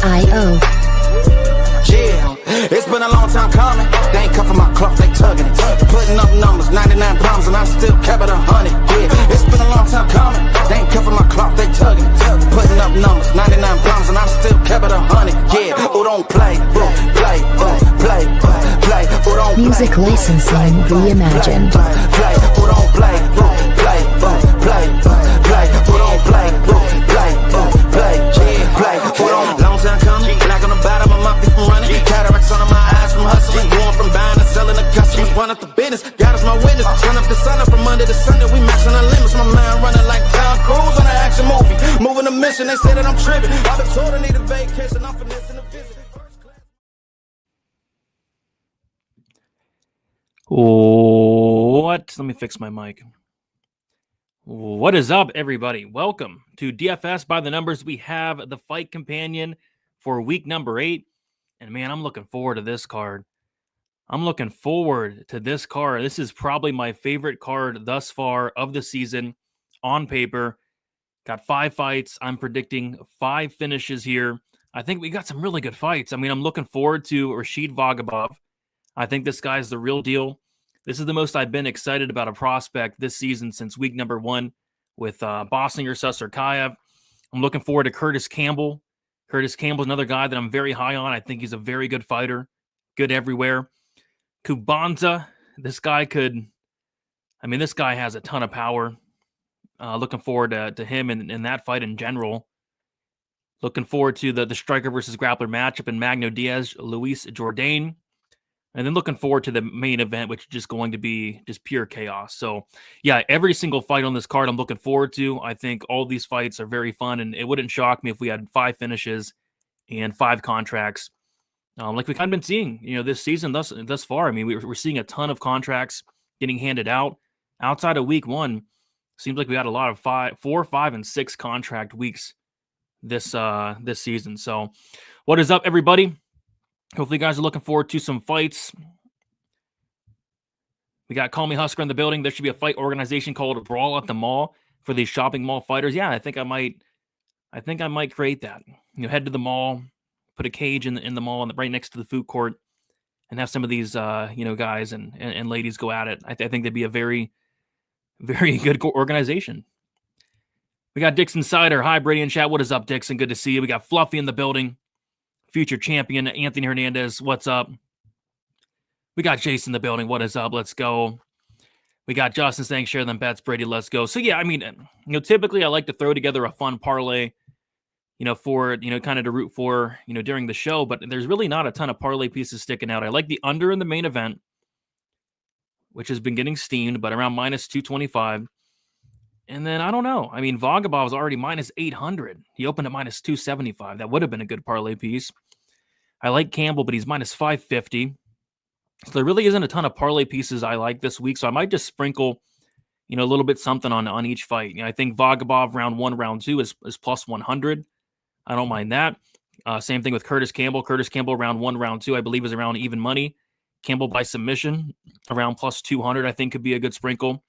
Yeah, it's been a long time coming. They ain't cuffing my cloth, they tugging it. Putting up numbers, 99 problems, and I still kept it 100. Yeah, it's been a long time coming. They ain't cuffing my cloth, they tugging it. Putting up numbers, 99 problems, and I still kept it 100. Yeah, who don't play, play, play, play, who don't play. Music licensing reimagined. Play, who don't play, play, play, play, who don't play, play, play, who don't. Long time coming, black on the bottom of my feet from running. Cataracts under my eyes from hustling. Going from buying and selling to customers. Run up the business, God is my witness. Turn up the sun up from Monday to Sunday. We maxing the limits. My mind running like Tom Cruise on an action movie. Moving the mission, they say that I'm tripping. I've been told I need a vacation. I'm finessing the visit. What? Let me fix my mic. What is up, everybody? Welcome to DFS by the Numbers. We have the fight companion for week number 8. And man, I'm looking forward to this card. This is probably my favorite card thus far of the season on paper. Got 5 fights. I'm predicting 5 finishes here. I think we got some really good fights. I mean, I'm looking forward to Rashid Vagabov. I think this guy's the real deal. This is the most I've been excited about a prospect this season since week number 1 with Bossinger, Susarkayev. I'm looking forward to Curtis Campbell. Curtis Campbell's another guy that I'm very high on. I think he's a very good fighter. Good everywhere. Kubanza, this guy has a ton of power. Looking forward to him in that fight in general. Looking forward to the striker versus grappler matchup in Magno Diaz, Luis Jordane. And then looking forward to the main event, which is just going to be just pure chaos. So, yeah, every single fight on this card I'm looking forward to. I think all these fights are very fun, and it wouldn't shock me if we had 5 finishes and 5 contracts, like we kind of been seeing, this season thus far. I mean, we're seeing a ton of contracts getting handed out. Outside of week 1, seems like we got a lot of 4, 5, and 6 contract weeks this season. So, what is up, everybody? Hopefully you guys are looking forward to some fights. We got Call Me Husker in the building. There should be a fight organization called Brawl at the Mall for these shopping mall fighters. Yeah, I think I might create that. Head to the mall, put a cage in the mall and right next to the food court, and have some of these guys and ladies go at it. I think they'd be a very, very good organization. We got Dixon Sider. Hi, Brady and chat. What is up, Dixon? Good to see you. We got Fluffy in the building. Future champion Anthony Hernandez, what's up? We got Jason in the building. What is up? Let's go. We got Justin saying share them bets, Brady. Let's go. So yeah, I mean, typically I like to throw together a fun parlay, for kind of to root for, during the show. But there's really not a ton of parlay pieces sticking out. I like the under in the main event, which has been getting steamed, but around minus 225. And then I don't know. I mean, Vagabov is already minus 800. He opened at minus 275. That would have been a good parlay piece. I like Campbell, but he's minus 550. So there really isn't a ton of parlay pieces I like this week. So I might just sprinkle, a little bit something on each fight. I think Vagabov round 1, round 2 is plus 100. I don't mind that. Same thing with Curtis Campbell. Curtis Campbell round 1, round 2, I believe is around even money. Campbell by submission around plus 200, I think could be a good sprinkle.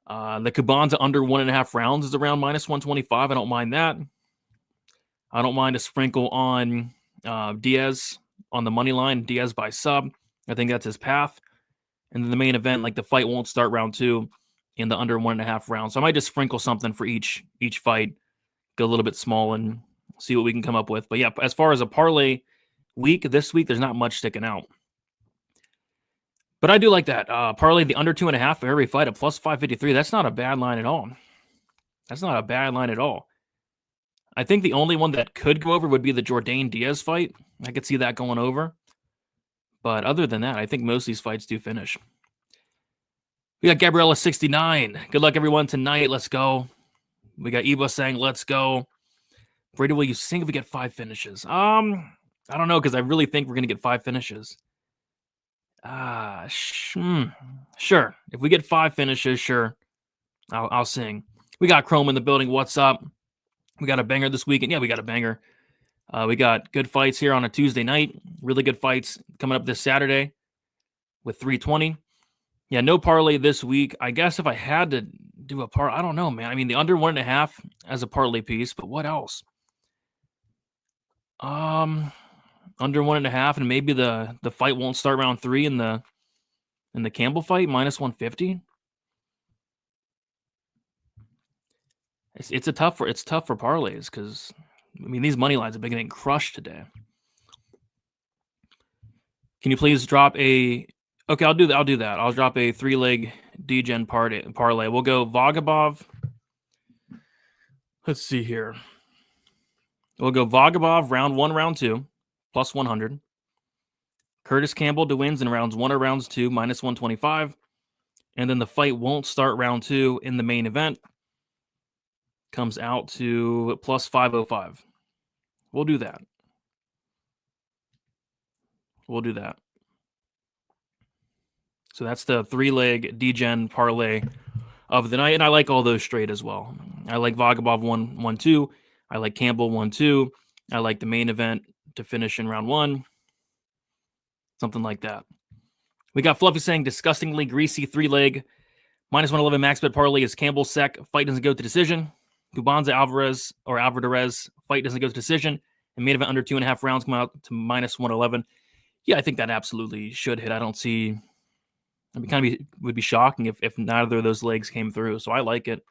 The Kubanza under 1.5 rounds is around minus 125. I don't mind that. I don't mind a sprinkle on Diaz on the money line. Diaz by sub. I think that's his path. And then the main event, like the fight won't start round 2 in the under 1.5 rounds. So I might just sprinkle something for each fight. Go a little bit small and see what we can come up with. But yeah, as far as a parlay week, this week, there's not much sticking out. But I do like that. Parlay the under 2.5 for every fight at plus 553. That's not a bad line at all. I think the only one that could go over would be the Jordane Diaz fight. I could see that going over. But other than that, I think most of these fights do finish. We got Gabriella 69. Good luck, everyone, tonight. Let's go. We got Eva saying, let's go. Brady, will you sing if we get 5 finishes? I don't know, because I really think we're going to get 5 finishes. Sure. If we get 5 finishes, sure, I'll sing. We got Chrome in the building. What's up? We got a banger this weekend. Yeah, we got a banger. We got good fights here on a Tuesday night. Really good fights coming up this Saturday with 320. Yeah, no parlay this week. I guess if I had to do a parlay, I don't know, man. I mean, the under 1.5 as a parlay piece, but what else? Under 1.5, and maybe the fight won't start round 3 in the Campbell fight, minus 150. It's tough for parlays because I mean these money lines have been getting crushed today. Can you please drop a? Okay, I'll do that. I'll drop a 3-leg DGen parlay. We'll go Vagabov. Let's see here. We'll go Vagabov round 1, round 2, plus 100. Curtis Campbell to wins in rounds 1 or rounds 2, minus 125. And then the fight won't start round 2 in the main event. Comes out to plus 505. We'll do that. We'll do that. So that's the 3-leg DGen parlay of the night. And I like all those straight as well. I like Vagabov 1-1-2. I like Campbell 1-2. I like the main event to finish in round 1. Something like that. We got Fluffy saying disgustingly greasy 3-leg. Minus 111 max bet parlay is Campbell Seck. Fight doesn't go to decision. Kubanza Alvarez or Alvarez. Fight doesn't go to decision. And main event under 2.5 rounds come out to minus 111. Yeah, I think that absolutely should hit. I don't see. I mean, would be shocking if neither of those legs came through. So I like it.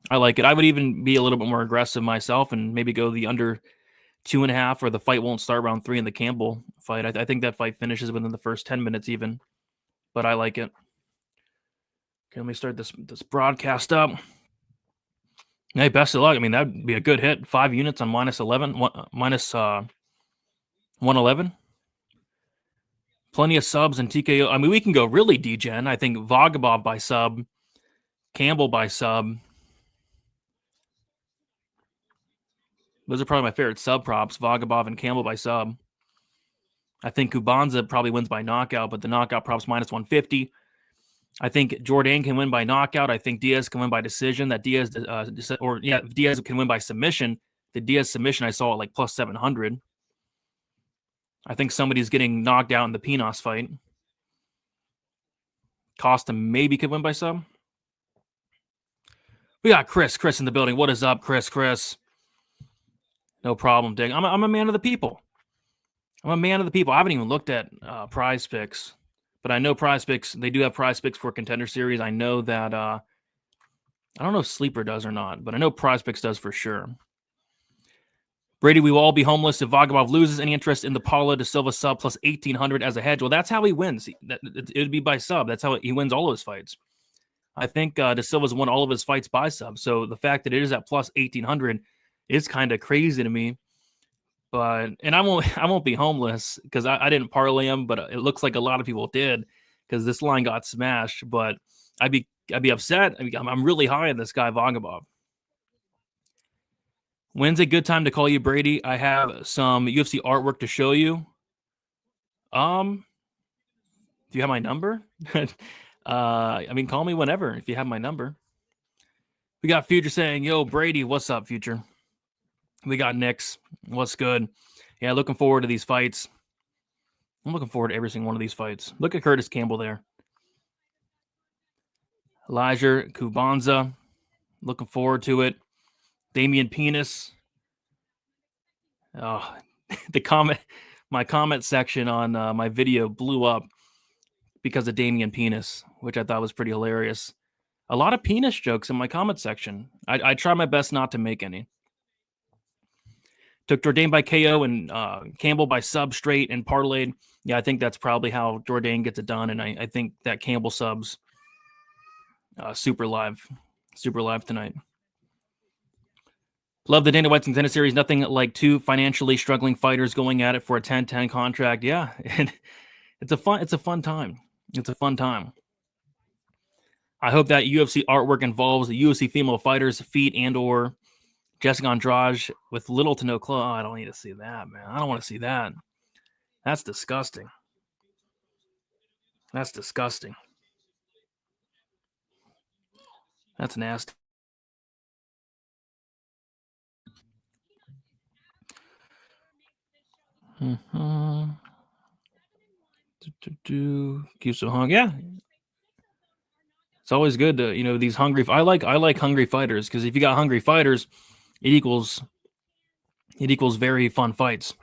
I like it. I would even be a little bit more aggressive myself and maybe go the under 2.5, or the fight won't start round 3 in the Campbell fight. I think that fight finishes within the first 10 minutes even. But I like it. Okay, let me start this broadcast up. Hey, best of luck. I mean, that would be a good hit. 5 units on minus 111. Plenty of subs and TKO. I mean, we can go really DGen. I think Vagabov by sub, Campbell by sub. Those are probably my favorite sub props, Vagabov and Campbell by sub. I think Kubanza probably wins by knockout, but the knockout props minus 150. I think Jordane can win by knockout. I think Diaz can win by decision. That Diaz, Diaz can win by submission. The Diaz submission I saw at like plus 700. I think somebody's getting knocked out in the Pinos fight. Costa maybe could win by sub. We got Chris in the building. What is up, Chris? No problem, Dig. I'm a man of the people. I haven't even looked at Prize Picks, but I know Prize Picks, they do have Prize Picks for Contender Series. I know that, I don't know if Sleeper does or not, but I know Prize Picks does for sure. Brady, we will all be homeless if Vagabov loses. Any interest in the Paula de Silva sub plus 1,800 as a hedge? Well, that's how he wins. It would be by sub. That's how he wins all of his fights. I think de Silva's won all of his fights by sub. So the fact that it is at plus 1,800 is kind of crazy to me. But I won't be homeless because I didn't parlay him, but it looks like a lot of people did because this line got smashed. But I'd be upset. I mean, I'm really high on this guy Vagabov. When's a good time to call you, Brady? I have some UFC artwork to show you. Do you have my number? I mean, call me whenever if you have my number. We got Future saying, yo, Brady, what's up, Future? We got Nix. What's good? Yeah, looking forward to these fights. I'm looking forward to every single one of these fights. Look at Curtis Campbell there. Elijah Kubanza. Looking forward to it. Damian Penis. Oh, my comment section on my video blew up because of Damian Penis, which I thought was pretty hilarious. A lot of penis jokes in my comment section. I try my best not to make any. Took Jordane by KO and Campbell by sub straight and parlayed. Yeah, I think that's probably how Jordane gets it done. And I think that Campbell subs super live tonight. Love the Dana White's Contender Series. Nothing like two financially struggling fighters going at it for a 10-10 contract. Yeah, and it's a fun time. It's a fun time. I hope that UFC artwork involves the UFC female fighters' feet and or Jessica Andrade with little to no clothes. Oh, I don't need to see that, man. I don't want to see that. That's disgusting. That's disgusting. That's nasty. Keep so hungry. Yeah. It's always good to, these hungry. I like hungry fighters because if you got hungry fighters, it equals It equals very fun fights.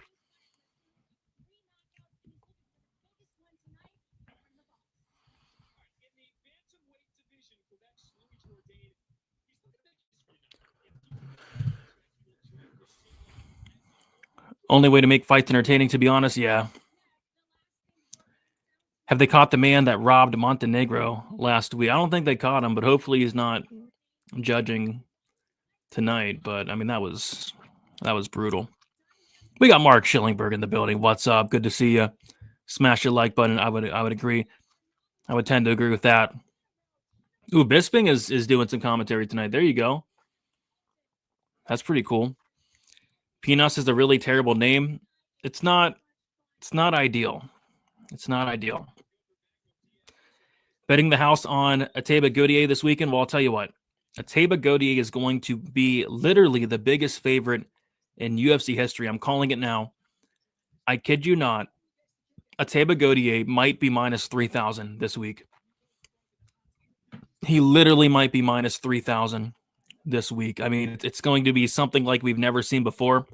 Only way to make fights entertaining, to be honest, yeah. Have they caught the man that robbed Montenegro last week? I don't think they caught him, but hopefully he's not judging tonight. But I mean, that was brutal. We got Mark Schillingberg in the building. What's up? Good to see you. Smash your like button. I would agree. I would tend to agree with that. Ooh, Bisping is doing some commentary tonight. There you go. That's pretty cool. Pinas is a really terrible name. It's not ideal. It's not ideal. Betting the house on Ateba Godier this weekend. Well, I'll tell you what. Ateba Godier is going to be literally the biggest favorite in UFC history. I'm calling it now. I kid you not. Ateba Godier might be minus 3,000 this week. He literally might be minus 3,000 this week. I mean, it's going to be something like we've never seen before.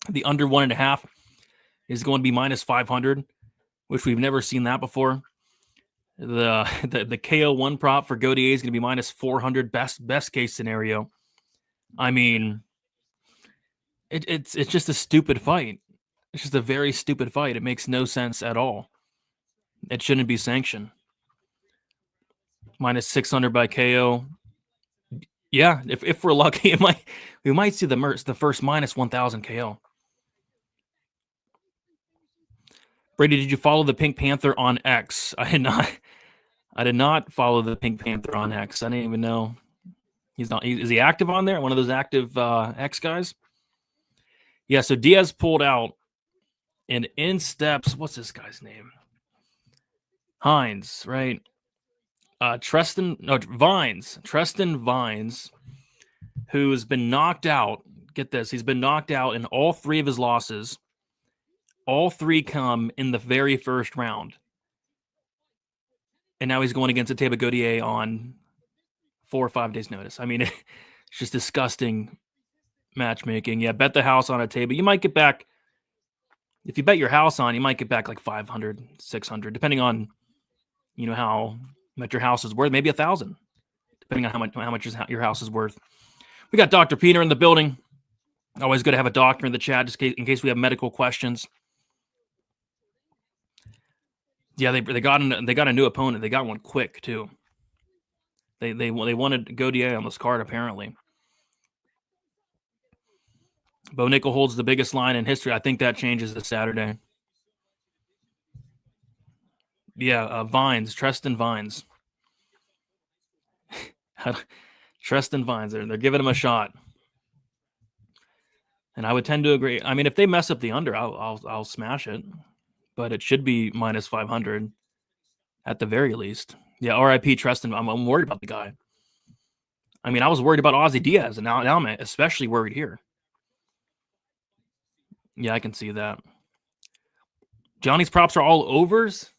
The under 1.5 is going to be minus 500, which we've never seen that before. The KO1 prop for Godier is going to be minus 400, best case scenario. I mean, it's just a stupid fight. It's just a very stupid fight. It makes no sense at all. It shouldn't be sanctioned. Minus 600 by KO. Yeah, if we're lucky, we might see the first minus 1,000 KO. Brady, did you follow the Pink Panther on X? I did not. I did not follow the Pink Panther on X. I didn't even know he's not. Is he active on there? One of those active X guys? Yeah. So Diaz pulled out, and in steps. What's this guy's name? Hines, right? Treston Vines, who's been knocked out. Get this, he's been knocked out in all 3 of his losses. All 3 come in the very first round. And now he's going against Ateba Godier on 4 or 5 days' notice. I mean, it's just disgusting matchmaking. Yeah, bet the house on Ateba. You might get back, if you bet your house on, you might get back like 500, 600, depending on, how much your house is worth. Maybe 1,000, depending on how much your house is worth. We got Dr. Peter in the building. Always good to have a doctor in the chat, just in case we have medical questions. Yeah, they got a new opponent. They got one quick too. They wanted Godier on this card apparently. Bo Nickel holds the biggest line in history. I think that changes this Saturday. Yeah, Treston Vines. Treston Vines. They're giving him a shot. And I would tend to agree. I mean, if they mess up the under, I'll smash it. But it should be minus 500 at the very least. Yeah, RIP Treston. I'm worried about the guy. I mean, I was worried about Ozzy Diaz, and now I'm especially worried here. Yeah, I can see that. Johnny's props are all overs.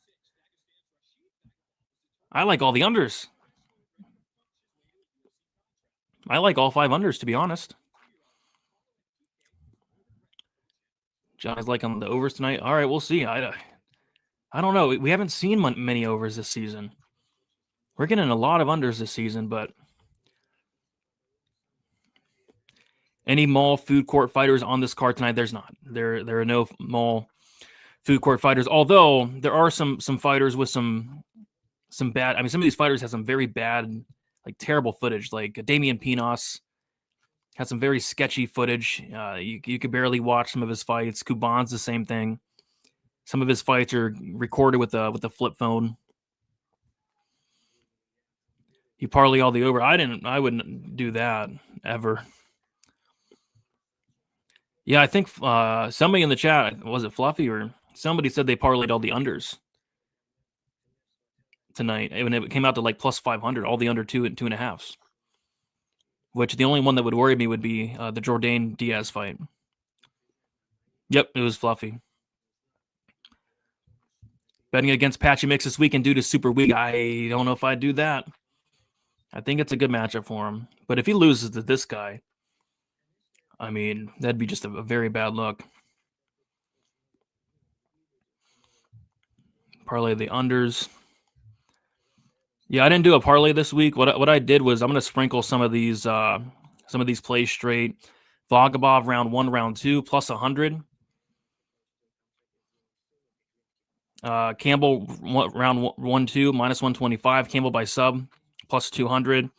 I like all the unders. I like all 5 unders, to be honest. Johnny's like on the overs tonight. All right, we'll see. I don't know. We haven't seen many overs this season. We're getting a lot of unders this season, but any mall food court fighters on this card tonight? There's not. There are no mall food court fighters. Although there are some fighters with some bad. I mean, some of these fighters have some very bad, like terrible footage. Like Damian Pinos has some very sketchy footage. You could barely watch some of his fights. Kubanza, the same thing. Some of his fights are recorded with a flip phone. You parlay all the over. I wouldn't do that ever. Yeah, I think somebody in the chat, was it Fluffy or somebody said they parlayed all the unders tonight. When it came out to like plus 500, all the under 2 and 2.5s. Which the only one that would worry me would be the Jordane Diaz fight. Yep, it was Fluffy. Betting against Patchy Mix this weekend due to Super Week. I don't know if I'd do that. I think it's a good matchup for him. But if he loses to this guy, I mean, that'd be just a very bad look. Parlay the unders. Yeah, I didn't do a parlay this week. What I did was I'm going to sprinkle some of these plays straight. Vagabov round 1, round 2 plus 100. Campbell round 1, 2 minus 125. Campbell by sub plus 200.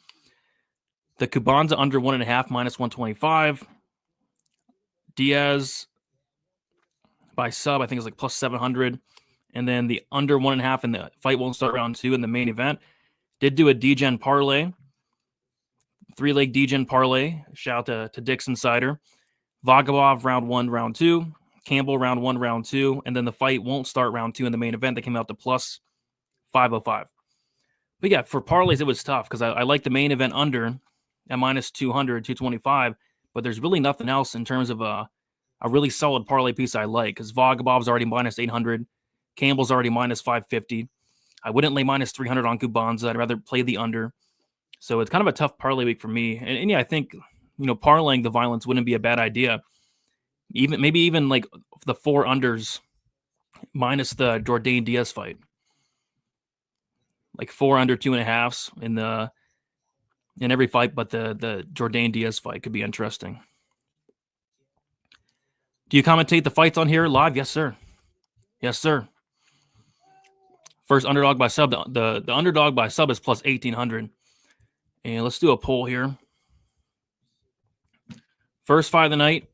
The Kubanza under 1.5 minus 125. Diaz by sub, I think is like plus 700. And then the under 1.5 and the fight won't start round 2 in the main event. Did do a DGen parlay. 3-leg DGen parlay. Shout out to Dick's Insider. Vagabov round 1, round 2. Campbell round 1, round 2. And then the fight won't start round 2 in the main event. They came out to plus 505. But yeah, for parlays, it was tough because I like the main event under at minus 200, 225. But there's really nothing else in terms of a really solid parlay piece I like because Vagabov's already minus 800. Campbell's already minus 550. I wouldn't lay minus 300 on Kubanza. I'd rather play the under. So it's kind of a tough parlay week for me. And yeah, I think, parlaying the violence wouldn't be a bad idea. Maybe even like the 4 unders minus the Jordane Diaz fight. Like 4 under 2.5s in every fight, but the Jordane Diaz fight could be interesting. Do you commentate the fights on here live? Yes, sir. Yes, sir. First underdog by sub. The underdog by sub is plus 1,800. And let's do a poll here. First fight of the night.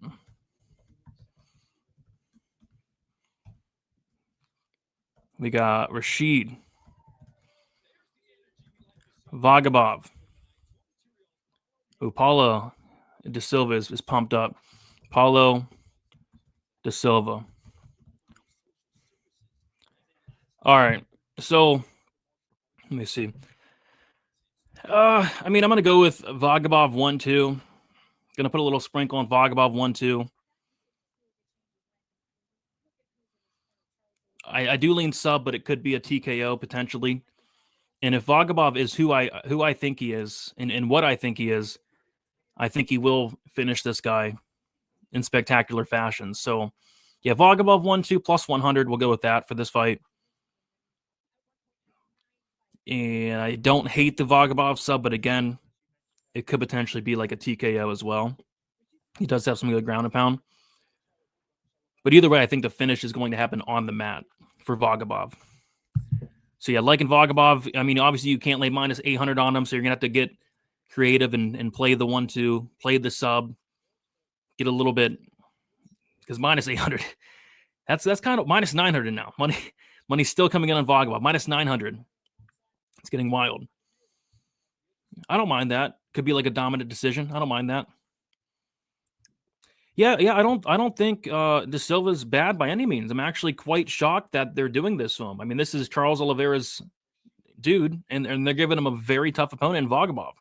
We got Rashid. Vagabov. Paulo De Silva is pumped up. Paulo De Silva. All right. So, let me see. I'm going to go with Vagabov 1-2. Going to put a little sprinkle on Vagabov 1-2. I do lean sub, but it could be a TKO potentially. And if Vagabov is who I think he is and what I think he is, I think he will finish this guy in spectacular fashion. So, yeah, Vagabov 1-2 plus 100. We'll go with that for this fight. And I don't hate the Vagabov sub, but again, it could potentially be like a TKO as well. He does have some good ground and pound. But either way, I think the finish is going to happen on the mat for Vagabov. So yeah, liking Vagabov, obviously you can't lay minus 800 on him, so you're going to have to get creative and play the 1-2, play the sub, get a little bit, because minus 800, that's kind of minus 900 now. Money's still coming in on Vagabov, minus 900. It's getting wild. I don't mind that. Could be like a dominant decision. I don't mind that. Yeah. I don't think De Silva's bad by any means. I'm actually quite shocked that they're doing this to him. This is Charles Oliveira's dude, and they're giving him a very tough opponent in Vagabov.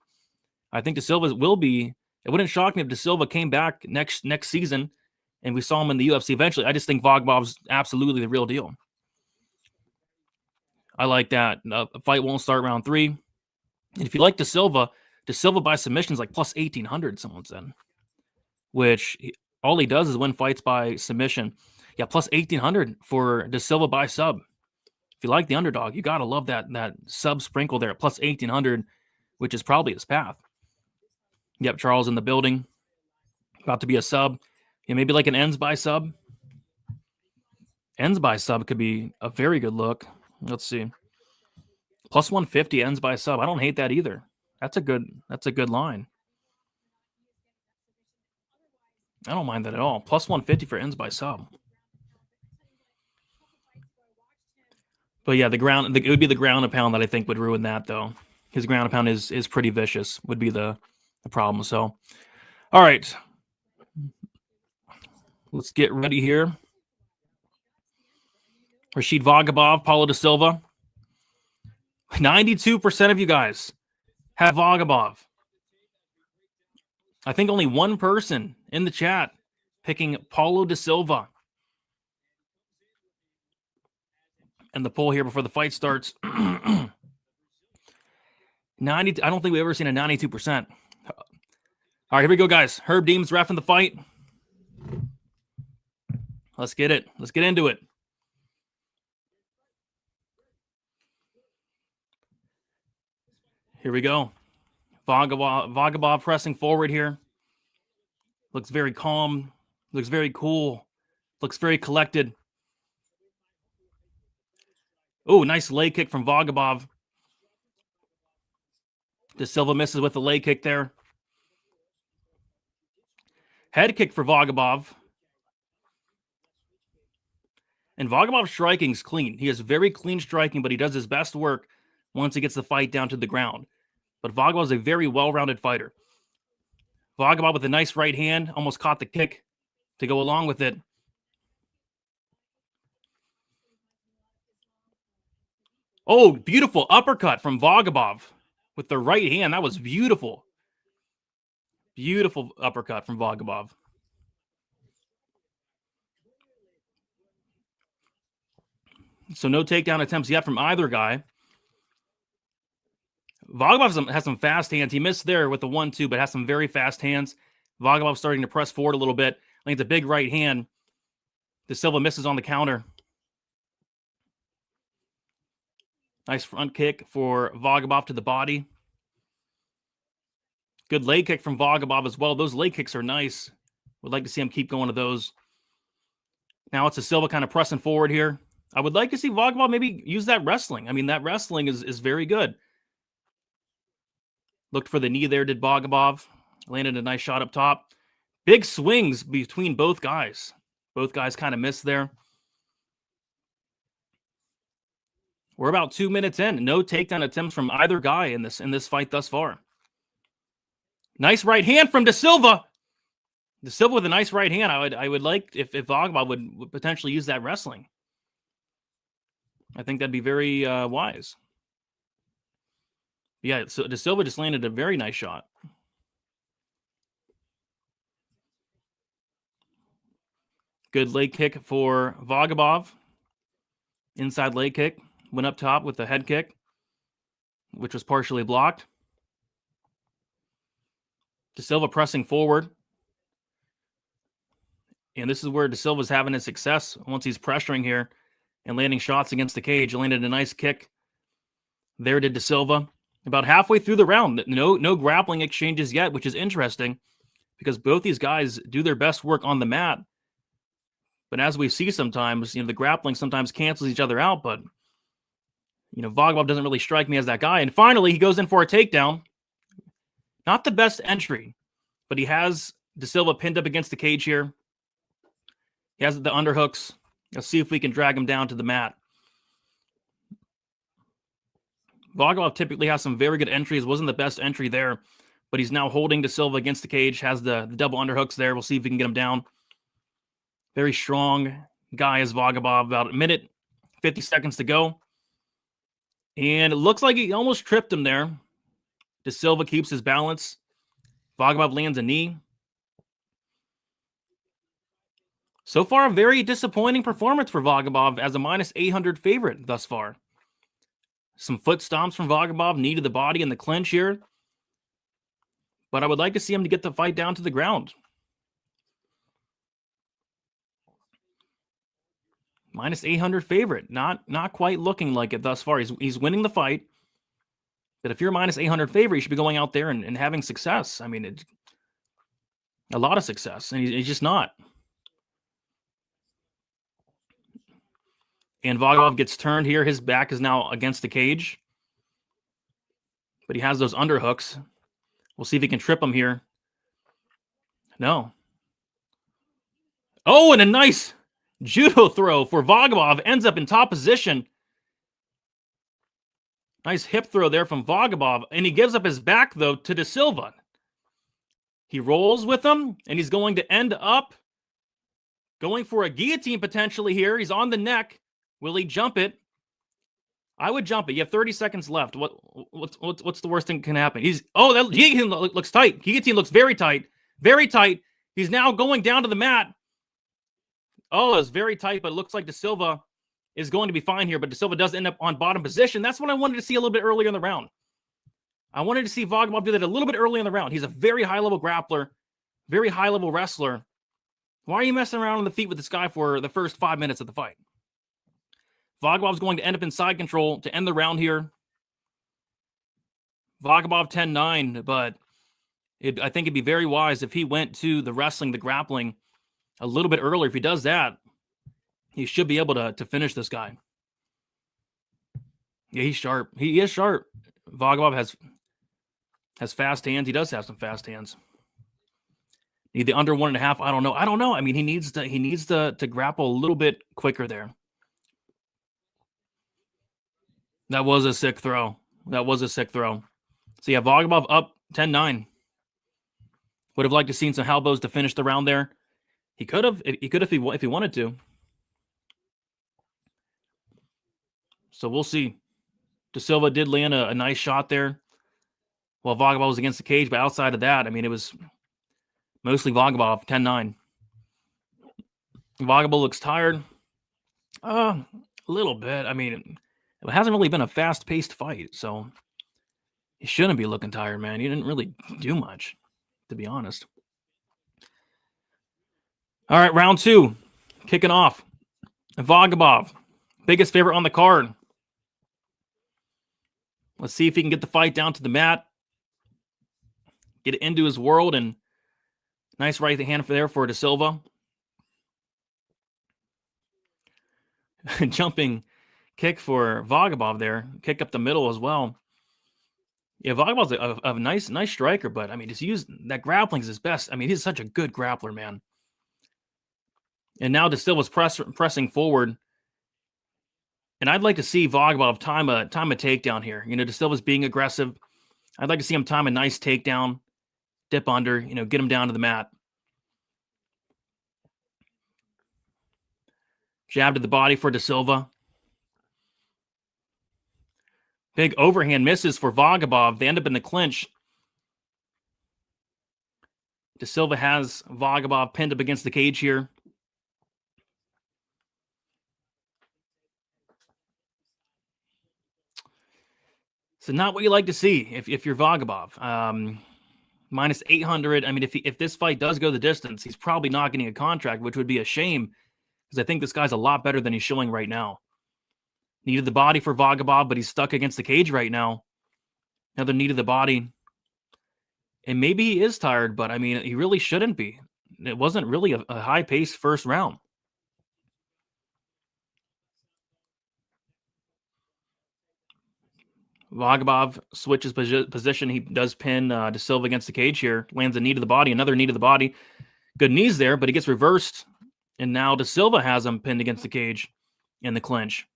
I think De Silva will be. It wouldn't shock me if De Silva came back next season and we saw him in the UFC eventually. I just think Vagabov's absolutely the real deal. I like that. A fight won't start round 3. And if you like De Silva by submission is like plus 1,800, someone said. Which all he does is win fights by submission. Yeah, plus 1,800 for De Silva by sub. If you like the underdog, you got to love that sub sprinkle there at plus 1,800, which is probably his path. Yep, Charles in the building. About to be a sub. Yeah, maybe like an ends by sub. Ends by sub could be a very good look. Let's see. Plus 150 ends by sub. I don't hate that either. That's a good line. I don't mind that at all. Plus 150 for ends by sub. But yeah, it would be the ground and pound that I think would ruin that though. His ground and pound is pretty vicious, would be the problem. So, all right. Let's get ready here. Rashid Vagabov, Paulo De Silva. 92% of you guys have Vagabov. I think only one person in the chat picking Paulo De Silva. And the poll here before the fight starts. 90. I don't think we've ever seen a 92%. All right, here we go, guys. Herb Deem's reffing the fight. Let's get it. Let's get into it. Here we go. Vagabov pressing forward here. Looks very calm. Looks very cool. Looks very collected. Oh, nice leg kick from Vagabov. De Silva misses with the leg kick there. Head kick for Vagabov. And Vagabov's striking's clean. He has very clean striking, but he does his best work once he gets the fight down to the ground. But Vagabov is a very well-rounded fighter. Vagabov with a nice right hand, almost caught the kick to go along with it. Oh, beautiful uppercut from Vagabov with the right hand. That was beautiful. Beautiful uppercut from Vagabov. So no takedown attempts yet from either guy. Vagabov has some fast hands. He missed there with the 1-2, but has some very fast hands. Vagabov starting to press forward a little bit. I think it's a big right hand. De Silva misses on the counter. Nice front kick for Vagabov to the body. Good leg kick from Vagabov as well. Those leg kicks are nice. Would like to see him keep going to those. Now it's De Silva kind of pressing forward here. I would like to see Vagabov maybe use that wrestling. I mean, that wrestling is very good. Looked for the knee there, did Vagabov. Landed a nice shot up top. Big swings between both guys. Both guys kind of missed there. We're about 2 minutes in. No takedown attempts from either guy in this fight thus far. Nice right hand from De Silva. De Silva with a nice right hand. I would like if Vagabov would potentially use that wrestling. I think that'd be very wise. Yeah, so De Silva just landed a very nice shot. Good leg kick for Vagabov. Inside leg kick. Went up top with the head kick, which was partially blocked. De Silva pressing forward. And this is where De Silva's having his success once he's pressuring here and landing shots against the cage. Landed a nice kick. There did De Silva. About halfway through the round. No grappling exchanges yet, which is interesting because both these guys do their best work on the mat. But as we see sometimes, the grappling sometimes cancels each other out. But, Vagabov doesn't really strike me as that guy. And finally, he goes in for a takedown. Not the best entry, but he has De Silva pinned up against the cage here. He has the underhooks. Let's see if we can drag him down to the mat. Vagabov typically has some very good entries. Wasn't the best entry there, but he's now holding De Silva against the cage. Has the double underhooks there. We'll see if we can get him down. Very strong guy is Vagabov. About a minute, 50 seconds to go. And it looks like he almost tripped him there. De Silva keeps his balance. Vagabov lands a knee. So far, a very disappointing performance for Vagabov as a minus 800 favorite thus far. Some foot stomps from Vagabov, knee to the body in the clinch here. But I would like to see him to get the fight down to the ground. Minus 800 favorite. Not quite looking like it thus far. He's winning the fight. But if you're minus 800 favorite, you should be going out there and having success. I mean, a lot of success. And he's just not. And Vagabov gets turned here. His back is now against the cage. But he has those underhooks. We'll see if he can trip him here. No. Oh, and a nice judo throw for Vagabov. Ends up in top position. Nice hip throw there from Vagabov. And he gives up his back, though, to De Silva. He rolls with him, and he's going to end up going for a guillotine potentially here. He's on the neck. Will he jump it? I would jump it. You have 30 seconds left. What's the worst thing that can happen? That guillotine looks tight. Guillotine looks very tight. Very tight. He's now going down to the mat. Oh, it's very tight, but it looks like De Silva is going to be fine here. But De Silva does end up on bottom position. That's what I wanted to see a little bit earlier in the round. I wanted to see Vagabov do that a little bit early in the round. He's a very high-level grappler, very high-level wrestler. Why are you messing around on the feet with this guy for the first 5 minutes of the fight? Vagabov's going to end up in side control to end the round here. Vagabov 10-9, but I think it'd be very wise if he went to the wrestling, the grappling a little bit earlier. If he does that, he should be able to finish this guy. Yeah, he's sharp. He is sharp. Vagabov has fast hands. He does have some fast hands. Need the under 1.5. I don't know. I mean, he needs to grapple a little bit quicker there. That was a sick throw. So yeah, Vagabov up 10-9. Would have liked to seen some elbows to finish the round there. He could have if he wanted to. So we'll see. De Silva did land a nice shot there while Vagabov was against the cage, but outside of that, I mean, it was mostly Vagabov 10-9. Vagabov looks tired. A little bit. I mean, it hasn't really been a fast-paced fight, so he shouldn't be looking tired, man. He didn't really do much, to be honest. All right, round 2. Kicking off. Vagabov, biggest favorite on the card. Let's see if he can get the fight down to the mat. Get it into his world, and nice right hand for De Silva. Jumping kick for Vagabov there. Kick up the middle as well. Yeah, Vagabov's a nice striker, but I mean, just use that grappling is his best. I mean, he's such a good grappler, man. And now De Silva's pressing forward. And I'd like to see Vagabov time a takedown here. You know, De Silva's being aggressive. I'd like to see him time a nice takedown, dip under, you know, get him down to the mat. Jab to the body for De Silva. Big overhand misses for Vagabov. They end up in the clinch. De Silva has Vagabov pinned up against the cage here. So not what you like to see if you're Vagabov. Minus 800. I mean, if this fight does go the distance, he's probably not getting a contract, which would be a shame because I think this guy's a lot better than he's showing right now. Needed the body for Vagabov, but he's stuck against the cage right now. Another need of the body. And maybe he is tired, but I mean, he really shouldn't be. It wasn't really a high-paced first round. Vagabov switches position. He does pin De Silva against the cage here. Lands a knee to the body, another knee to the body. Good knees there, but he gets reversed. And now De Silva has him pinned against the cage in the clinch.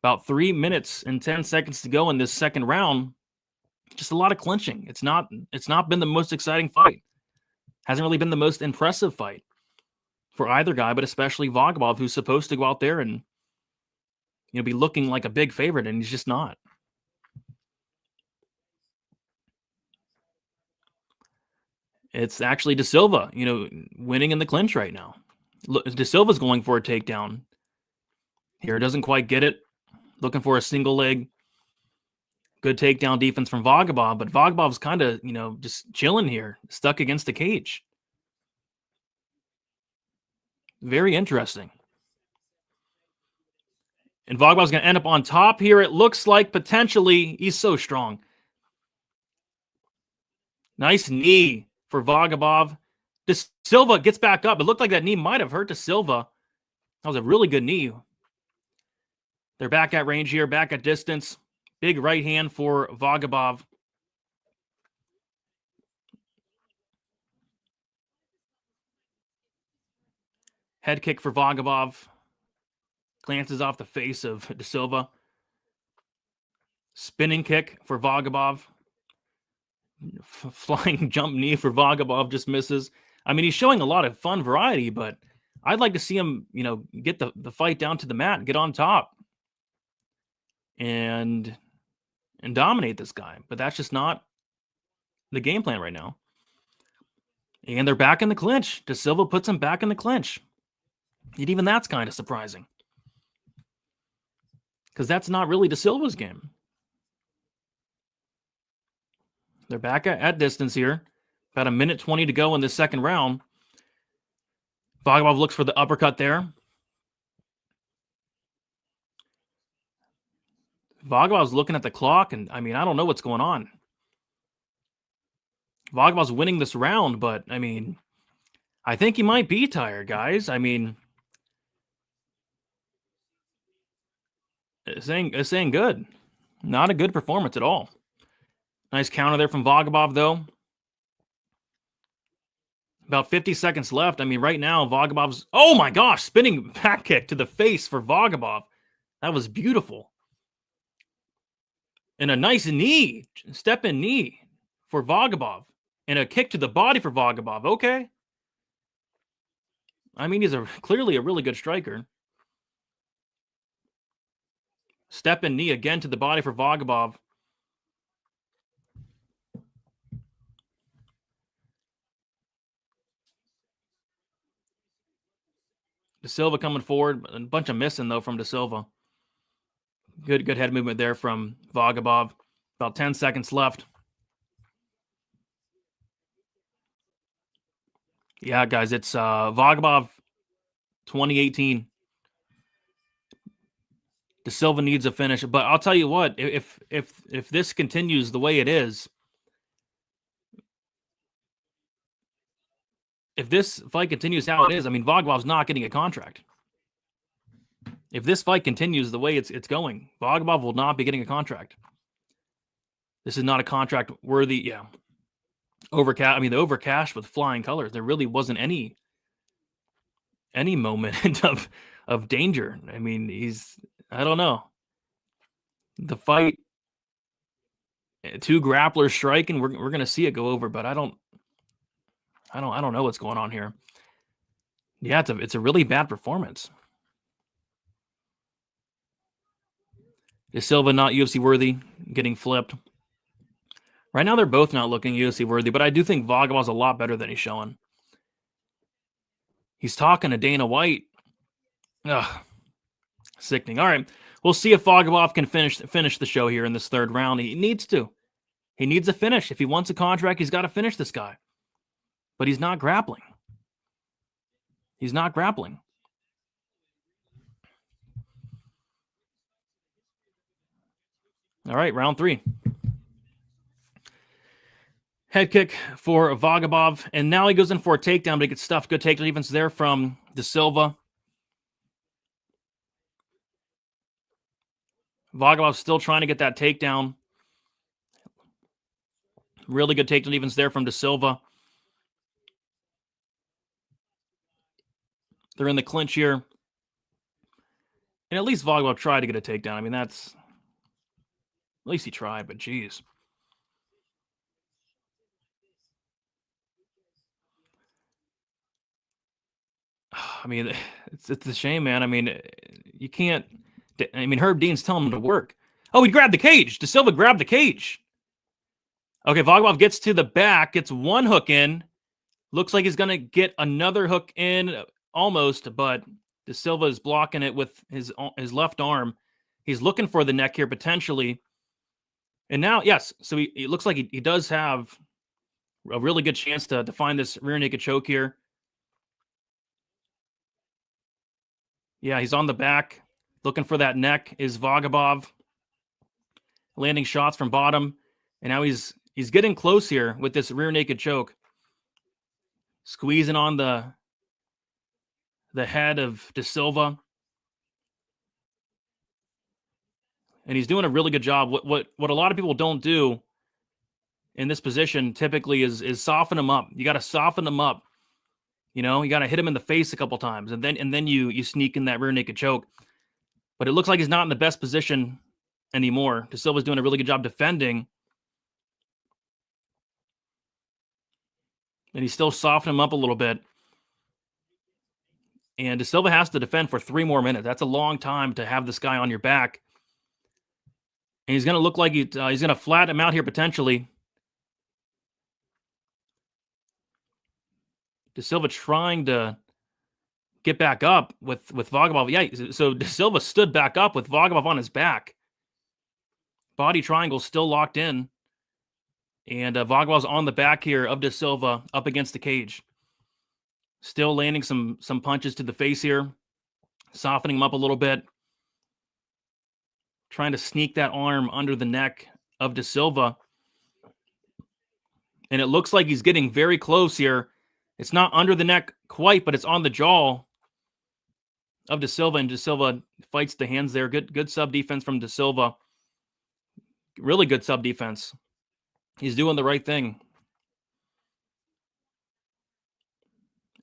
About 3 minutes and 10 seconds to go in this second round. Just a lot of clinching. It's not been the most exciting fight. Hasn't really been the most impressive fight for either guy, but especially Vagabov, who's supposed to go out there and, you know, be looking like a big favorite, and he's just not. It's actually De Silva, you know, winning in the clinch right now. De Silva's going for a takedown. Here, doesn't quite get it. Looking for a single leg. Good takedown defense from Vagabov, but Vagabov's kind of, you know, just chilling here, stuck against the cage. Very interesting. And Vagabov's going to end up on top here. It looks like potentially he's so strong. Nice knee for Vagabov. De Silva gets back up. It looked like that knee might have hurt De Silva. That was a really good knee. They're back at range here, back at distance. Big right hand for Vagabov. Head kick for Vagabov. Glances off the face of De Silva. Spinning kick for Vagabov. Flying jump knee for Vagabov just misses. I mean, he's showing a lot of fun variety, but I'd like to see him, you know, get the fight down to the mat, get on top, and dominate this guy. But that's just not the game plan right now. And they're back in the clinch. De Silva puts him back in the clinch. And even that's kind of surprising, because that's not really De Silva's game. They're back at distance here. About a minute 20 to go in this second round. Vagabov looks for the uppercut there. Vagabov's looking at the clock, and I mean, I don't know what's going on. Vagabov's winning this round, but I mean, I think he might be tired, guys. I mean, it's saying good. Not a good performance at all. Nice counter there from Vagabov, though. About 50 seconds left. I mean, right now, Vagabov's... Oh, my gosh! Spinning back kick to the face for Vagabov. That was beautiful. And a nice knee. Step-in knee for Vagabov. And a kick to the body for Vagabov. Okay. I mean, he's clearly a really good striker. Step-in knee again to the body for Vagabov. De Silva coming forward. A bunch of missing, though, from De Silva. Good head movement there from Vagabov. About 10 seconds left. Yeah, guys, it's Vagabov 2018. De Silva needs a finish, but I'll tell you what, if this continues the way it is, if this fight continues how it is, I mean, Vagabov's not getting a contract. If this fight continues the way it's going, Vagabov will not be getting a contract. This is not a contract worthy, yeah. The overcash with flying colors. There really wasn't any moment of danger. I mean, I don't know. The fight, two grapplers striking, we're gonna see it go over, but I don't know what's going on here. Yeah, it's a really bad performance. De Silva not UFC worthy, getting flipped. Right now, they're both not looking UFC worthy, but I do think Vagabov's a lot better than he's showing. He's talking to Dana White. Ugh, sickening. All right, we'll see if Vagabov can finish the show here in this third round. He needs to. He needs a finish. If he wants a contract, he's got to finish this guy. But he's not grappling. He's not grappling. All right, round 3. Head kick for Vagabov, and now he goes in for a takedown, but he gets stuffed. Good takedown defense there from De Silva. Vagabov still trying to get that takedown. Really good takedown defense there from De Silva. They're in the clinch here. And at least Vagabov tried to get a takedown. I mean, that's... At least he tried, but geez. I mean, it's a shame, man. I mean, you can't... I mean, Herb Dean's telling him to work. Oh, he grabbed the cage. De Silva grabbed the cage. Okay, Vagabov gets to the back, gets one hook in. Looks like he's going to get another hook in almost, but De Silva is blocking it with his left arm. He's looking for the neck here, potentially. And now, yes, so he looks like he does have a really good chance to find this rear naked choke here. Yeah, he's on the back. Looking for that neck is Vagabov. Landing shots from bottom. And now he's getting close here with this rear naked choke. Squeezing on the head of De Silva. And he's doing a really good job. What a lot of people don't do in this position typically is soften him up. You got to soften him up. You know, you got to hit him in the face a couple times, and then you sneak in that rear naked choke. But it looks like he's not in the best position anymore. De Silva's doing a really good job defending. And he's still softening him up a little bit. And De Silva has to defend for 3 more minutes. That's a long time to have this guy on your back. And he's going to look like he's going to flatten him out here potentially. De Silva trying to get back up with Vagabov. Yeah, so De Silva stood back up with Vagabov on his back. Body triangle still locked in. And Vagabov's on the back here of De Silva up against the cage. Still landing some punches to the face here. Softening him up a little bit. Trying to sneak that arm under the neck of De Silva. And it looks like he's getting very close here. It's not under the neck quite, but it's on the jaw of De Silva. And De Silva fights the hands there. Good sub defense from De Silva. Really good sub defense. He's doing the right thing.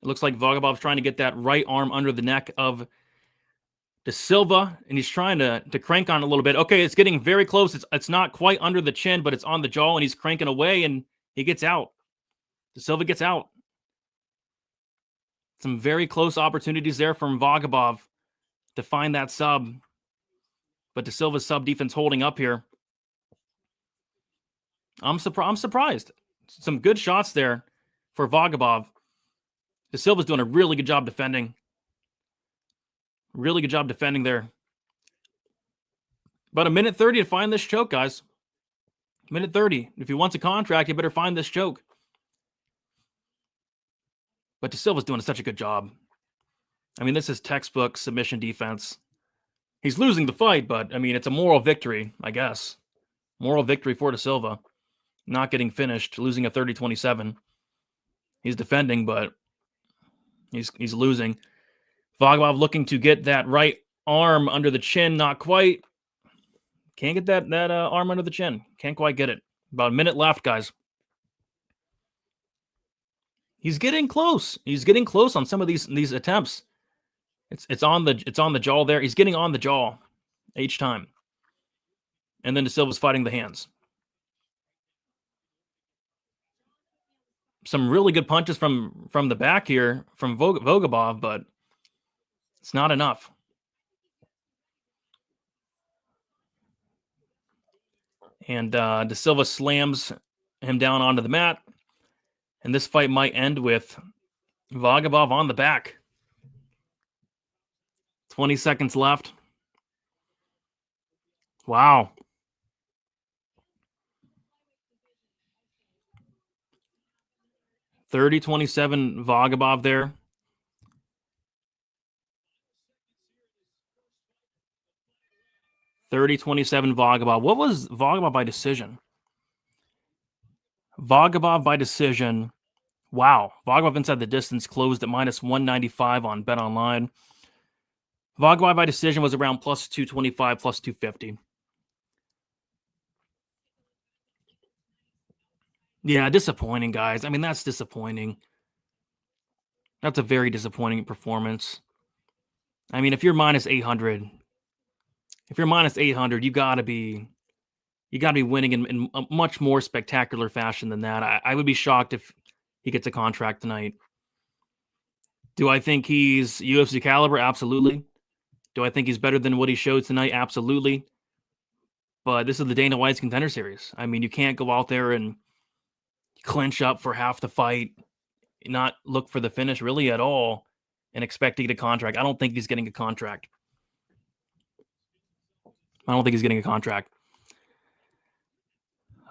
It looks like Vagabov's trying to get that right arm under the neck of De Silva, and he's trying to crank on a little bit. Okay, it's getting very close. It's not quite under the chin, but it's on the jaw, and he's cranking away, and he gets out. De Silva gets out. Some very close opportunities there from Vagabov to find that sub, but De Silva's sub defense holding up here. I'm surprised. Some good shots there for Vagabov. De Silva's doing a really good job defending. Really good job defending there. About 1:30 to find this choke, guys. 1:30. If he wants a contract, you better find this choke. But De Silva's doing such a good job. I mean, this is textbook submission defense. He's losing the fight, but, I mean, it's a moral victory, I guess. Moral victory for De Silva. Not getting finished, losing a 30-27. He's defending, but he's losing. Vagabov looking to get that right arm under the chin. Not quite. Can't get that arm under the chin. Can't quite get it. About a minute left, guys. He's getting close. He's getting close on some of these attempts. It's on the jaw there. He's getting on the jaw each time. And then De Silva's fighting the hands. Some really good punches from the back here from Vagabov, but it's not enough. And De Silva slams him down onto the mat. And this fight might end with Vagabov on the back. 20 seconds left. Wow. $30-27 Vagabov there. $30-27 Vagabov. What was Vagabov by decision? Vagabov by decision. Wow. Vagabov inside the distance closed at -195 on BetOnline. Vagabov by decision was around +225, +250. Yeah, disappointing, guys. I mean, that's disappointing. That's a very disappointing performance. I mean, if you're -800, you gotta be winning in a much more spectacular fashion than that. I would be shocked if he gets a contract tonight. Do I think he's UFC caliber? Absolutely. Do I think he's better than what he showed tonight? Absolutely. But this is the Dana White's Contender Series. I mean, you can't go out there and clinch up for half the fight, not look for the finish really at all, and expect to get a contract. I don't think he's getting a contract.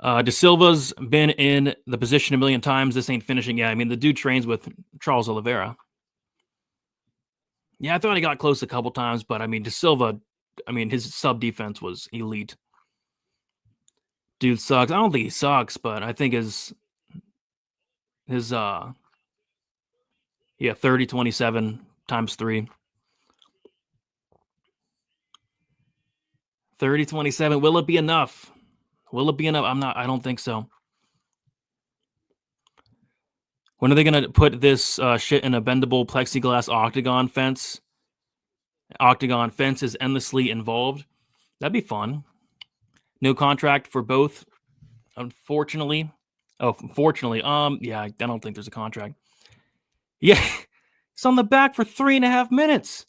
De Silva's been in the position a million times. This ain't finishing yet. I mean, the dude trains with Charles Oliveira. Yeah, I thought he got close a couple times, but I mean, De Silva, his sub defense was elite. Dude sucks. I don't think he sucks, but I think his 30-27 times 3. 30-27. Will it be enough? I don't think so. When are they going to put this shit in a bendable plexiglass octagon fence? Octagon fence is endlessly involved. That'd be fun. No contract for both, unfortunately. Oh, fortunately. Yeah, I don't think there's a contract. Yeah, it's on the back for 3.5 minutes.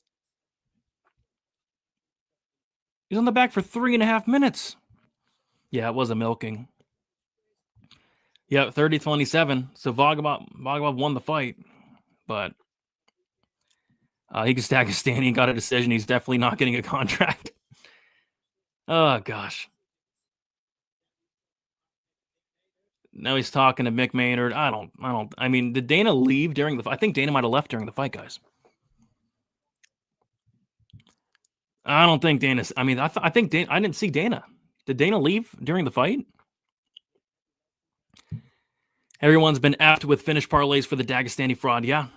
He's on the back for 3.5 minutes. Yeah, it was a milking. Yeah, 30-27. So Vagabov won the fight, but he can stack a standing and got a decision. He's definitely not getting a contract. Oh, gosh. Now he's talking to Mick Maynard. I mean, did Dana leave during the fight? I think Dana might have left during the fight, guys. I don't think Dana's. I mean, I think Dana. I didn't see Dana. Did Dana leave during the fight? Everyone's been effed with finished parlays for the Dagestani fraud. Yeah.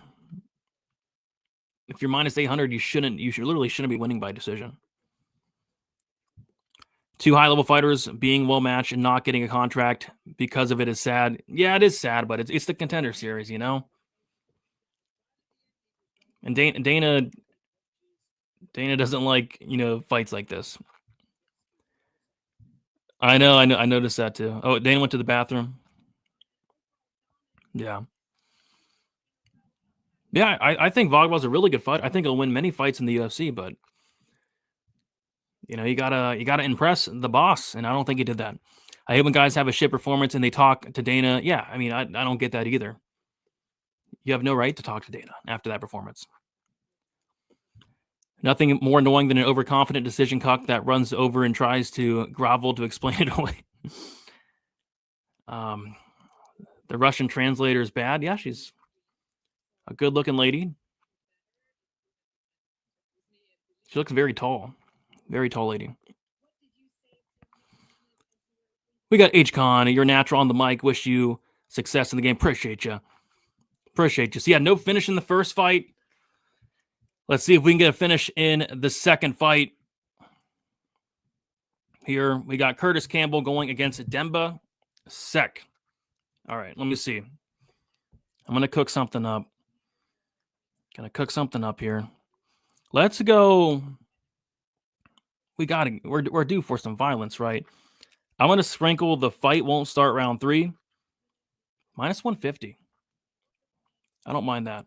If you're minus 800, you literally shouldn't be winning by decision. Two high-level fighters being well-matched and not getting a contract because of it is sad. Yeah, it is sad, but it's the Contender Series, you know? And Dana doesn't like, fights like this. I know. I noticed that too. Oh, Dana went to the bathroom. Yeah. Yeah, I think Vagabov's a really good fighter. I think he'll win many fights in the UFC, but you gotta impress the boss, and I don't think he did that. I hate when guys have a shit performance and they talk to Dana. Yeah, I mean, I don't get that either. You have no right to talk to Dana after that performance. Nothing more annoying than an overconfident decision cuck that runs over and tries to grovel to explain it away. The Russian translator is bad. Yeah, she's a good-looking lady. She looks very tall. Very tall lady. We got H-Con. You're natural on the mic. Wish you success in the game. Appreciate you. So, yeah, no finish in the first fight. Let's see if we can get a finish in the second fight. Here, we got Curtis Campbell going against Demba Seck. All right, let me see. I'm going to cook something up. Here. Let's go. We're due for some violence, right? I'm going to sprinkle the fight won't start round 3. Minus 150. I don't mind that.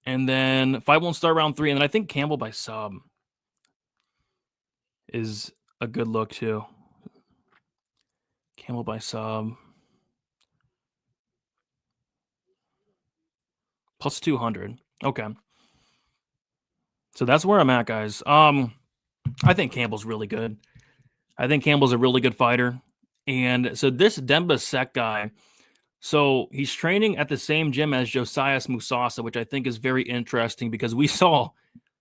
And then fight won't start round 3. And then I think Campbell by sub is a good look too. Campbell by sub. Plus 200. Okay. So that's where I'm at, guys. I think Campbell's really good. I think Campbell's a really good fighter. And so this Demba Seck guy, so he's training at the same gym as Josias Musasa, which I think is very interesting because we saw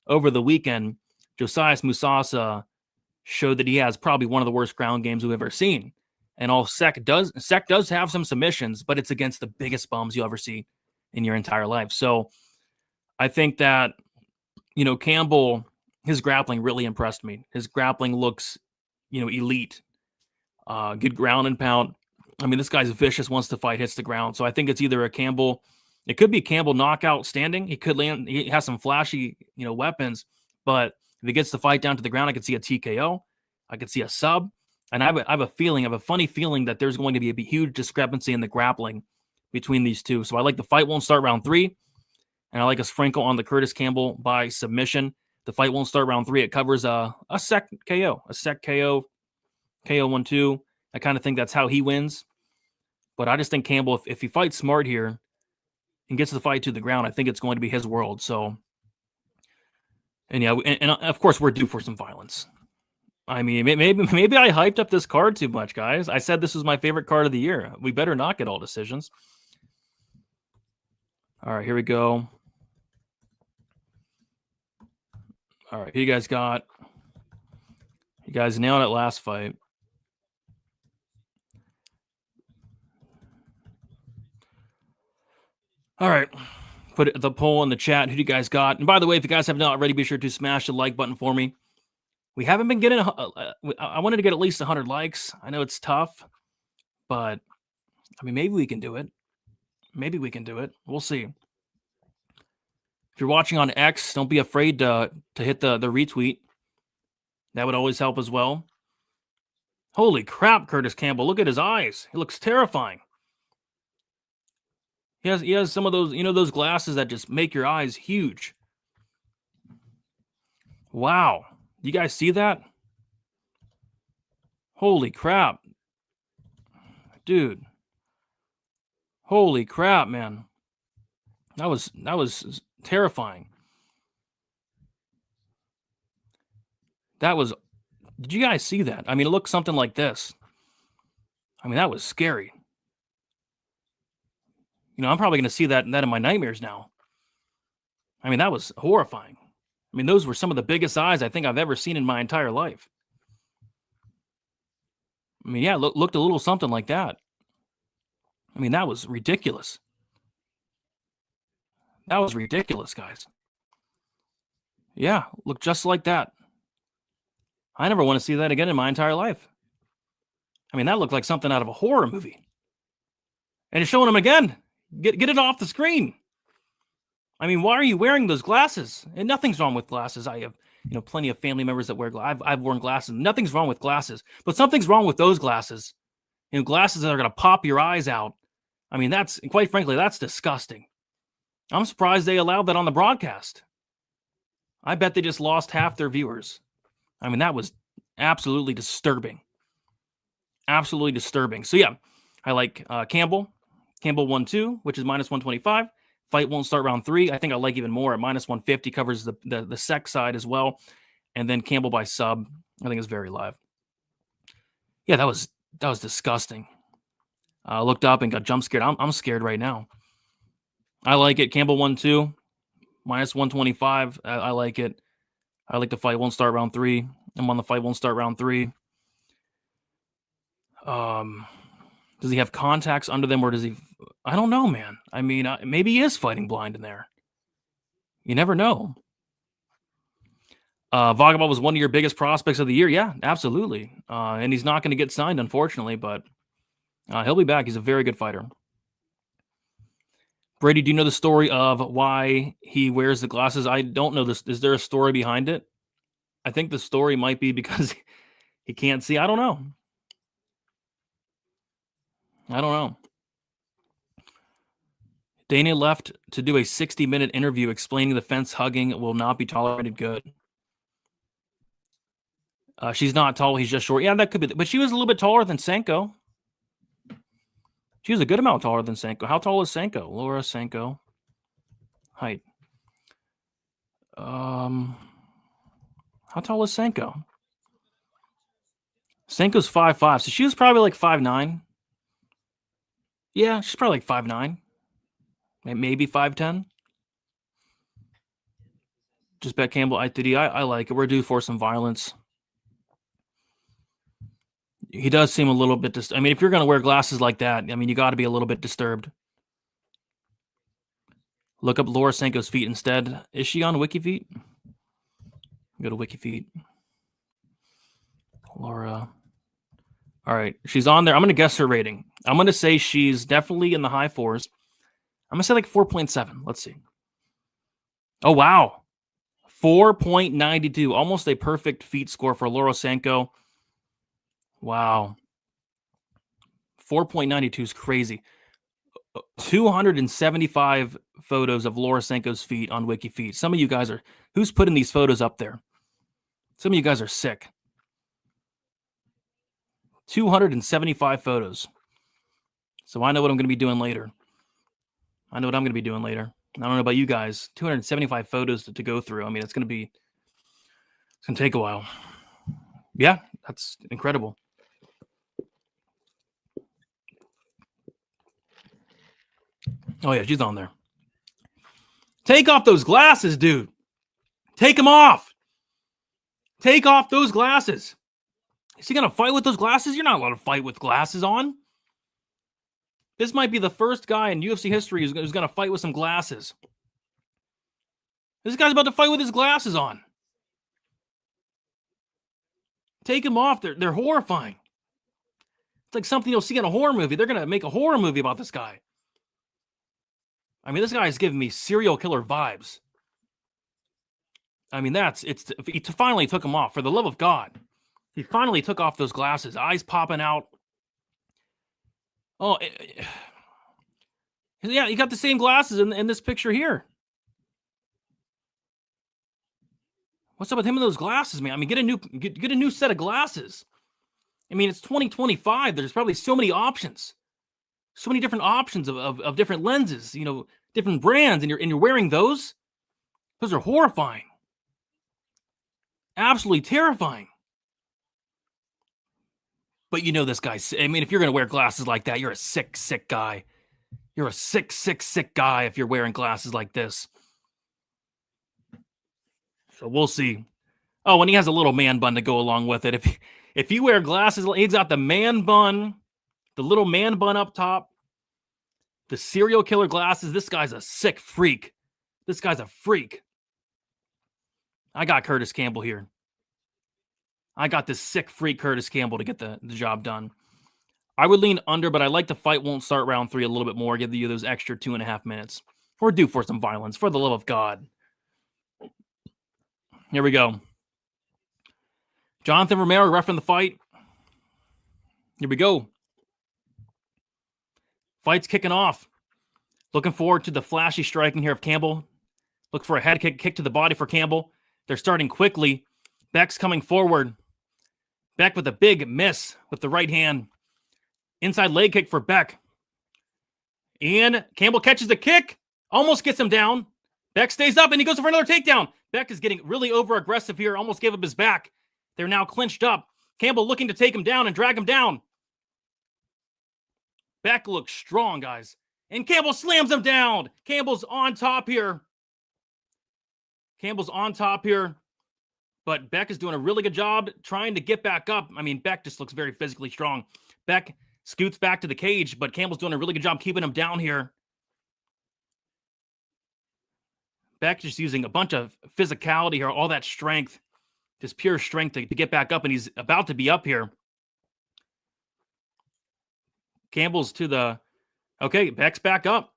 over the weekend, Josias Musasa showed that he has probably one of the worst ground games we've ever seen. And all Seck does have some submissions, but it's against the biggest bums you'll ever see in your entire life. So I think that, Campbell, his grappling really impressed me. His grappling looks, elite. Good ground and pound. I mean, this guy's vicious once the fight hits the ground. So I think it's either it could be Campbell knockout standing. He has some flashy, weapons, but if he gets the fight down to the ground, I could see a TKO. I could see a sub. And I have a funny feeling that there's going to be a huge discrepancy in the grappling between these two. So I like the fight won't start round 3. And I like a sprinkle on the Curtis Campbell by submission. The fight won't start round 3. It covers a Seck KO. A Seck KO. KO 1-2. I kind of think that's how he wins. But I just think Campbell, if he fights smart here and gets the fight to the ground, I think it's going to be his world. So, and yeah, and of course we're due for some violence. I mean, maybe I hyped up this card too much, guys. I said this was my favorite card of the year. We better not get all decisions. All right, here we go. All right, you guys nailed it last fight. All right, put the poll in the chat. Who do you guys got? And by the way, if you guys have not already, be sure to smash the like button for me. We haven't been getting, I wanted to get at least 100 likes. I know it's tough, but I mean, maybe we can do it. We'll see. If you're watching on X, don't be afraid to hit the retweet. That would always help as well. Holy crap, Curtis Campbell. Look at his eyes. He looks terrifying. He has some of those, those glasses that just make your eyes huge. Wow. You guys see that? Holy crap. Dude. Holy crap, man. That was terrifying. Did you guys see that? I mean, it looks something like this. I mean, that was scary. You know, I'm probably going to see that in my nightmares now. I mean, that was horrifying. I mean, those were some of the biggest eyes I think I've ever seen in my entire life. I mean, yeah, looked a little something like that. I mean, that was ridiculous. That was ridiculous, guys. Yeah, looked just like that. I never want to see that again in my entire life. I mean, that looked like something out of a horror movie. And it's showing them again. Get it off the screen. I mean, why are you wearing those glasses? And nothing's wrong with glasses. I have, plenty of family members that wear glasses. I've worn glasses. Nothing's wrong with glasses. But something's wrong with those glasses. Glasses that are going to pop your eyes out. I mean, quite frankly, that's disgusting. I'm surprised they allowed that on the broadcast. I bet they just lost half their viewers. I mean, that was absolutely disturbing. Absolutely disturbing. So, yeah, I like Campbell. Campbell 1-2, which is minus 125. Fight won't start round 3. I think I like even more at minus 150. Covers the Seck side as well. And then Campbell by sub, I think is very live. Yeah, that was disgusting. Looked up and got jump scared. I'm scared right now. I like it. Campbell 1-2, minus 125. I like it. I like the fight won't start round 3. I'm on the fight won't start round 3. Does he have contacts under them, or does he? I don't know, man. I mean, maybe he is fighting blind in there. You never know. Vagabov was one of your biggest prospects of the year. Yeah, absolutely. And he's not going to get signed, unfortunately, but he'll be back. He's a very good fighter. Brady, do you know the story of why he wears the glasses? I don't know this. Is there a story behind it? I think the story might be because he can't see. I don't know. Dana left to do a 60-minute interview explaining the fence hugging will not be tolerated. Good. She's not tall. He's just short. Yeah, that could be. But she was a little bit taller than Senko. She was a good amount taller than Senko. How tall is Senko? Laura Senko. Height. How tall is Senko? Senko's 5'5", so she was probably like 5'9". Yeah, she's probably like 5'9". Maybe 5'10". Just bet Campbell ITD. I like it. We're due for some violence. He does seem a little bit I mean, if you're going to wear glasses like that, I mean, you got to be a little bit disturbed. Look up Laura Senko's feet instead. Is she on WikiFeet? Go to WikiFeet. Laura. All right, she's on there. I'm going to guess her rating. I'm going to say she's definitely in the high 4s. I'm going to say like 4.7. Let's see. Oh, wow. 4.92. Almost a perfect feet score for Laura Senko. Wow. 4.92 is crazy. 275 photos of Laura Senko's feet on WikiFeet. Some of you guys who's putting these photos up there? Some of you guys are sick. 275 photos. So I know what I'm going to be doing later. I don't know about you guys. 275 photos to go through. I mean, it's going to take a while. Yeah, that's incredible. Oh, yeah, she's on there. Take off those glasses, dude. Take them off. Take off those glasses. Is he going to fight with those glasses? You're not allowed to fight with glasses on. This might be the first guy in UFC history who's going to fight with some glasses. This guy's about to fight with his glasses on. Take them off. They're horrifying. It's like something you'll see in a horror movie. They're going to make a horror movie about this guy. I mean, this guy is giving me serial killer vibes. I mean, he finally took them off. For the love of God. He finally took off those glasses. Eyes popping out. Oh, yeah, you got the same glasses in this picture here. What's up with him and those glasses, man? I mean, get a new set of glasses. I mean, it's 2025. There's probably so many options. So many different options of different lenses, different brands, and you're wearing those. Those are horrifying. Absolutely terrifying. But you know this guy. I mean, if you're going to wear glasses like that, you're a sick, sick guy. You're a sick, sick, sick guy if you're wearing glasses like this. So we'll see. Oh, and he has a little man bun to go along with it. If you wear glasses, he's got the man bun, the little man bun up top, the serial killer glasses. This guy's a sick freak. This guy's a freak. I got Curtis Campbell here. I got this sick freak Curtis Campbell to get the job done. I would lean under, but I like the fight won't start round 3 a little bit more, give you those extra 2.5 minutes. We're due for some violence, for the love of God. Here we go. Jonathan Romero reffing the fight. Here we go. Fight's kicking off. Looking forward to the flashy striking here of Campbell. Look for a head kick to the body for Campbell. They're starting quickly. Beck's coming forward. Beck with a big miss with the right hand. Inside leg kick for Beck. And Campbell catches the kick. Almost gets him down. Beck stays up and he goes for another takedown. Beck is getting really over-aggressive here. Almost gave up his back. They're now clinched up. Campbell looking to take him down and drag him down. Beck looks strong, guys. And Campbell slams him down. Campbell's on top here. Campbell's on top here. But Beck is doing a really good job trying to get back up. I mean, Beck just looks very physically strong. Beck scoots back to the cage, but Campbell's doing a really good job keeping him down here. Beck just using a bunch of physicality here, all that strength, just pure strength to get back up, and he's about to be up here. Campbell's to the... Okay, Beck's back up.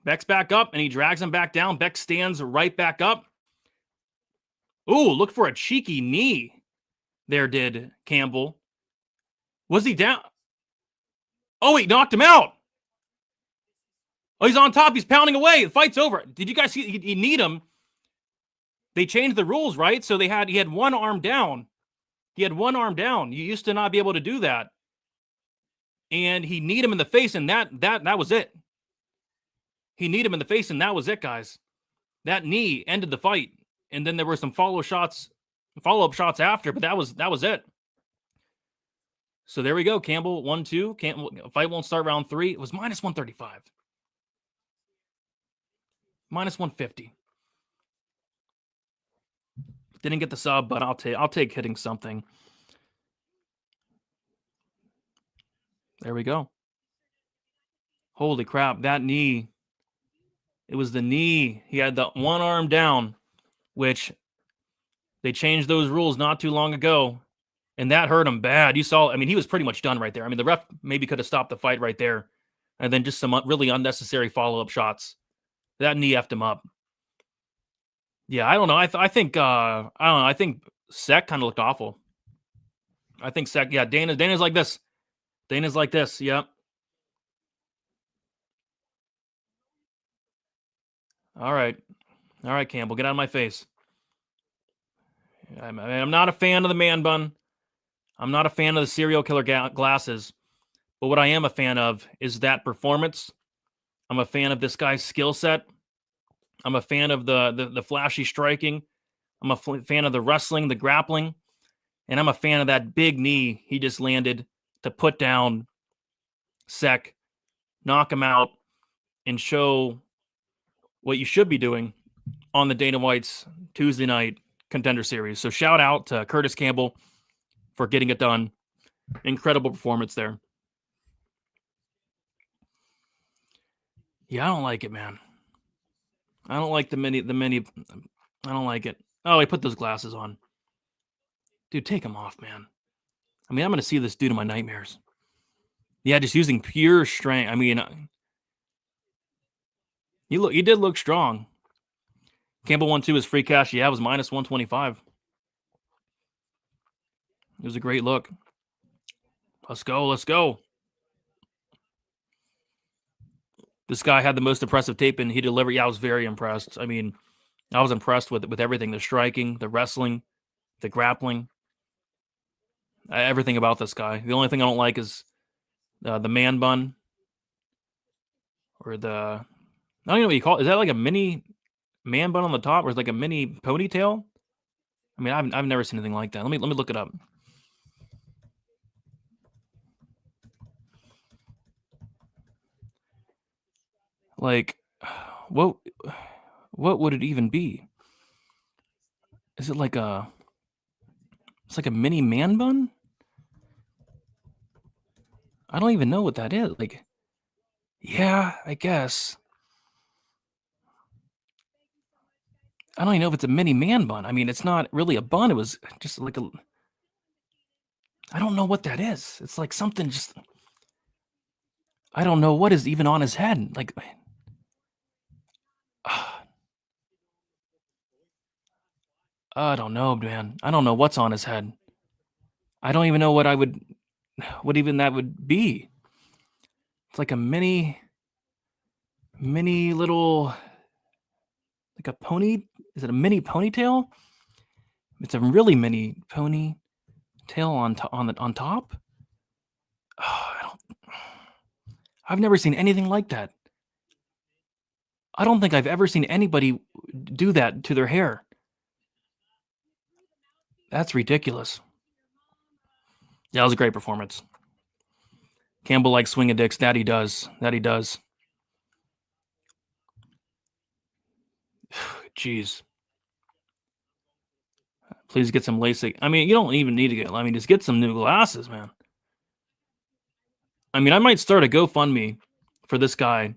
Beck's back up, and he drags him back down. Beck stands right back up. Ooh, look for a cheeky knee. There did Campbell. Was he down? Oh, he knocked him out. Oh, he's on top. He's pounding away. The fight's over. Did you guys see? He kneed him. They changed the rules, right? So he had one arm down. He had one arm down. You used to not be able to do that. And he kneed him in the face, and that was it. He kneed him in the face, and that was it, guys. That knee ended the fight. And then there were some follow-up shots after, but that was it. So there we go. Campbell 1-2. Campbell fight won't start round 3. It was minus 135. Minus 150. Didn't get the sub, but I'll take hitting something. There we go. Holy crap, that knee. It was the knee. He had the one arm down, which they changed those rules not too long ago, and that hurt him bad. You saw, I mean, he was pretty much done right there. I mean, the ref maybe could have stopped the fight right there, and then just some really unnecessary follow-up shots. That knee effed him up. Yeah, I don't know. I think I think Seck kind of looked awful. I think Seck, yeah, Dana's like this. Dana's like this, yep. All right, Campbell, get out of my face. I'm not a fan of the man bun. I'm not a fan of the serial killer glasses. But what I am a fan of is that performance. I'm a fan of this guy's skill set. I'm a fan of the flashy striking. I'm a fan of the wrestling, the grappling. And I'm a fan of that big knee he just landed to put down Seck, knock him out, and show what you should be doing on the Dana White's Tuesday night Contender Series. So shout out to Curtis Campbell for getting it done. Incredible performance there. Yeah, I don't like it, man. I don't like the mini. I don't like it. Oh, he put those glasses on. Dude, take them off, man. I mean, I'm going to see this dude in my nightmares. Yeah, just using pure strength. I mean, he did look strong. Campbell 1-2 is free cash. Yeah, it was minus 125. It was a great look. Let's go. This guy had the most impressive tape, and he delivered. Yeah, I was very impressed. I mean, I was impressed with everything. The striking, the wrestling, the grappling. Everything about this guy. The only thing I don't like is the man bun. Or the... I don't even know what you call it. Is that like a mini man bun on the top? Or is it like a mini ponytail? I mean, I've never seen anything like that. Let me look it up. Like, what would it even be? Is it like it's like a mini man bun? I don't even know what that is. Like, yeah, I guess. I don't even know if it's a mini man bun. I mean, it's not really a bun. It was just like I don't know what that is. It's like something just, I don't know what is even on his head. Like, I don't know, man. I don't know what's on his head. I don't even know what even that would be. It's like a mini little, like a pony. Is it a mini ponytail? It's a really mini ponytail on top. Oh, I've never seen anything like that. I don't think I've ever seen anybody do that to their hair. That's ridiculous. Yeah, that was a great performance. Campbell likes swing a dicks. That he does. Jeez. Please get some LASIK. I mean, you don't even need to get. I mean, just get some new glasses, man. I mean, I might start a GoFundMe for this guy,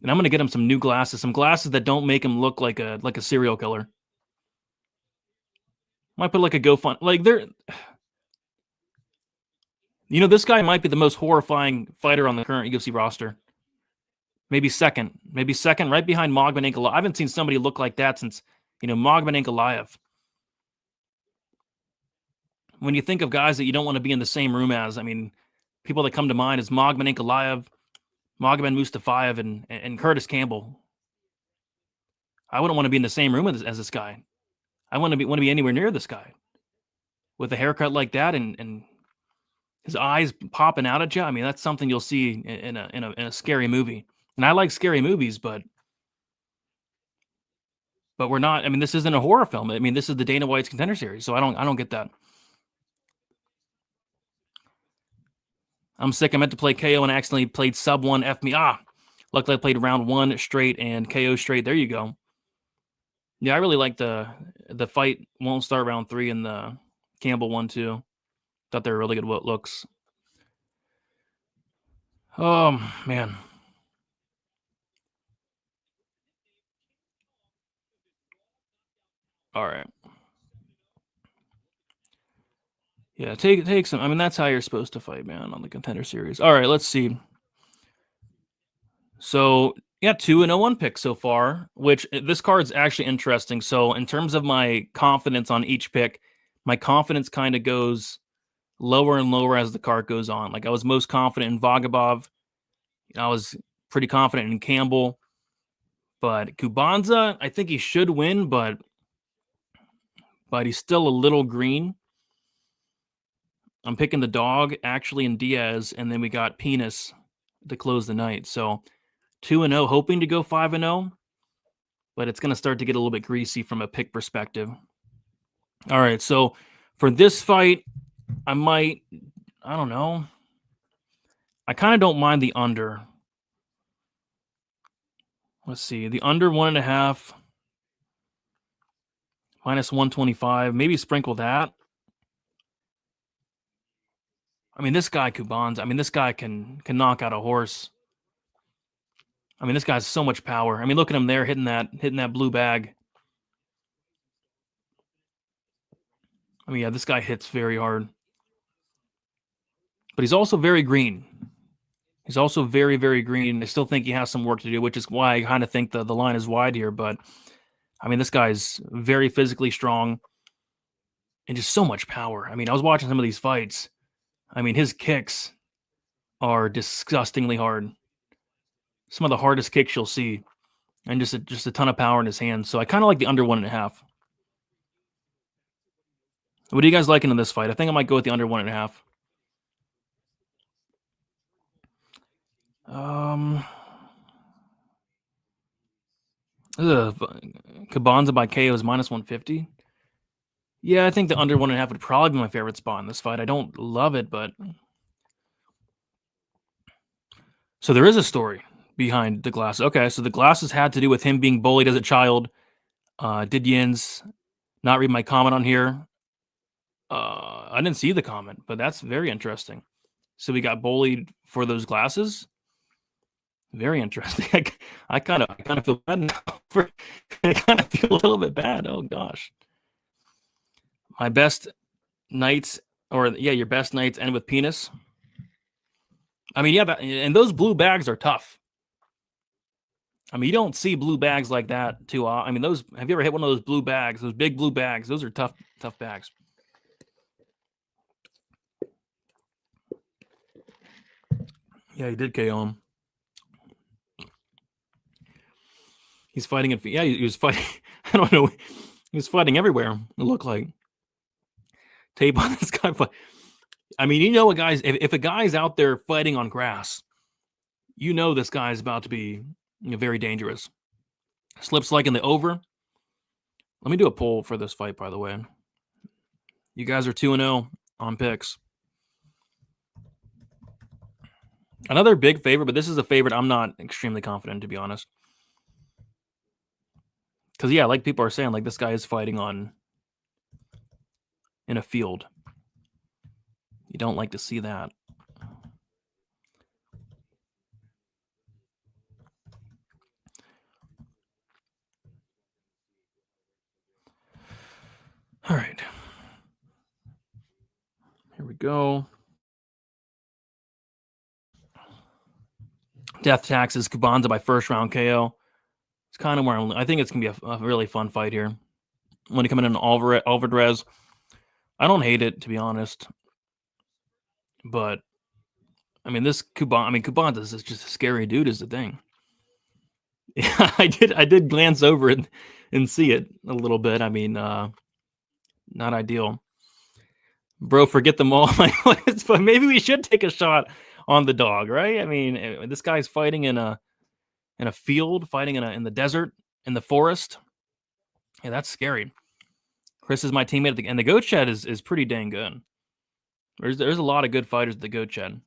and I'm gonna get him some new glasses, some glasses that don't make him look like a serial killer. Might put like a GoFundMe. Like they're, you know, this guy might be the most horrifying fighter on the current UFC roster. Maybe second, right behind Magomed Ankalaev. I haven't seen somebody look like that since, Magomed Ankalaev. When you think of guys that you don't want to be in the same room as, I mean, people that come to mind is Magomed Ankalaev, Magomed Mustafayev, and Curtis Campbell. I wouldn't want to be in the same room as this guy. I want to be anywhere near this guy with a haircut like that and his eyes popping out at you. I mean, that's something you'll see in a scary movie. And I like scary movies, but we're not. I mean, this isn't a horror film. I mean, this is the Dana White's Contender Series, so I don't get that. I'm sick. I meant to play KO and accidentally played sub 1. F me. Luckily I played round 1 straight and KO straight. There you go. Yeah, I really like the fight won't start round 3 and the Campbell one too. Thought they were really good looks. Oh man. All right. Yeah, take some. I mean, that's how you're supposed to fight, man, on the Contender Series. All right, let's see. So, yeah, 2-0-1 picks so far, which this card's actually interesting. So, in terms of my confidence on each pick, my confidence kind of goes lower and lower as the card goes on. Like, I was most confident in Vagabov. I was pretty confident in Campbell. But Kubanza, I think he should win, but he's still a little green. I'm picking the dog, actually, in Diaz, and then we got Penis to close the night. So 2-0, hoping to go 5-0, but it's going to start to get a little bit greasy from a pick perspective. All right, so for this fight, I don't know. I kind of don't mind the under. Let's see, the under 1.5, minus 125, maybe sprinkle that. I mean, this guy Kubanza, I mean, this guy can knock out a horse. I mean, this guy has so much power. I mean, look at him there hitting that blue bag. I mean, yeah, this guy hits very hard. But he's also very green. He's also very, very green. I still think he has some work to do, which is why I kind of think the line is wide here. But, I mean, this guy's very physically strong and just so much power. I mean, I was watching some of these fights. I mean, his kicks are disgustingly hard. Some of the hardest kicks you'll see. And just a ton of power in his hands. So I kind of like the under 1.5. What are you guys liking in this fight? I think I might go with the under 1.5. Kubanza by KO is minus 150. Yeah, I think the under 1.5 would probably be my favorite spot in this fight. I don't love it, but so there is a story behind the glasses. Okay, so the glasses had to do with him being bullied as a child. Did Yins not read my comment on here? I didn't see the comment, but that's very interesting. So we got bullied for those glasses. Very interesting. I kind of feel bad now. I kind of feel a little bit bad. Oh gosh. My best nights, or yeah, your best nights end with penis. I mean, yeah, and those blue bags are tough. I mean, you don't see blue bags like that too often. I mean, those. Have you ever hit one of those blue bags? Those big blue bags. Those are tough bags. Yeah, he did KO him. He's fighting it. Yeah, he was fighting. I don't know. He was fighting everywhere. It looked like. Tape on this guy. I mean, you know, if a guy's out there fighting on grass, you know this guy's about to be very dangerous. Slips like in the over. Let me do a poll for this fight, by the way. You guys are 2-0 on picks. Another big favorite, but this is a favorite I'm not extremely confident, to be honest. Because, yeah, like people are saying, like this guy is fighting in a field. You don't like to see that. All right. Here we go. Death taxes, Kubanza by first round KO. It's kind of where I think it's going to be a really fun fight here. When you come in an Alvarez, I don't hate it, to be honest. But, I mean, Kubanza is just a scary dude is the thing. Yeah, I did glance over it and see it a little bit. I mean, not ideal. Bro, forget them all. But maybe we should take a shot on the dog, right? I mean, this guy's fighting in a field, fighting in the desert, in the forest. Yeah, that's scary. Chris is my teammate, and the Goat Shed is pretty dang good. There's a lot of good fighters at the Goat Shed.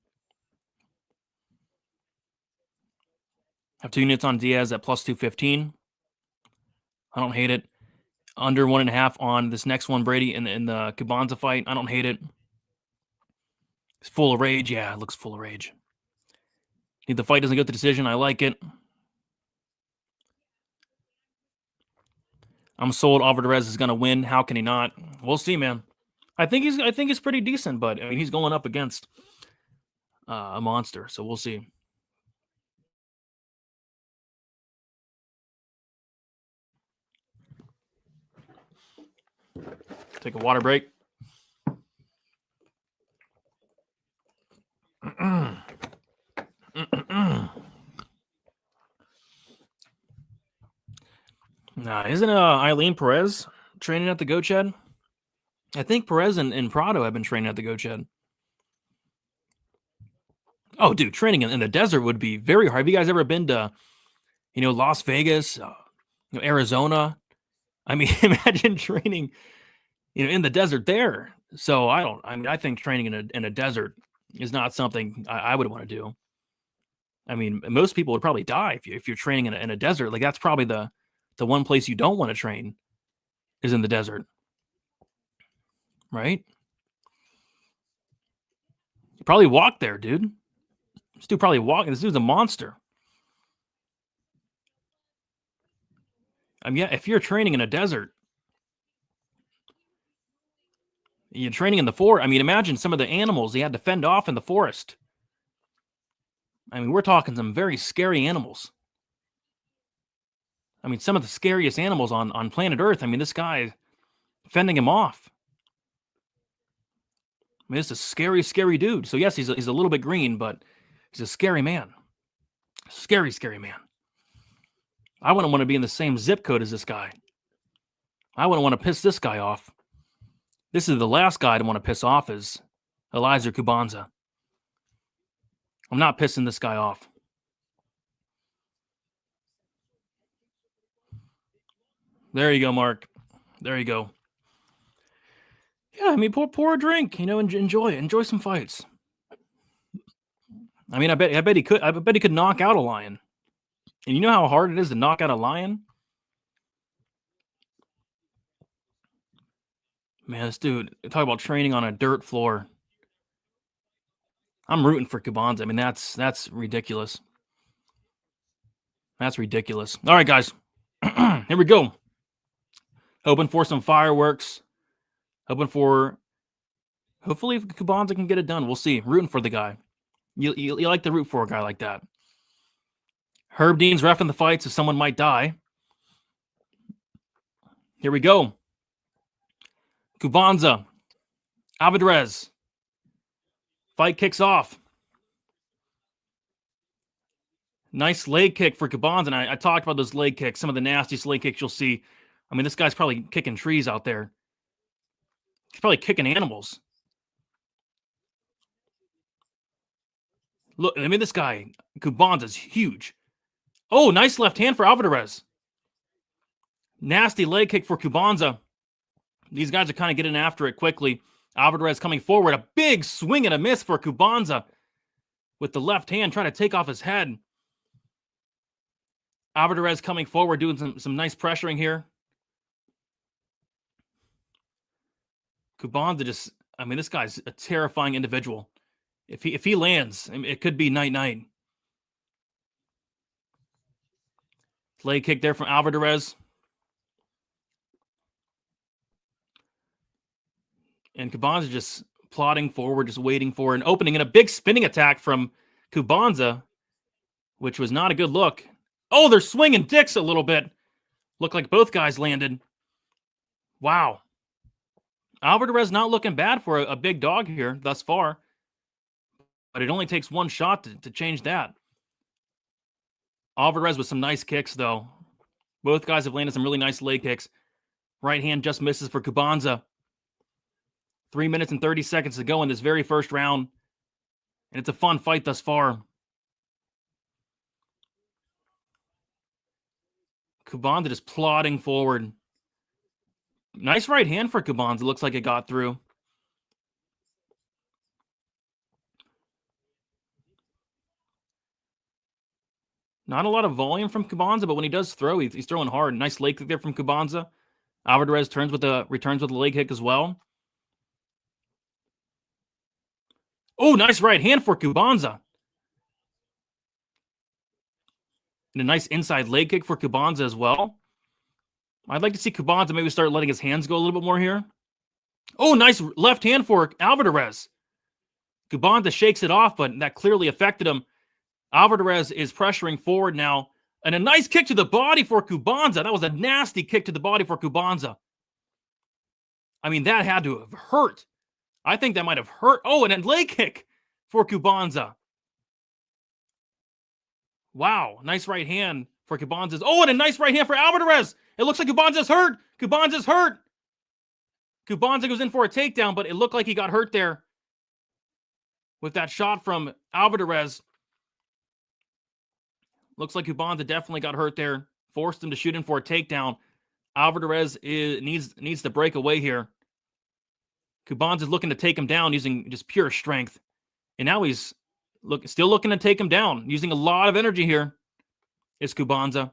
Have 2 units on Diaz at plus 215. I don't hate it. Under 1.5 on this next one, Brady, in the Kubanza fight. I don't hate it. It's full of rage. Yeah, it looks full of rage. If the fight doesn't go to decision, I like it. I'm sold Alvarez is going to win. How can he not? We'll see, man. I think he's pretty decent, but I mean he's going up against a monster, so we'll see. Take a water break. Nah, isn't Eileen Perez training at the Goat Shed? I think Perez and Prado have been training at the Goat Shed. Oh, dude, training in the desert would be very hard. Have you guys ever been to, Las Vegas, Arizona? I mean, imagine training, in the desert there. So I think training in a desert is not something I would want to do. I mean, most people would probably die if you're training in a desert. Like that's probably the one place you don't want to train is in the desert. Right? You probably walk there, dude. This dude probably walking. This dude's a monster. I mean, yeah, if you're training in a desert, you're training in the forest. I mean, imagine some of the animals he had to fend off in the forest. I mean, we're talking some very scary animals. I mean, some of the scariest animals on planet Earth. I mean, this guy fending him off. I mean, it's a scary, scary dude. So yes, he's a little bit green, but he's a scary man. Scary, scary man. I wouldn't want to be in the same zip code as this guy. I wouldn't want to piss this guy off. This is the last guy I'd want to piss off is Eliezer Kubanza. I'm not pissing this guy off. There you go, Mark. There you go. Yeah, I mean, pour a drink. Enjoy some fights. I mean, I bet he could knock out a lion. And you know how hard it is to knock out a lion? Man, this dude, talk about training on a dirt floor. I'm rooting for Kubanza. I mean, that's ridiculous. That's ridiculous. All right, guys. Here we go. Hoping for some fireworks. Hopefully Kubanza can get it done. We'll see. Rooting for the guy. You like to root for a guy like that. Herb Dean's reffing the fight, so someone might die. Here we go. Kubanza. Alvarez. Fight kicks off. Nice leg kick for Kubanza. And I talked about those leg kicks, some of the nastiest leg kicks you'll see. I mean, this guy's probably kicking trees out there. He's probably kicking animals. Look, I mean, this guy, Kubanza's huge. Oh, nice left hand for Alvarez. Nasty leg kick for Kubanza. These guys are kind of getting after it quickly. Alvarez coming forward. A big swing and a miss for Kubanza with the left hand, trying to take off his head. Alvarez coming forward, doing some nice pressuring here. Kubanza just, I mean, this guy's a terrifying individual. If he lands, I mean, it could be night-night. Leg kick there from Alvarez. And Kubanza just plodding forward, just waiting for an opening, and a big spinning attack from Kubanza, which was not a good look. Oh, they're swinging dicks a little bit. Looked like both guys landed. Wow. Alvarez not looking bad for a big dog here thus far. But it only takes one shot to change that. Alvarez with some nice kicks, though. Both guys have landed some really nice leg kicks. Right hand just misses for Kubanza. 3 minutes and 30 seconds to go in this very first round. And it's a fun fight thus far. Kubanza just plodding forward. Nice right hand for Kubanza. Looks like it got through. Not a lot of volume from Kubanza, but when he does throw, he's throwing hard. Nice leg kick there from Kubanza. Alvarez returns with a leg kick as well. Oh, nice right hand for Kubanza. And a nice inside leg kick for Kubanza as well. I'd like to see Kubanza maybe start letting his hands go a little bit more here. Oh, nice left hand for Alvarez. Kubanza shakes it off, but that clearly affected him. Alvarez is pressuring forward now. And a nice kick to the body for Kubanza. That was a nasty kick to the body for Kubanza. I mean, that had to have hurt. I think that might have hurt. Oh, and a leg kick for Kubanza. Wow, nice right hand for Kubanza. Oh, and a nice right hand for Alvarez. It looks like Kubanza's hurt. Kubanza's hurt. Kubanza goes in for a takedown, but it looked like he got hurt there with that shot from Alvarez. Looks like Kubanza definitely got hurt there. Forced him to shoot in for a takedown. Alvarez needs to break away here. Kubanza's looking to take him down using just pure strength. And now he's still looking to take him down. Using a lot of energy here is Kubanza.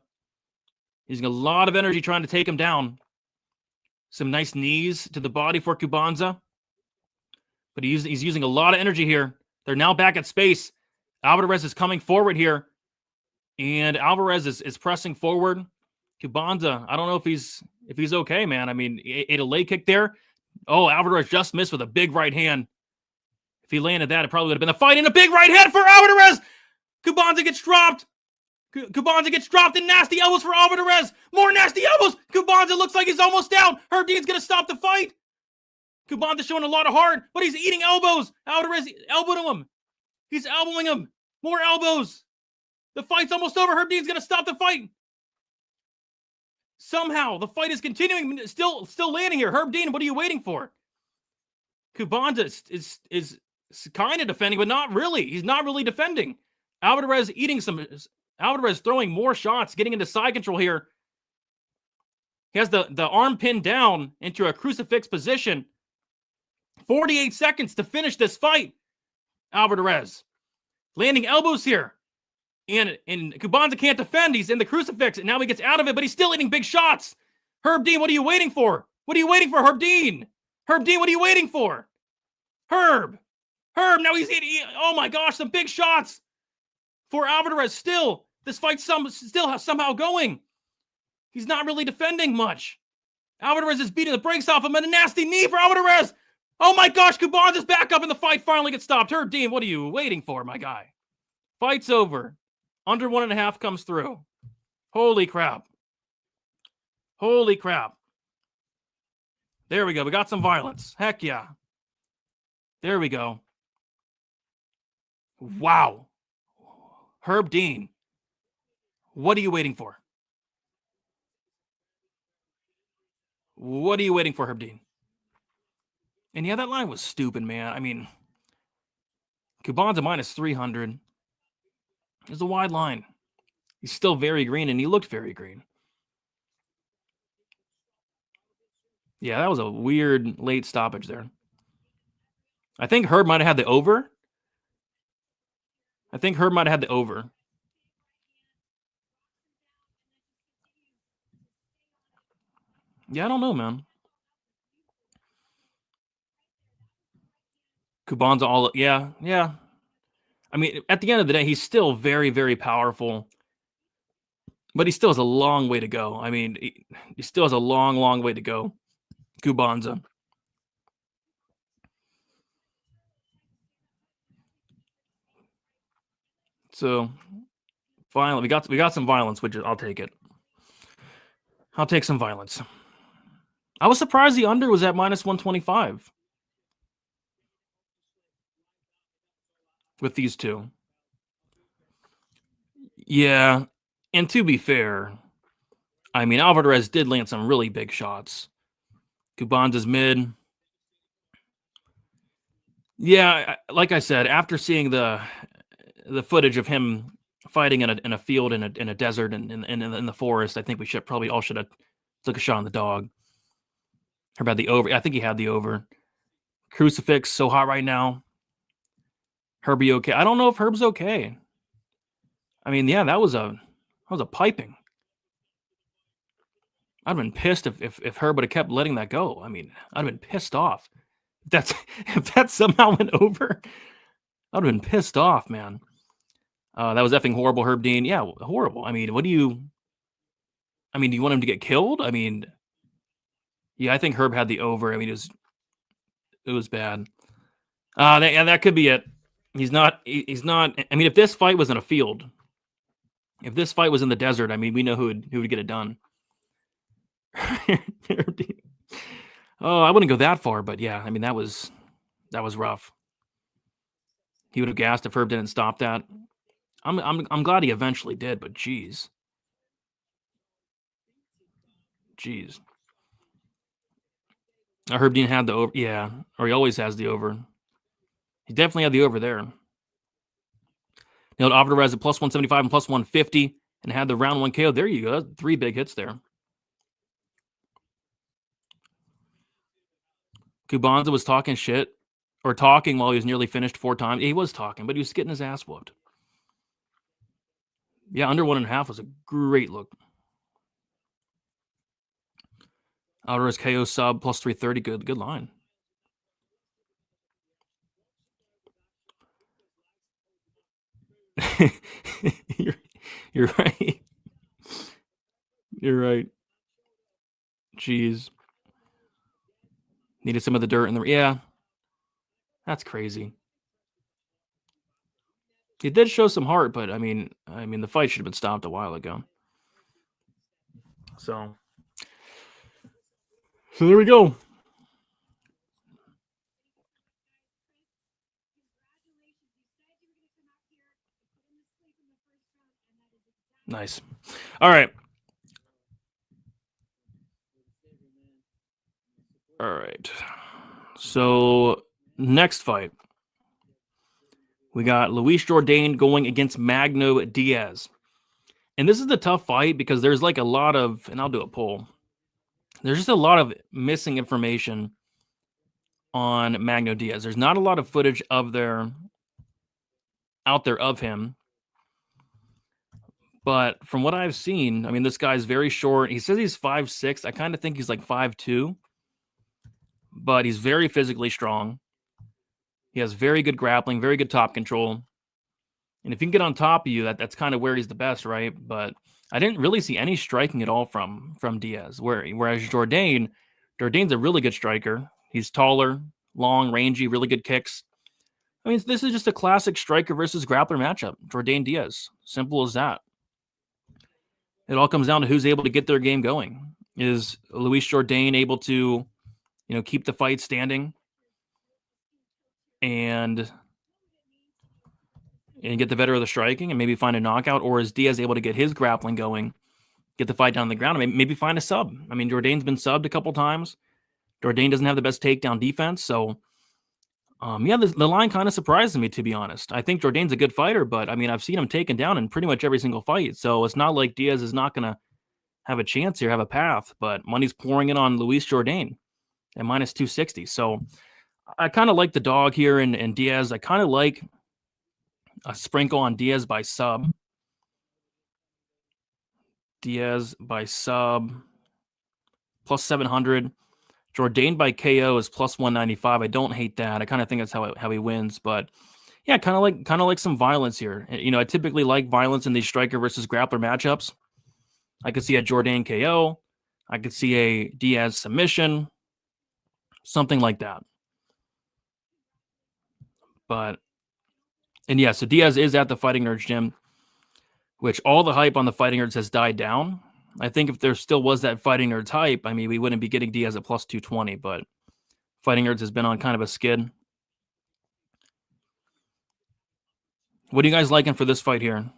Using a lot of energy trying to take him down. Some nice knees to the body for Kubanza. But he's using a lot of energy here. They're now back at space. Alvarez is coming forward here. And Alvarez is pressing forward. Kubanza, I don't know if he's okay, man. I mean, he ate a leg kick there. Oh, Alvarez just missed with a big right hand. If he landed that, it probably would have been a fight. And a big right hand for Alvarez. Kubanza gets dropped. Kubanza gets dropped, and nasty elbows for Alvarez. More nasty elbows. Kubanza looks like he's almost down. Herb Dean's going to stop the fight. Kubanza showing a lot of heart, but he's eating elbows. Alvarez elbowed him. He's elbowing him. More elbows. The fight's almost over. Herb Dean's going to stop the fight. Somehow, the fight is continuing. Still landing here. Herb Dean, what are you waiting for? Kubanza is kind of defending, but not really. He's not really defending. Alvarez Alvarez throwing more shots, getting into side control here. He has the arm pinned down into a crucifix position. 48 seconds to finish this fight. Alvarez landing elbows here. And Kubanza can't defend. He's in the crucifix, and now he gets out of it, but he's still eating big shots. Herb Dean, what are you waiting for? What are you waiting for, Herb Dean? Herb Dean, what are you waiting for? Herb, now he's eating. Oh my gosh, some big shots for Alvarez. Still, this fight's still somehow going. He's not really defending much. Alvarez is beating the brakes off him, and a nasty knee for Alvarez. Oh my gosh, Kubanza's back up, and the fight finally gets stopped. Herb Dean, what are you waiting for, my guy? Fight's over. Under 1.5 comes through. Holy crap. Holy crap. There we go. We got some violence. Heck yeah. There we go. Wow. Herb Dean. What are you waiting for? What are you waiting for, Herb Dean? And yeah, that line was stupid, man. I mean, Kubanza minus 300. It's a wide line. He's still very green, and he looked very green. Yeah, that was a weird late stoppage there. I think Herb might have had the over. Yeah, I don't know, man. Kubanza yeah. I mean, at the end of the day, he's still very, very powerful. But he still has a long way to go. I mean, he still has a long, long way to go. Kubanza. So, finally, we got some violence, which I'll take it. I'll take some violence. I was surprised the under was at minus 125 with these two. Yeah, and to be fair, I mean, Alvarez did land some really big shots. Kubanza's mid. Yeah, like I said, after seeing the footage of him fighting in a field in a desert and in the forest, I think we should have took a shot on the dog. Herb had the over. I think he had the over. Crucifix so hot right now. Herbie okay? I don't know if Herb's okay. I mean, yeah, that was a piping. I'd have been pissed if Herb would have kept letting that go. I mean, I'd have been pissed off. If that somehow went over, I'd have been pissed off, man. That was effing horrible, Herb Dean. Yeah, horrible. I mean, do you want him to get killed? I mean, yeah, I think Herb had the over. I mean, it was bad. That could be it. He's not. I mean, if this fight was in a field, if this fight was in the desert, I mean, we know who would get it done. Oh, I wouldn't go that far, but yeah, I mean, that was rough. He would have gassed if Herb didn't stop that. I'm glad he eventually did, but jeez. Herb Dean had the over, yeah, or he always has the over. He definitely had the over there. Nailed Alvarez at plus 175 and plus 150, and had the round 1 KO. There you go. 3 big hits there. Kubanza was talking shit, or talking while he was nearly finished 4 times. He was talking, but he was getting his ass whooped. Yeah, under 1.5 was a great look. Alvarez KO sub plus 330. Good line. You're right. You're right. Jeez. Needed some of the dirt in the... Yeah. That's crazy. He did show some heart, but I mean, the fight should have been stopped a while ago. So there we go. Nice. All right. So next fight, we got Luis Jordane going against Magno Diaz. And this is a tough fight because there's like a lot of, and I'll do a poll. There's just a lot of missing information on Magno Diaz. There's not a lot of footage out there of him. But from what I've seen, I mean, this guy's very short. He says he's 5'6". I kind of think he's like 5'2", but he's very physically strong. He has very good grappling, very good top control. And if he can get on top of you, that's kind of where he's the best, right? But I didn't really see any striking at all from Diaz. Whereas Jordane's a really good striker. He's taller, long, rangy, really good kicks. I mean, this is just a classic striker versus grappler matchup. Jordane Diaz. Simple as that. It all comes down to who's able to get their game going. Is Luis Jordane able to, keep the fight standing and get the better of the striking and maybe find a knockout? Or is Diaz able to get his grappling going, get the fight down on the ground, and maybe find a sub? I mean, Jordane's been subbed a couple times. Jordane doesn't have the best takedown defense, so the line kind of surprised me, to be honest. I think Jordane's a good fighter, but I mean, I've seen him taken down in pretty much every single fight, so it's not like Diaz is not going to have a chance here, have a path, but money's pouring in on Luis Jordane at minus 260. So I kind of like the dog here and Diaz. I kind of like a sprinkle on Diaz by sub. Diaz by sub plus 700. Jordane by KO is plus 195. I don't hate that. I kind of think that's how he wins, but yeah, kind of like some violence here. I typically like violence in these striker versus grappler matchups. I could see a Jordane KO. I could see a Diaz submission, something like that. So Diaz is at the Fighting Nerds gym, which all the hype on the Fighting Nerds has died down. I think if there still was that Fighting Nerds hype, I mean, we wouldn't be getting Diaz at plus 220, but Fighting Nerds has been on kind of a skid. What are you guys liking for this fight here?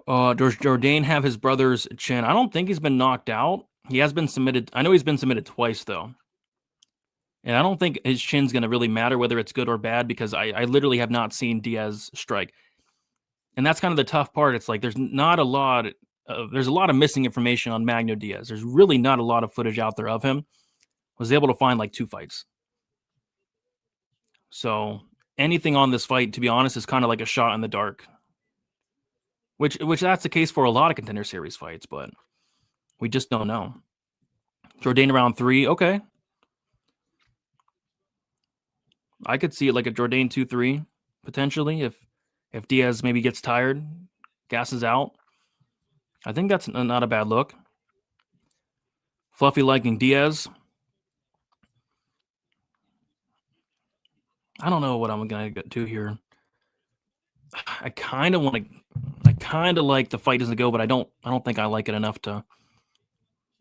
Does Jordane have his brother's chin? I don't think he's been knocked out. He has been submitted. I know he's been submitted twice, though. And I don't think his chin's going to really matter whether it's good or bad, because I literally have not seen Diaz strike. And that's kind of the tough part. It's like there's not a lot. There's a lot of missing information on Magno Diaz. There's really not a lot of footage out there of him. Was able to find like 2 fights. So anything on this fight, to be honest, is kind of like a shot in the dark. Which that's the case for a lot of Contender Series fights, but we just don't know. Jordane round 3, okay. I could see it like a Jordane 2-3 potentially if Diaz maybe gets tired, gasses out. I think that's not a bad look. Fluffy liking Diaz. I don't know what I'm going to get to here. I kind of like the fight doesn't go, but I don't think I like it enough to,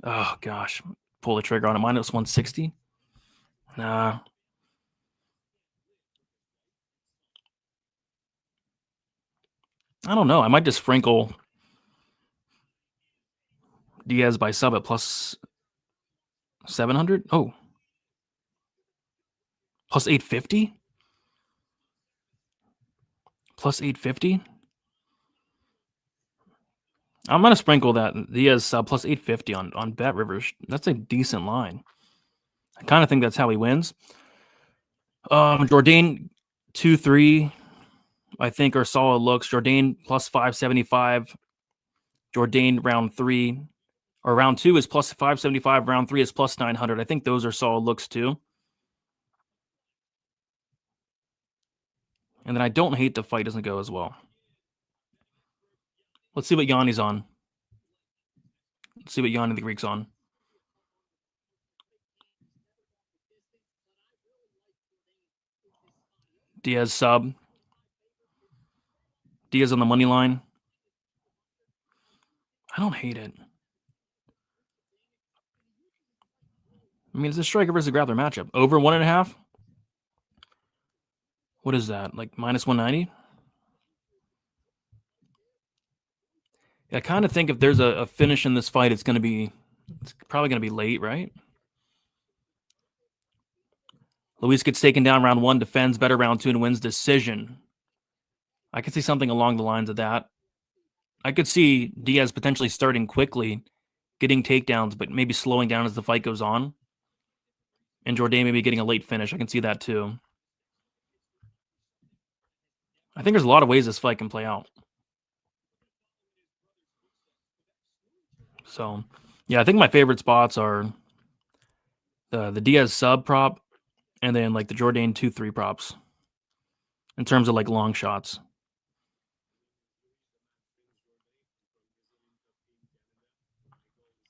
oh gosh, pull the trigger on it. Minus 160. Nah. I don't know. I might just sprinkle Diaz by sub at plus 700. Oh, plus 850. Plus 850. I'm gonna sprinkle that Diaz sub plus 850 on Bet Rivers. That's a decent line. I kind of think that's how he wins. Jordane 2-3. I think are solid looks. Jordane plus 575. Jordane round 3 or round 2 is plus 575. Round 3 is plus 900. I think those are solid looks too. And then I don't hate the fight doesn't go as well. Let's see what Yanni's on. Let's see what Yanni the Greek's on. Diaz sub. Diaz on the money line. I don't hate it. I mean, it's a striker versus a grappler matchup. Over 1.5. What is that? Like minus 190? I kind of think if there's a finish in this fight, it's probably going to be late, right? Luis gets taken down round 1, defends better round 2, and wins decision. I could see something along the lines of that. I could see Diaz potentially starting quickly, getting takedowns, but maybe slowing down as the fight goes on. And Jordane maybe getting a late finish. I can see that too. I think there's a lot of ways this fight can play out. So, yeah, I think my favorite spots are the Diaz sub prop and then like the Jordane 2-3 props in terms of like long shots.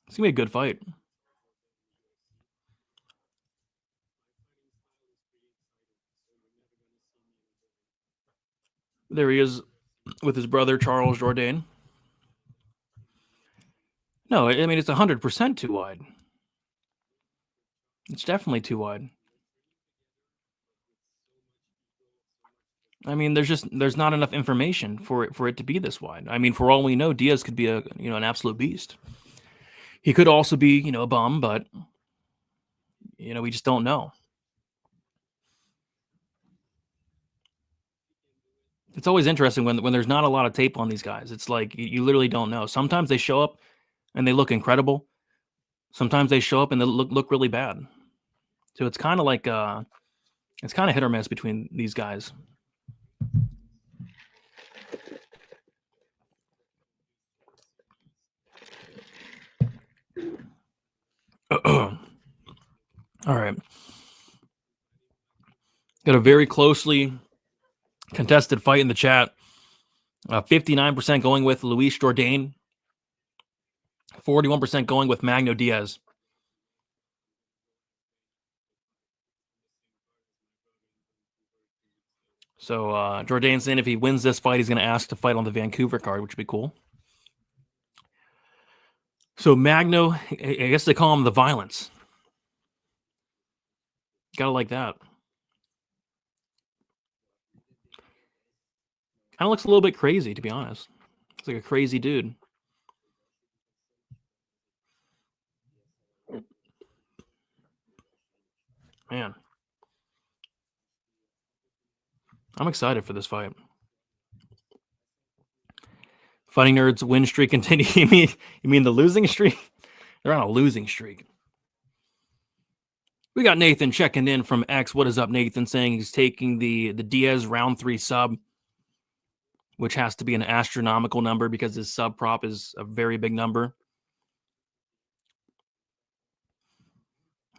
It's going to be a good fight. There he is with his brother, Charles Jordane. No, I mean, it's 100% too wide. It's definitely too wide. I mean, there's not enough information for it to be this wide. I mean, for all we know, Diaz could be an absolute beast. He could also be, a bum, but we just don't know. It's always interesting when there's not a lot of tape on these guys. It's like you literally don't know. Sometimes they show up and they look incredible. Sometimes they show up and they look really bad. So it's kind of like it's kind of hit or miss between these guys. All right. Got a very closely contested fight in the chat. 59% going with Luis Jordane. 41% going with Magno Diaz. So Jordane's saying if he wins this fight, he's going to ask to fight on the Vancouver card, which would be cool. So Magno, I guess they call him the Violence. Gotta like that. Kind of looks a little bit crazy, to be honest. Looks like a crazy dude. Man. I'm excited for this fight. Fighting Nerds win streak continue. You mean the losing streak? They're on a losing streak. We got Nathan checking in from X. What is up, Nathan? Saying he's taking the Diaz round 3 sub, which has to be an astronomical number because his sub prop is a very big number.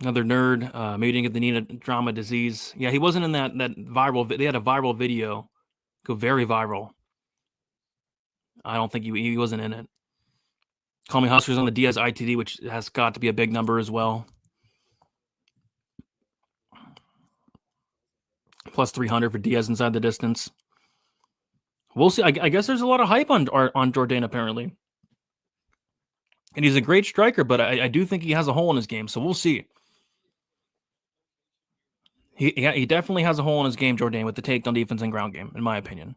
Another nerd, maybe didn't get the Nina drama disease. Yeah, he wasn't in that viral. They had a viral video go very viral. I don't think he wasn't in it. Call me Huskers on the Diaz ITD, which has got to be a big number as well. Plus 300 for Diaz inside the distance. We'll see. I guess there's a lot of hype on Jordane apparently. And he's a great striker, but I do think he has a hole in his game, so we'll see. He definitely has a hole in his game, Jordane, with the takedown defense and ground game, in my opinion.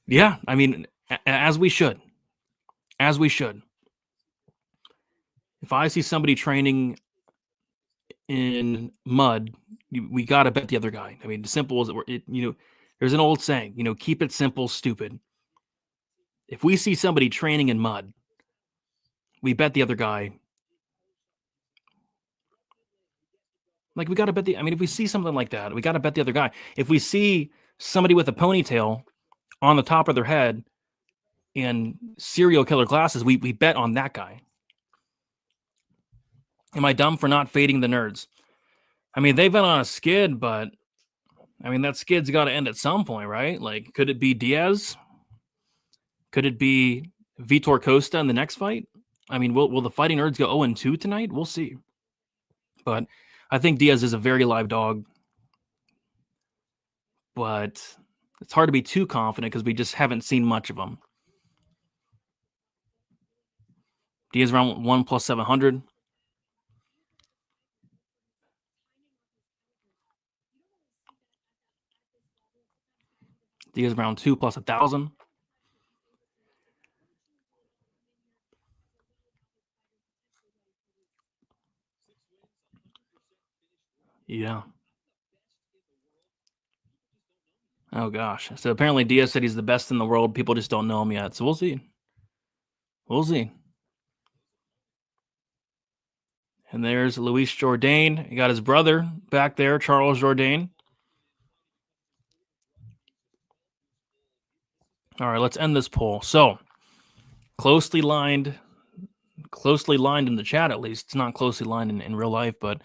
Yeah, I mean, as we should. As we should. If I see somebody training in mud, we got to bet the other guy. I mean, simple as there's an old saying, keep it simple, stupid. If we see somebody training in mud, we bet the other guy. Like, we got to bet if we see something like that, we got to bet the other guy. If we see somebody with a ponytail on the top of their head and serial killer glasses, we bet on that guy. Am I dumb for not fading the nerds? I mean, they've been on a skid, but I mean, that skid's got to end at some point, right? Like, could it be Diaz? Could it be Vitor Costa in the next fight? I mean, will the Fighting Nerds go 0-2 tonight? We'll see. But I think Diaz is a very live dog. But it's hard to be too confident because we just haven't seen much of him. Diaz around 1 plus 700. Diaz round 2 plus 1,000. Yeah. Oh, gosh. So apparently Diaz said he's the best in the world. People just don't know him yet. So we'll see. We'll see. And there's Luis Jordane. He got his brother back there, Charles Jordane. All right, let's end this poll. So, closely lined in the chat, at least. It's not closely lined in real life, but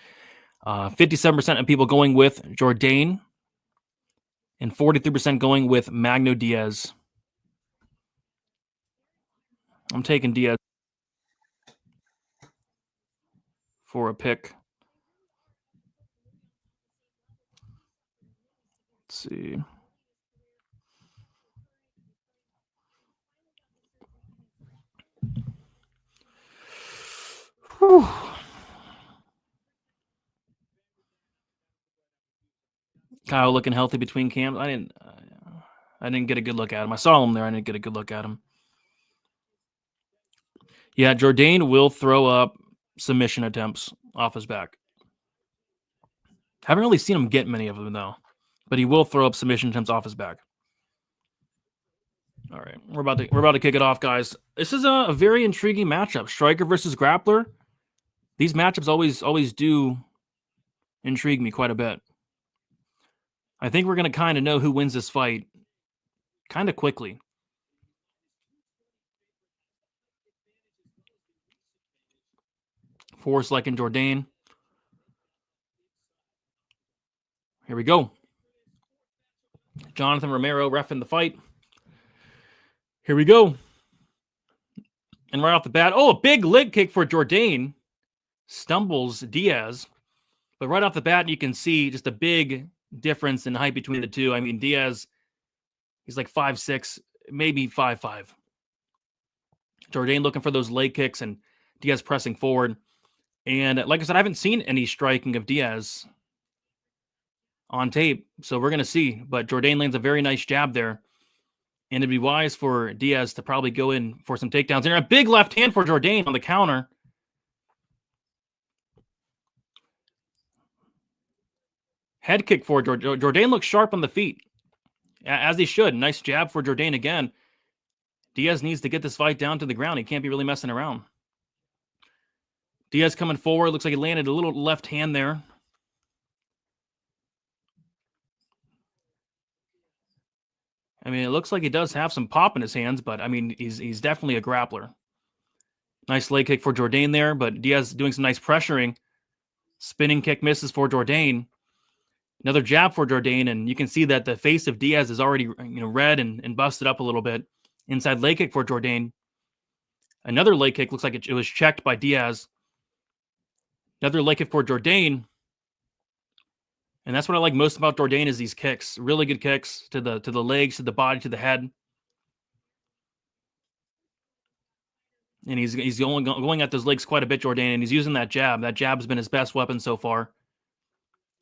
57% of people going with Jordane and 43% going with Magno Diaz. I'm taking Diaz for a pick. Let's see. Whew. Kyle looking healthy between camps. I didn't get a good look at him. I saw him there. I didn't get a good look at him. Yeah, Jordane will throw up submission attempts off his back. Haven't really seen him get many of them though, but he will throw up submission attempts off his back. All right, we're about to kick it off, guys. This is a very intriguing matchup: striker versus grappler. These matchups always do intrigue me quite a bit. I think we're going to kind of know who wins this fight kind of quickly. Forrest like in Jordane. Here we go. Jonathan Romero reffing the fight. Here we go. And right off the bat, a big leg kick for Jordane. Stumbles Diaz. But right off the bat, you can see just a big difference in height between the two. I mean, Diaz, he's like 5'6", maybe 5'5". Jordane looking for those leg kicks and Diaz pressing forward. And like I said, I haven't seen any striking of Diaz on tape, so we're going to see. But Jordane lands a very nice jab there. And it'd be wise for Diaz to probably go in for some takedowns. And a big left hand for Jordane on the counter. Head kick for Jordane looks sharp on the feet, as he should. Nice jab for Jordane again. Diaz needs to get this fight down to the ground. He can't be really messing around. Diaz coming forward. Looks like he landed a little left hand there. I mean, it looks like he does have some pop in his hands, but I mean, he's definitely a grappler. Nice leg kick for Jordane there, but Diaz doing some nice pressuring. Spinning kick misses for Jordane. Another jab for Jordane, and you can see that the face of Diaz is already red and busted up a little bit. Inside leg kick for Jordane. Another leg kick looks like it was checked by Diaz. Another leg kick for Jordane. And that's what I like most about Jordane is these kicks. Really good kicks to the legs, to the body, to the head. And he's going at those legs quite a bit, Jordane, and he's using that jab. That jab has been his best weapon so far.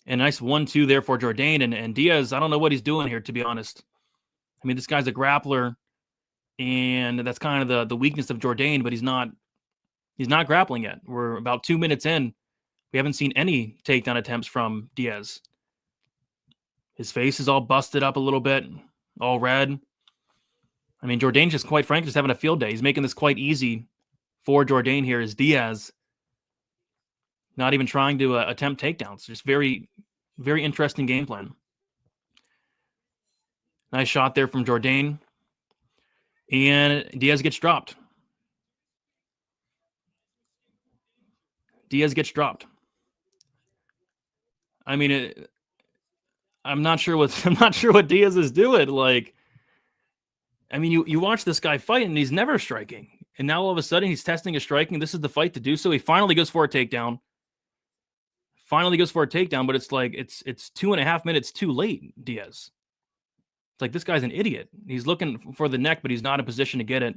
And nice 1-2 there for Jordane. And Diaz, I don't know what he's doing here, to be honest. I mean, this guy's a grappler, and that's kind of the weakness of Jordane, but he's not grappling yet. We're about 2 minutes in. We haven't seen any takedown attempts from Diaz. His face is all busted up a little bit, all red. I mean, Jordane's just, quite frankly, just having a field day. He's making this quite easy for Jordane here is Diaz. Not even trying to attempt takedowns. Just very, very interesting game plan. Nice shot there from Jordane. And Diaz gets dropped. Diaz gets dropped. I mean, I'm not sure what Diaz is doing. Like, I mean, you watch this guy fight, and he's never striking. And now all of a sudden, he's testing his striking. This is the fight to do so. He finally goes for a takedown. But it's like it's 2.5 minutes too late, Diaz. It's like this guy's an idiot. He's looking for the neck, but he's not in position to get it.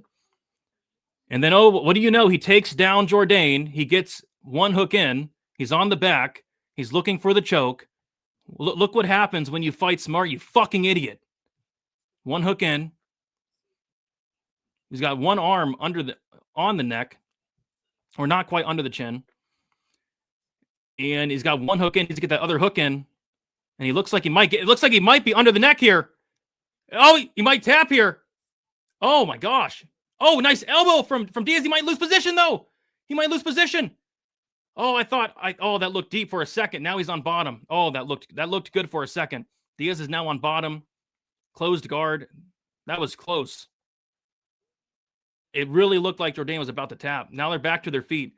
And then, what do you know? He takes down Jordane. He gets one hook in. He's on the back. He's looking for the choke. Look what happens when you fight smart, you fucking idiot. One hook in. He's got one arm on the neck, or not quite under the chin. And he's got one hook in. He's to get that other hook in. And it looks like he might be under the neck here. Oh, he might tap here. Oh my gosh. Oh, nice elbow from Diaz. He might lose position though. Oh, that looked deep for a second. Now he's on bottom. Oh, that looked good for a second. Diaz is now on bottom. Closed guard. That was close. It really looked like Jordane was about to tap. Now they're back to their feet.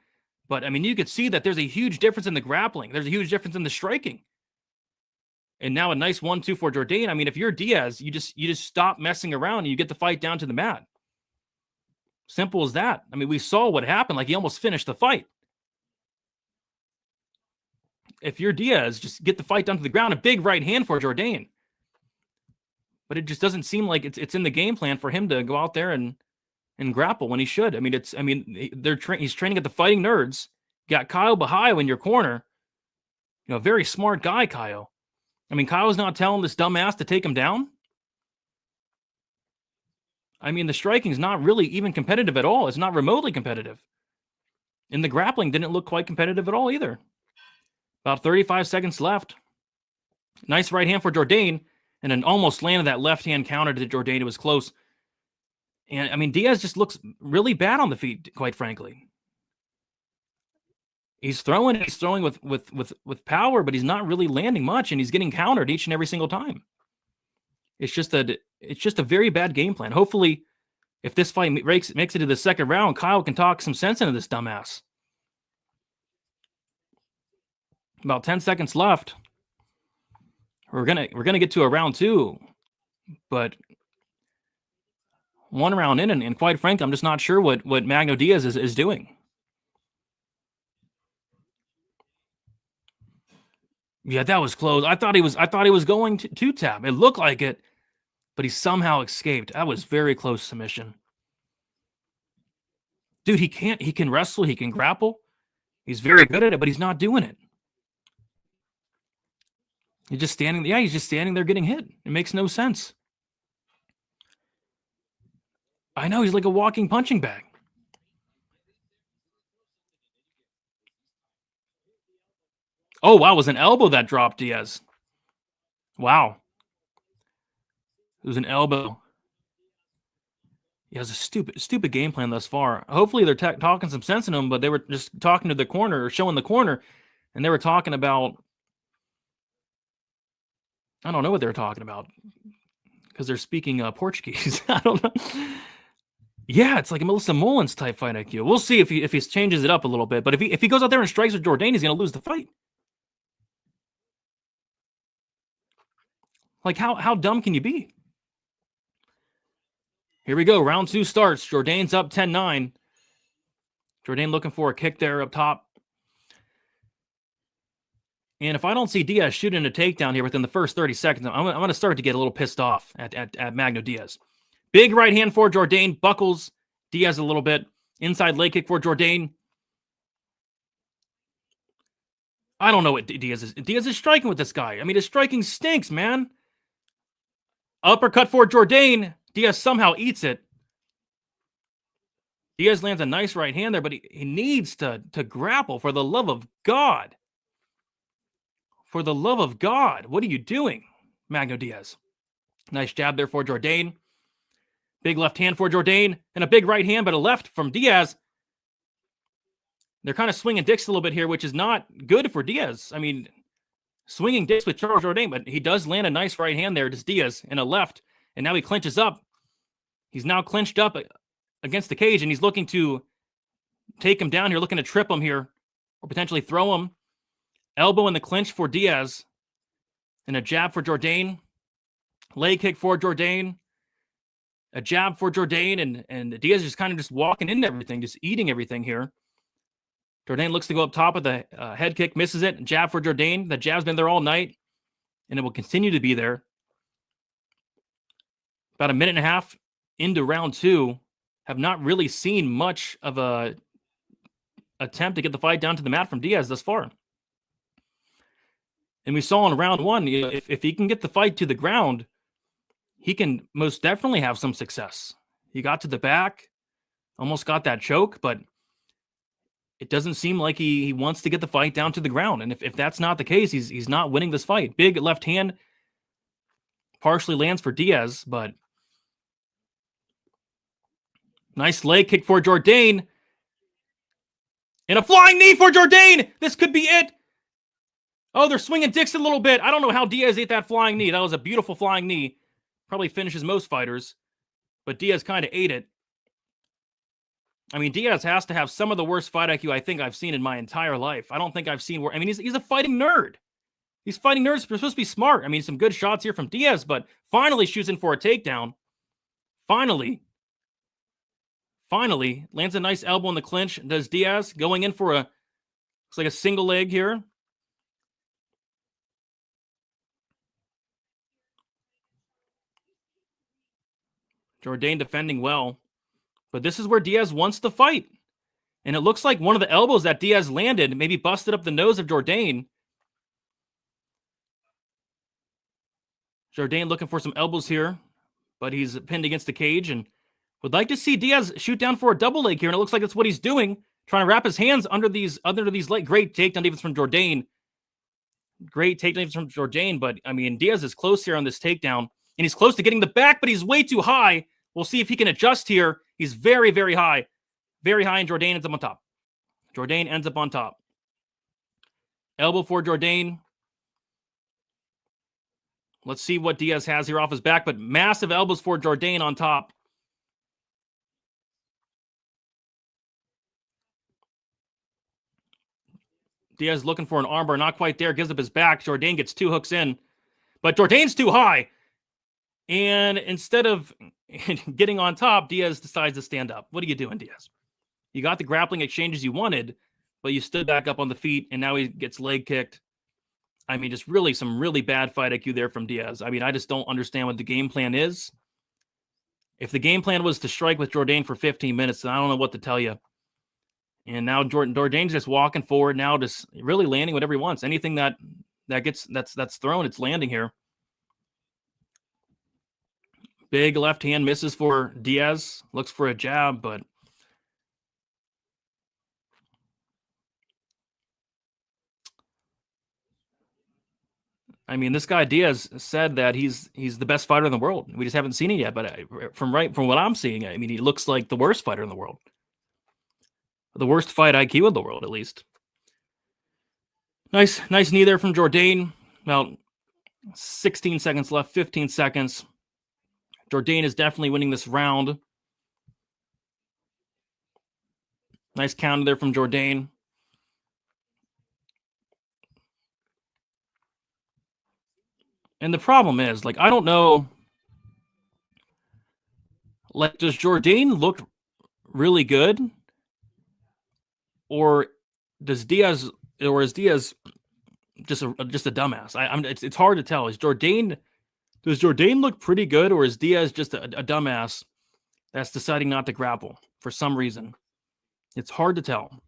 But, I mean, you could see that there's a huge difference in the grappling. There's a huge difference in the striking. And now a nice 1-2 for Jordane. I mean, if you're Diaz, you just stop messing around and you get the fight down to the mat. Simple as that. I mean, we saw what happened. Like, he almost finished the fight. If you're Diaz, just get the fight down to the ground. A big right hand for Jordane. But it just doesn't seem like it's in the game plan for him to go out there and grapple when he should. I mean, he's training at the Fighting Nerds. You got Kyle Bahayo in your corner. You know, a very smart guy, Kyle. I mean, Kyle's not telling this dumbass to take him down. I mean, the striking's not really even competitive at all. It's not remotely competitive. And the grappling didn't look quite competitive at all either. About 35 seconds left. Nice right hand for Jordane. And then almost landed that left hand counter to Jordane. It was close. And, I mean, Diaz just looks really bad on the feet, quite frankly. He's throwing with power, but he's not really landing much, and he's getting countered each and every single time. It's just a very bad game plan. Hopefully, if this fight makes it to the second round, Kyle can talk some sense into this dumbass. About 10 seconds left. We're gonna get to a round 2, but one round in, and quite frankly, I'm just not sure what Magno Diaz is doing. Yeah, that was close. I thought he was going to tap. It looked like it, but he somehow escaped. That was very close submission. Dude, he can wrestle, he can grapple. He's very good at it, but he's not doing it. He's just standing there getting hit. It makes no sense. I know, he's like a walking punching bag. Oh, wow, it was an elbow that dropped Diaz. Wow. It was an elbow. Yeah, it was a stupid game plan thus far. Hopefully they're talking some sense in him, but they were just talking to the corner or showing the corner, and they were talking about, I don't know what they were talking about because they're speaking Portuguese. I don't know. Yeah, it's like a Melissa Mullins type fight IQ. We'll see if he changes it up a little bit. But if he goes out there and strikes with Jordane, he's going to lose the fight. Like, how dumb can you be? Here we go. Round 2 starts. Jordane's up 10-9. Jordane looking for a kick there up top. And if I don't see Diaz shooting a takedown here within the first 30 seconds, I'm going to start to get a little pissed off at Magno Diaz. Big right hand for Jordane. Buckles Diaz a little bit. Inside leg kick for Jordane. I don't know what Diaz is. Diaz is striking with this guy. I mean, his striking stinks, man. Uppercut for Jordane. Diaz somehow eats it. Diaz lands a nice right hand there, but he needs to grapple, for the love of God. For the love of God. What are you doing, Magno Diaz? Nice jab there for Jordane. Big left hand for Jordane. And a big right hand, but a left from Diaz. They're kind of swinging dicks a little bit here, which is not good for Diaz. I mean, swinging dicks with Charles Jordane, but he does land a nice right hand there to Diaz and a left. And now he clinches up. He's now clinched up against the cage, and he's looking to take him down here, looking to trip him here, or potentially throw him. Elbow in the clinch for Diaz. And a jab for Jordane. Leg kick for Jordane. A jab for Jordane, and Diaz is kind of just walking into everything, just eating everything here. Jordane looks to go up top with the head kick, misses it. Jab for Jordane. The jab's been there all night, and it will continue to be there. About a minute and a half into round 2. Have not really seen much of a attempt to get the fight down to the mat from Diaz thus far. And we saw in round 1, if he can get the fight to the ground, he can most definitely have some success. He got to the back, almost got that choke, but it doesn't seem like he wants to get the fight down to the ground. And if that's not the case, he's not winning this fight. Big left hand partially lands for Diaz, but nice leg kick for Jordane. And a flying knee for Jordane. This could be it. Oh, they're swinging dicks a little bit. I don't know how Diaz ate that flying knee. That was a beautiful flying knee. Probably finishes most fighters. But Diaz kind of ate it. I mean, Diaz has to have some of the worst fight IQ I think I've seen in my entire life. I don't think I've seen where... I mean, he's a fighting nerd. These fighting nerds are supposed to be smart. I mean, some good shots here from Diaz, but finally shoots in for a takedown. Finally, lands a nice elbow in the clinch. Does Diaz going in for looks like a single leg here. Jordane defending well. But this is where Diaz wants to fight. And it looks like one of the elbows that Diaz landed maybe busted up the nose of Jordane. Jordane looking for some elbows here, but he's pinned against the cage and would like to see Diaz shoot down for a double leg here, and it looks like that's what he's doing, trying to wrap his hands under these legs. Great takedown defense from Jordane. Great takedown defense from Jordane, but I mean, Diaz is close here on this takedown, and he's close to getting the back, but he's way too high. We'll see if he can adjust here. He's very, very high. Very high, and Jordane ends up on top. Jordane ends up on top. Elbow for Jordane. Let's see what Diaz has here off his back, but massive elbows for Jordane on top. Diaz looking for an armbar, not quite there, gives up his back. Jordane gets 2 hooks in, but Jordane's too high. And instead of getting on top, Diaz decides to stand up. What are you doing, Diaz? You got the grappling exchanges you wanted, but you stood back up on the feet, and now he gets leg kicked. I mean, just really some really bad fight IQ there from Diaz. I mean, I just don't understand what the game plan is. If the game plan was to strike with Jordane for 15 minutes, then I don't know what to tell you. And now Jordane's just walking forward now, just really landing whatever he wants. Anything that's thrown, it's landing here. Big left hand misses for Diaz. Looks for a jab, but I mean, this guy Diaz said that he's the best fighter in the world. We just haven't seen it yet, but from what I'm seeing, I mean, he looks like the worst fighter in the world. The worst fight IQ in the world, at least. Nice knee there from Jordane. About 16 seconds left, 15 seconds. Jordane is definitely winning this round. Nice counter there from Jordane. And the problem is, like, I don't know, like, does Jordane look really good? Or is Diaz just a dumbass? It's hard to tell. Does Jordane look pretty good, or is Diaz just a dumbass that's deciding not to grapple for some reason? It's hard to tell.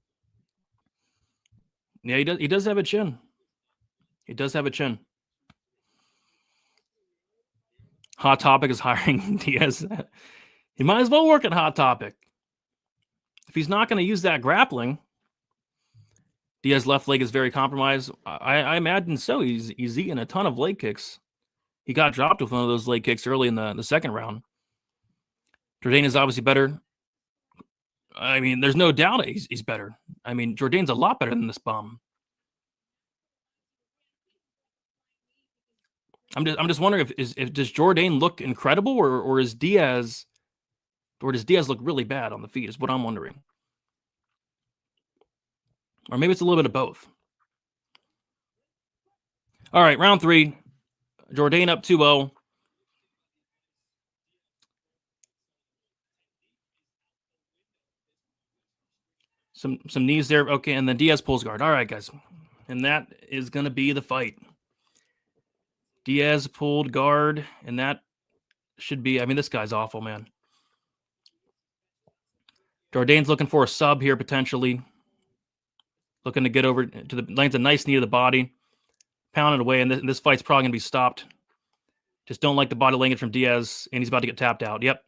Yeah, he does have a chin. He does have a chin. Hot Topic is hiring Diaz. He might as well work at Hot Topic. If he's not going to use that grappling, Diaz's left leg is very compromised. I imagine so. He's eating a ton of leg kicks. He got dropped with one of those leg kicks early in the second round. Jordane is obviously better. I mean, there's no doubt he's better. I mean, Jordane's a lot better than this bum. I'm just wondering if does Jordane look incredible, or does Diaz look really bad on the feet, is what I'm wondering. Or maybe it's a little bit of both. All right, round 3. Jordane up 2-0. Some knees there. Okay, and then Diaz pulls guard. All right, guys. And that is going to be the fight. Diaz pulled guard, and that should be... I mean, this guy's awful, man. Jordane's looking for a sub here, potentially. Looking to get over to the... Lands a nice knee to the body. Pounded away, and this fight's probably going to be stopped. Just don't like the body language from Diaz, and he's about to get tapped out. Yep.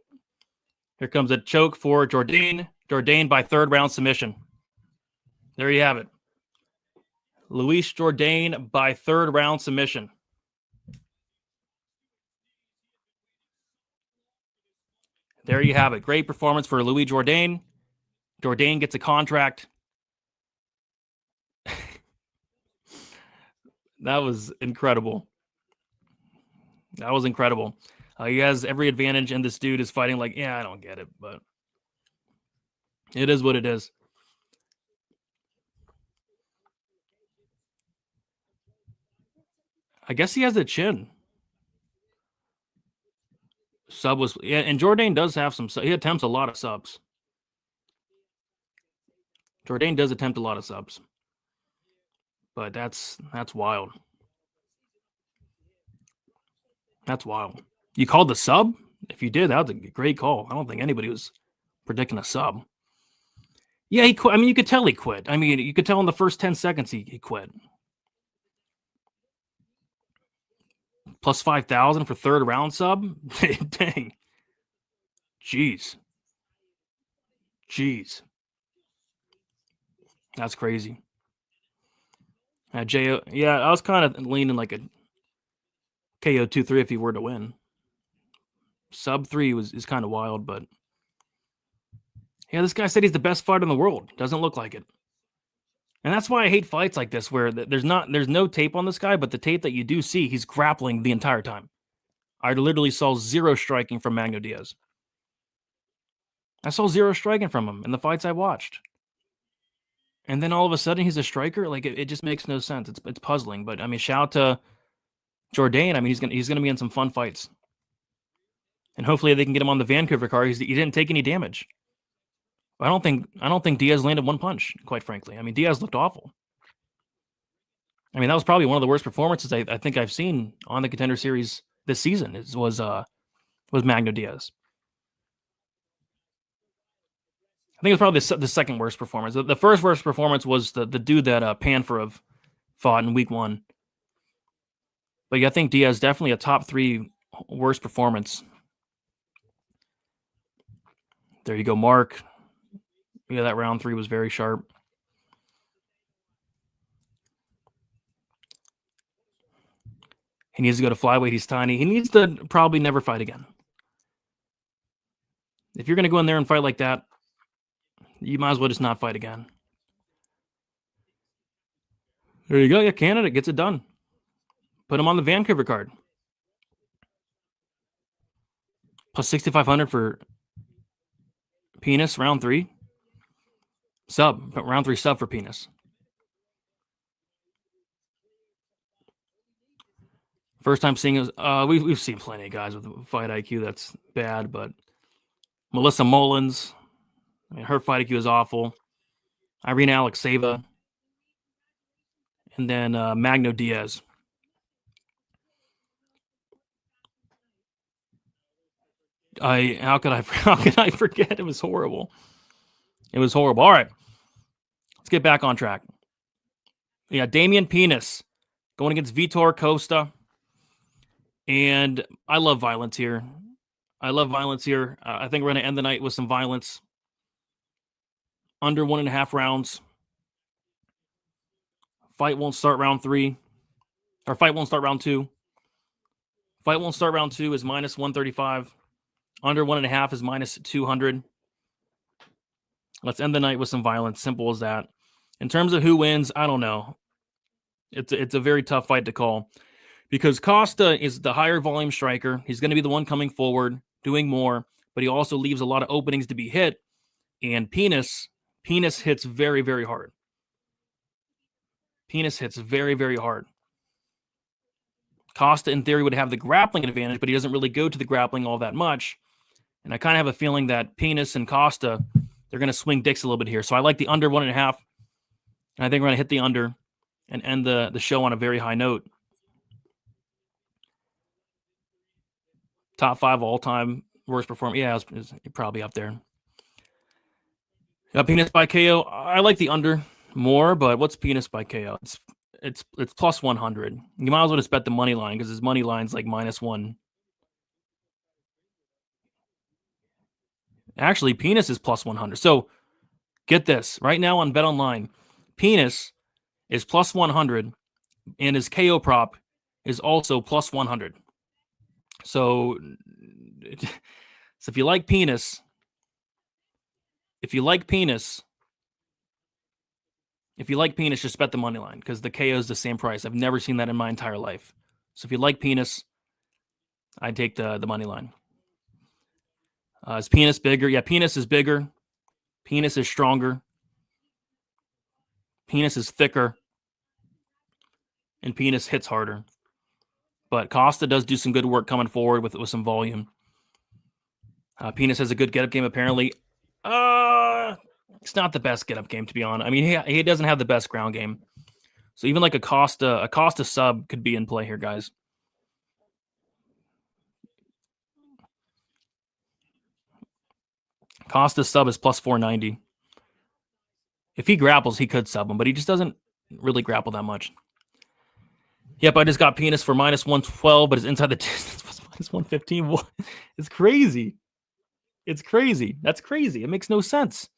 Here comes a choke for Jordane. Jordane by 3rd round submission. There you have it. Luis Jordane by 3rd round submission. There you have it. Great performance for Luis Jordane. Jordane gets a contract. That was incredible. That was incredible. He has every advantage, and this dude is fighting like, yeah, I don't get it, but it is what it is. I guess he has the chin. Sub was, yeah, and Jordane does have some. He attempts a lot of subs. Jordane does attempt a lot of subs, but that's wild. That's wild. You called the sub? If you did, that was a great call. I don't think anybody was predicting a sub. Yeah, he quit. I mean, you could tell he quit. I mean, you could tell in the first 10 seconds he quit. Plus 5,000 for third round sub? Dang. Jeez. That's crazy. Yeah, I was kind of leaning like a KO 2-3 if he were to win. Sub 3 is kind of wild, but yeah, this guy said he's the best fighter in the world. Doesn't look like it. And that's why I hate fights like this where there's no tape on this guy, but the tape that you do see, he's grappling the entire time. I literally saw zero striking from Magno Diaz. I saw zero striking from him in the fights I watched. And then all of a sudden he's a striker? Like it just makes no sense. It's puzzling. But I mean, shout out to Jordane. I mean, he's gonna be in some fun fights. And hopefully they can get him on the Vancouver card. He didn't take any damage. I don't think Diaz landed one punch, quite frankly. I mean, Diaz looked awful. I mean, that was probably one of the worst performances I think I've seen on the Contender Series this season. Was Magno Diaz. I think it was probably the second worst performance. The first worst performance was the dude that Panfarov fought in week 1. But yeah, I think Diaz definitely a top 3 worst performance. There you go, Mark. Yeah, that round 3 was very sharp. He needs to go to flyweight. He's tiny. He needs to probably never fight again. If you're going to go in there and fight like that, you might as well just not fight again. There you go. Yeah, Canada gets it done. Put him on the Vancouver card. Plus 6,500 for Penis, round 3. Round 3 sub for Penis. First time seeing us. We've seen plenty of guys with fight IQ that's bad, but Melissa Mullins, I mean, her fight IQ is awful. Irina Alexeva, and then Magno Diaz. How could I forget? It was horrible. It was horrible. All right, let's get back on track. Yeah, Damian Penis going against Vitor Costa. And I love violence here. I think we're going to end the night with some violence. Under 1.5 rounds. Fight won't start round 3. Or fight won't start round 2. Fight won't start round 2 is minus 135. Under 1.5 is minus 200. Let's end the night with some violence. Simple as that. In terms of who wins, I don't know. It's a very tough fight to call. Because Costa is the higher volume striker. He's going to be the one coming forward, doing more, but he also leaves a lot of openings to be hit. And Penis hits very, very hard. Penis hits very, very hard. Costa, in theory, would have the grappling advantage, but he doesn't really go to the grappling all that much. And I kind of have a feeling that Penis and Costa, they're going to swing dicks a little bit here. So I like the under 1.5. And I think we're going to hit the under and end the show on a very high note. Top 5 all-time worst performance. Yeah, it's probably up there. Penis by KO. I like the under more, but what's Penis by KO? It's plus 100. You might as well just bet the money line because his money line's like -1. Actually, Penis is plus 100. So get this. Right now on Bet Online, Penis is plus 100, and his KO prop is also plus 100. So if you like Penis, If you like penis, just bet the money line because the KO is the same price. I've never seen that in my entire life. So if you like penis, I'd take the money line. Is penis bigger? Yeah, penis is bigger. Penis is stronger. Penis is thicker. And penis hits harder. But Costa does do some good work coming forward with some volume. Penis has a good get-up game, apparently. It's not the best get-up game, to be honest. I mean, he doesn't have the best ground game. So even like a Costa sub could be in play here, guys. Costa sub is plus 490. If he grapples, he could sub him, but he just doesn't really grapple that much. Yep, I just got penis for minus 112, but it's inside the distance. Minus 115. What? It's crazy. It's crazy. That's crazy. It makes no sense.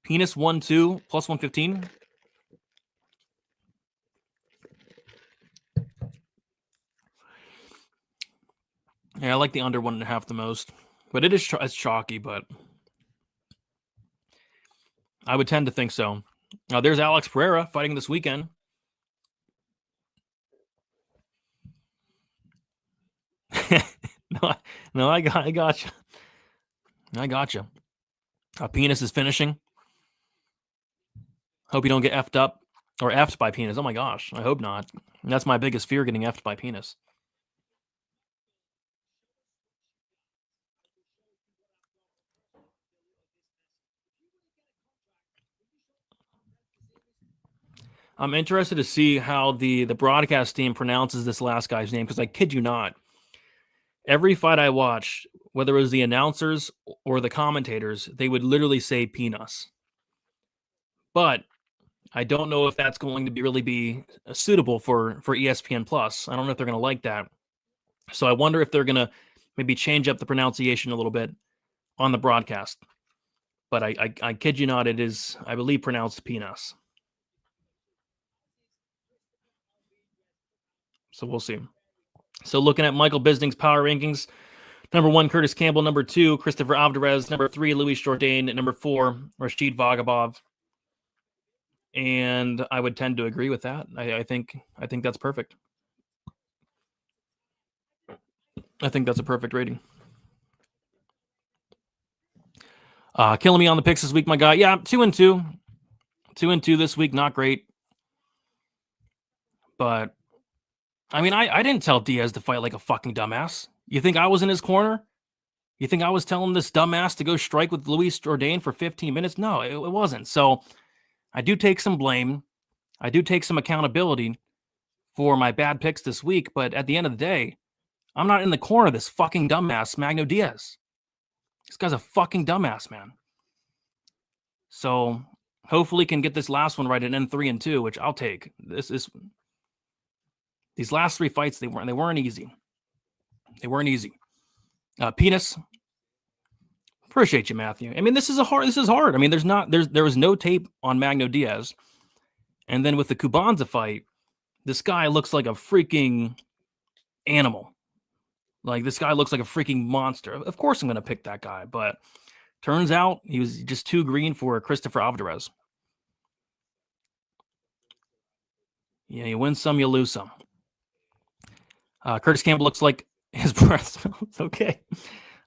Penis 1-2 plus 115. Yeah, I like the under 1.5 the most, but it's chalky. But I would tend to think so. Now there's Alex Pereira fighting this weekend. no, I got you. I got you. Penis is finishing. Hope you don't get effed up or effed by penis. Oh my gosh, I hope not. That's my biggest fear, getting effed by penis. I'm interested to see how the broadcast team pronounces this last guy's name, because I kid you not, every fight I watched, whether it was the announcers or the commentators, they would literally say penis. But I don't know if that's going to really be suitable for ESPN Plus. I don't know if they're going to like that. So I wonder if they're going to maybe change up the pronunciation a little bit on the broadcast. But I kid you not, it is, I believe, pronounced penis. So we'll see. So looking at Michael Bisping's power rankings, number 1, Curtis Campbell. Number 2, Christopher Alvarez. Number 3, Luis Jordane. Number 4, Rashid Vagabov. And I would tend to agree with that. I think that's perfect. I think that's a perfect rating. Killing me on the picks this week, my guy. Yeah, 2-2. 2-2 this week. Not great. But, I mean, I didn't tell Diaz to fight like a fucking dumbass. You think I was in his corner? You think I was telling this dumbass to go strike with Luis Jordane for 15 minutes? No, it wasn't. So I do take some blame. I do take some accountability for my bad picks this week. But at the end of the day, I'm not in the corner of this fucking dumbass, Magno Diaz. This guy's a fucking dumbass, man. So hopefully can get this last one right at N3-2, which I'll take. These last 3 fights, they weren't easy. They weren't easy. Penis. Appreciate you, Matthew. I mean, this is hard. I mean, there was no tape on Magno Diaz. And then with the Kubanza fight, this guy looks like a freaking animal. Like, this guy looks like a freaking monster. Of course I'm going to pick that guy, but turns out he was just too green for Christopher Alvarez. Yeah, you win some, you lose some. Curtis Campbell looks like his breath smells okay.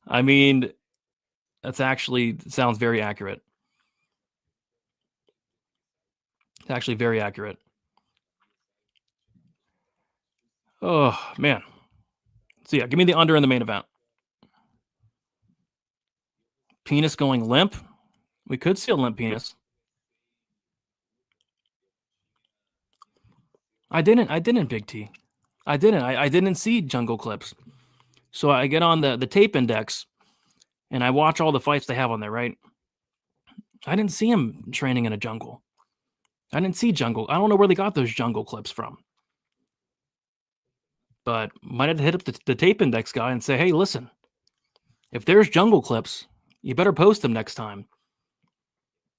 I mean, sounds very accurate. It's actually very accurate. Oh, man. So, yeah, give me the under in the main event. Penis going limp. We could see a limp penis. I didn't, Big T. I didn't see jungle clips. So I get on the tape index and I watch all the fights they have on there, right? I didn't see him training in a jungle. I didn't see jungle. I don't know where they got those jungle clips from. But might have to hit up the tape index guy and say, hey, listen, if there's jungle clips, you better post them next time.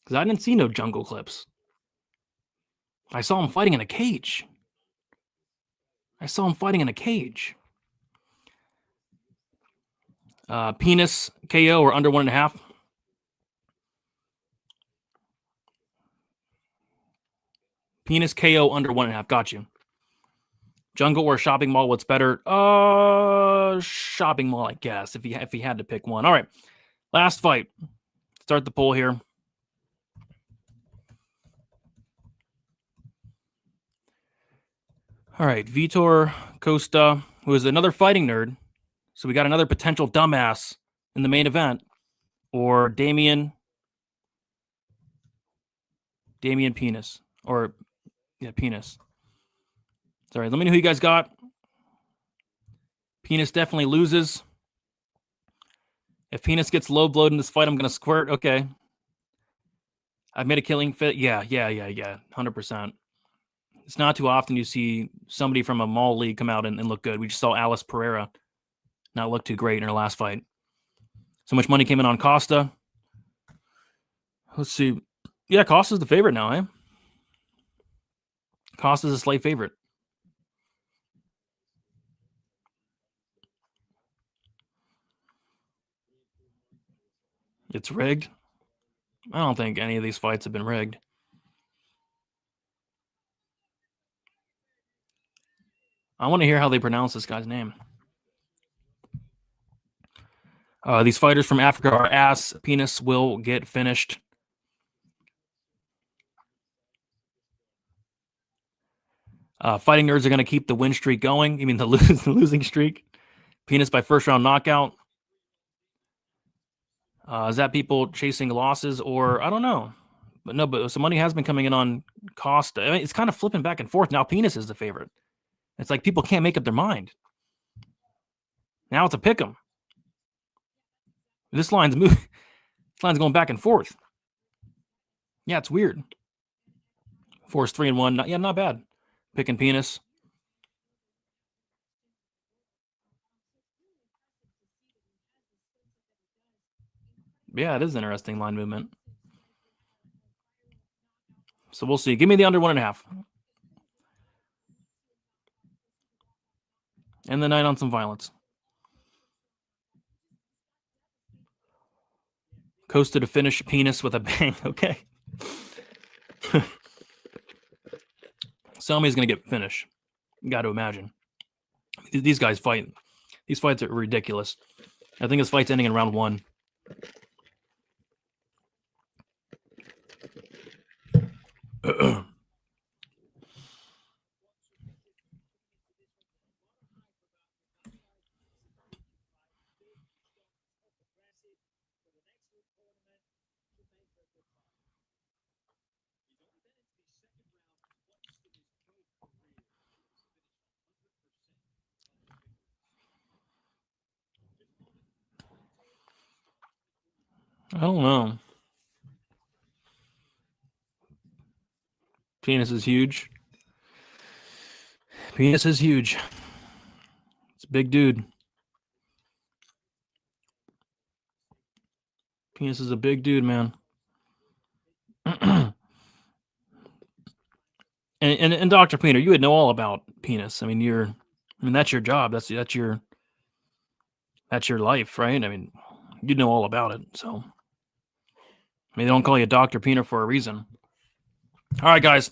Because I didn't see no jungle clips. I saw him fighting in a cage. Penis KO or under 1.5. Penis KO under 1.5. Got you. Jungle or shopping mall, what's better? Shopping mall, I guess, if he had to pick one. All right. Last fight. Start the poll here. All right. Vitor Costa, who is another fighting nerd. So we got another potential dumbass in the main event. Or Damian Penis. Or, yeah, Penis. Sorry, let me know who you guys got. Penis definitely loses. If Penis gets low blowed in this fight, I'm going to squirt. Okay. I've made a killing fit. Yeah. 100%. It's not too often you see somebody from a mall league come out and look good. We just saw Alice Pereira not look too great in her last fight. So much money came in on Costa. Let's see. Yeah, Costa's the favorite now, eh? Costa's a slight favorite. It's rigged. I don't think any of these fights have been rigged. I want to hear how they pronounce this guy's name. These fighters from Africa are ass. Penis will get finished. Fighting nerds are going to keep the win streak going. You mean the losing streak? Penis by first round knockout. Is that people chasing losses, or I don't know? But some money has been coming in on Costa. I mean, it's kind of flipping back and forth. Now Penis is the favorite. It's like people can't make up their mind. Now it's a pick 'em. This line's moving. This line's going back and forth. Yeah, it's weird. Force 3-1. Not bad. Picking Penis. Yeah, it is interesting line movement. So we'll see. Give me the under 1.5. And the night on some violence. Costa to finish Penis with a bang. Okay. Somebody's going to get finished. You got to imagine. These guys fight. These fights are ridiculous. I think this fight's ending in round 1. I don't know. Penis is huge. Penis is huge. It's a big dude. Penis is a big dude, man. and Dr. Peter, you would know all about Penis. I mean, that's your job. That's your life, right? I mean, you'd know all about it. So, I mean, they don't call you Dr. Peter for a reason. All right, guys.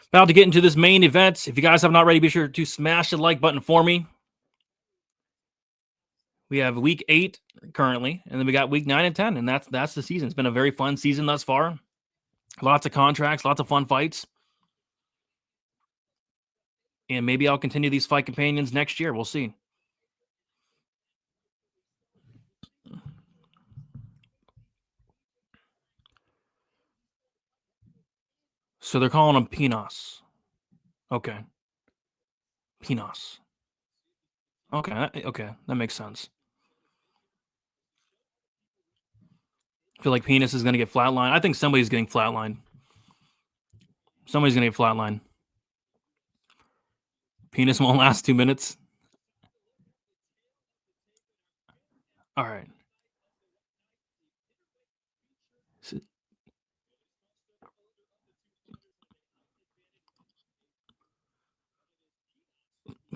About to get into this main event. If you guys have not already, be sure to smash the like button for me. We have week 8 currently, and then we got week 9 and 10, and that's the season. It's been a very fun season thus far. Lots of contracts, lots of fun fights. And maybe I'll continue these fight companions next year. We'll see. So they're calling him Pinos. Okay. Pinos. Okay, that makes sense. I feel like Penis is going to get flatlined. I think somebody's getting flatlined. Somebody's going to get flatlined. Penis won't last 2 minutes. All right.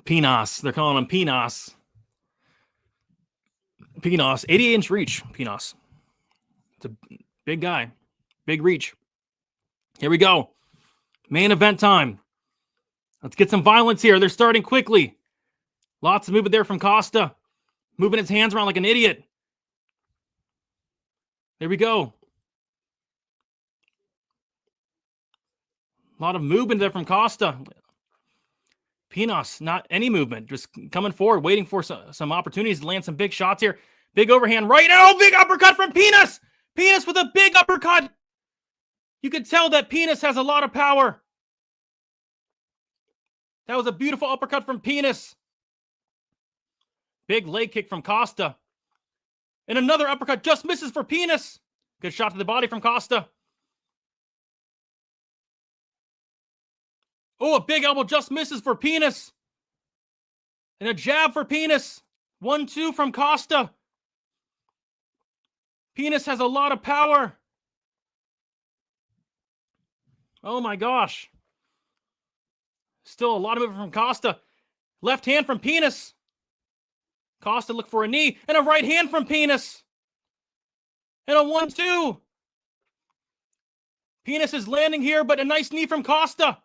Pinos. They're calling him Pinos. Pinos. 88-inch reach. Pinos. It's a big guy. Big reach. Here we go. Main event time. Let's get some violence here. They're starting quickly. Lots of movement there from Costa. Moving his hands around like an idiot. There we go. A lot of movement there from Costa. Pinos, not any movement. Just coming forward, waiting for some opportunities to land some big shots here. Big overhand right now. Big uppercut from Pinos. Pinos with a big uppercut. You could tell that Pinos has a lot of power. That was a beautiful uppercut from Pinos. Big leg kick from Costa. And another uppercut just misses for Pinos. Good shot to the body from Costa. Oh, a big elbow just misses for Pinos. And a jab for Pinos. 1-2 from Costa. Pinos has a lot of power. Oh my gosh. Still a lot of movement from Costa. Left hand from Pinos. Costa look for a knee. And a right hand from Pinos. And a 1-2. Pinos is landing here, but a nice knee from Costa.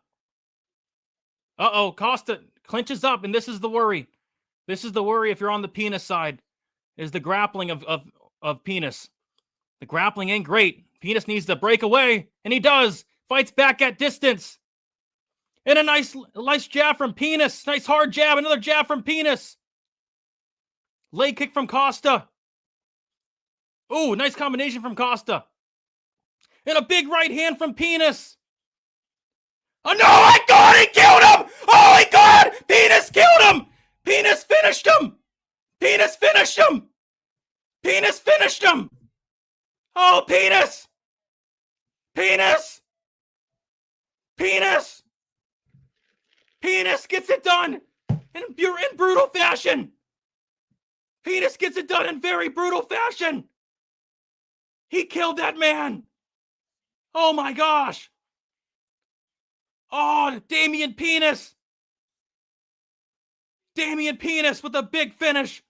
Uh-oh, Costa clinches up, and this is the worry. This is the worry if you're on the Pinos side, is the grappling of Pinos. The grappling ain't great. Pinos needs to break away, and he does. Fights back at distance. And a nice jab from Pinos. Nice hard jab. Another jab from Pinos. Leg kick from Costa. Ooh, nice combination from Costa. And a big right hand from Pinos. Oh no, my God, he killed him! Oh my God, Pinos killed him! Pinos finished him! Pinos finished him! Pinos finished him! Oh, Pinos! Pinos! Pinos! Pinos gets it done in brutal fashion. Pinos gets it done in very brutal fashion. He killed that man. Oh my gosh. Oh, Damian Pinos. Damian Pinos with a big finish.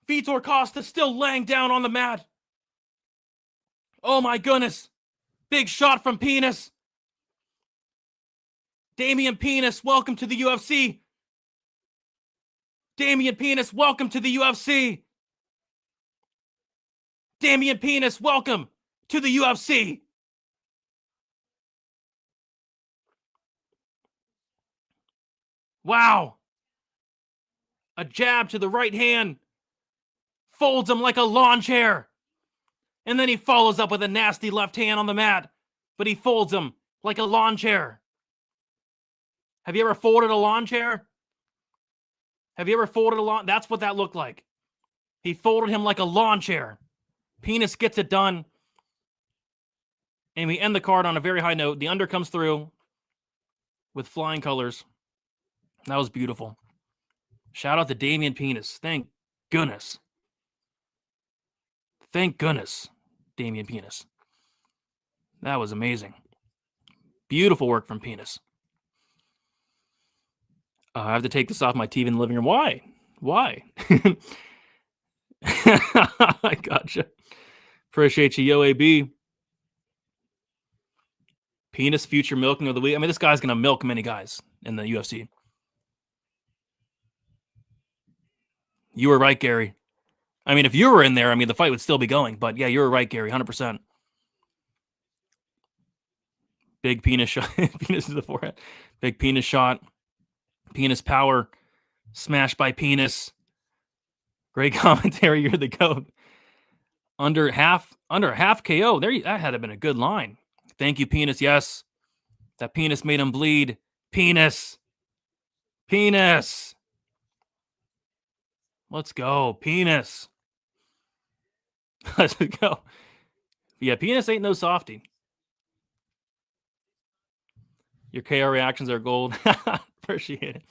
Vitor Costa still laying down on the mat. Oh my goodness. Big shot from Pinos. Damian Pinos, welcome to the UFC. Damian Pinos, welcome to the UFC. Damian Pinos, welcome to the UFC. Wow. A jab to the right hand. Folds him like a lawn chair. And then he follows up with a nasty left hand on the mat. But he folds him like a lawn chair. Have you ever folded a lawn chair? Have you ever folded a lawn? That's what that looked like. He folded him like a lawn chair. Pinos gets it done. And we end the card on a very high note. The under comes through with flying colors. That was beautiful. Shout out to Damian Pinos. Thank goodness. Thank goodness, Damian Pinos. That was amazing. Beautiful work from Pinos. I have to take this off my TV in the living room. Why? Why? I gotcha. Appreciate you, Yo AB. Pinos future milking of the week. I mean, this guy's going to milk many guys in the UFC. You were right, Gary. I mean, if you were in there, I mean, the fight would still be going. But yeah, you were right, Gary, 100%. Big Pinos shot. Pinos to the forehead. Big Pinos shot. Pinos power. Smashed by Pinos. Great commentary. You're the GOAT. Under half KO. That had been a good line. Thank you, Pinos. Yes. That Pinos made him bleed. Pinos. Pinos. Let's go. Pinos. Let's go. Yeah, Pinos ain't no softie. Your KO reactions are gold. Appreciate it.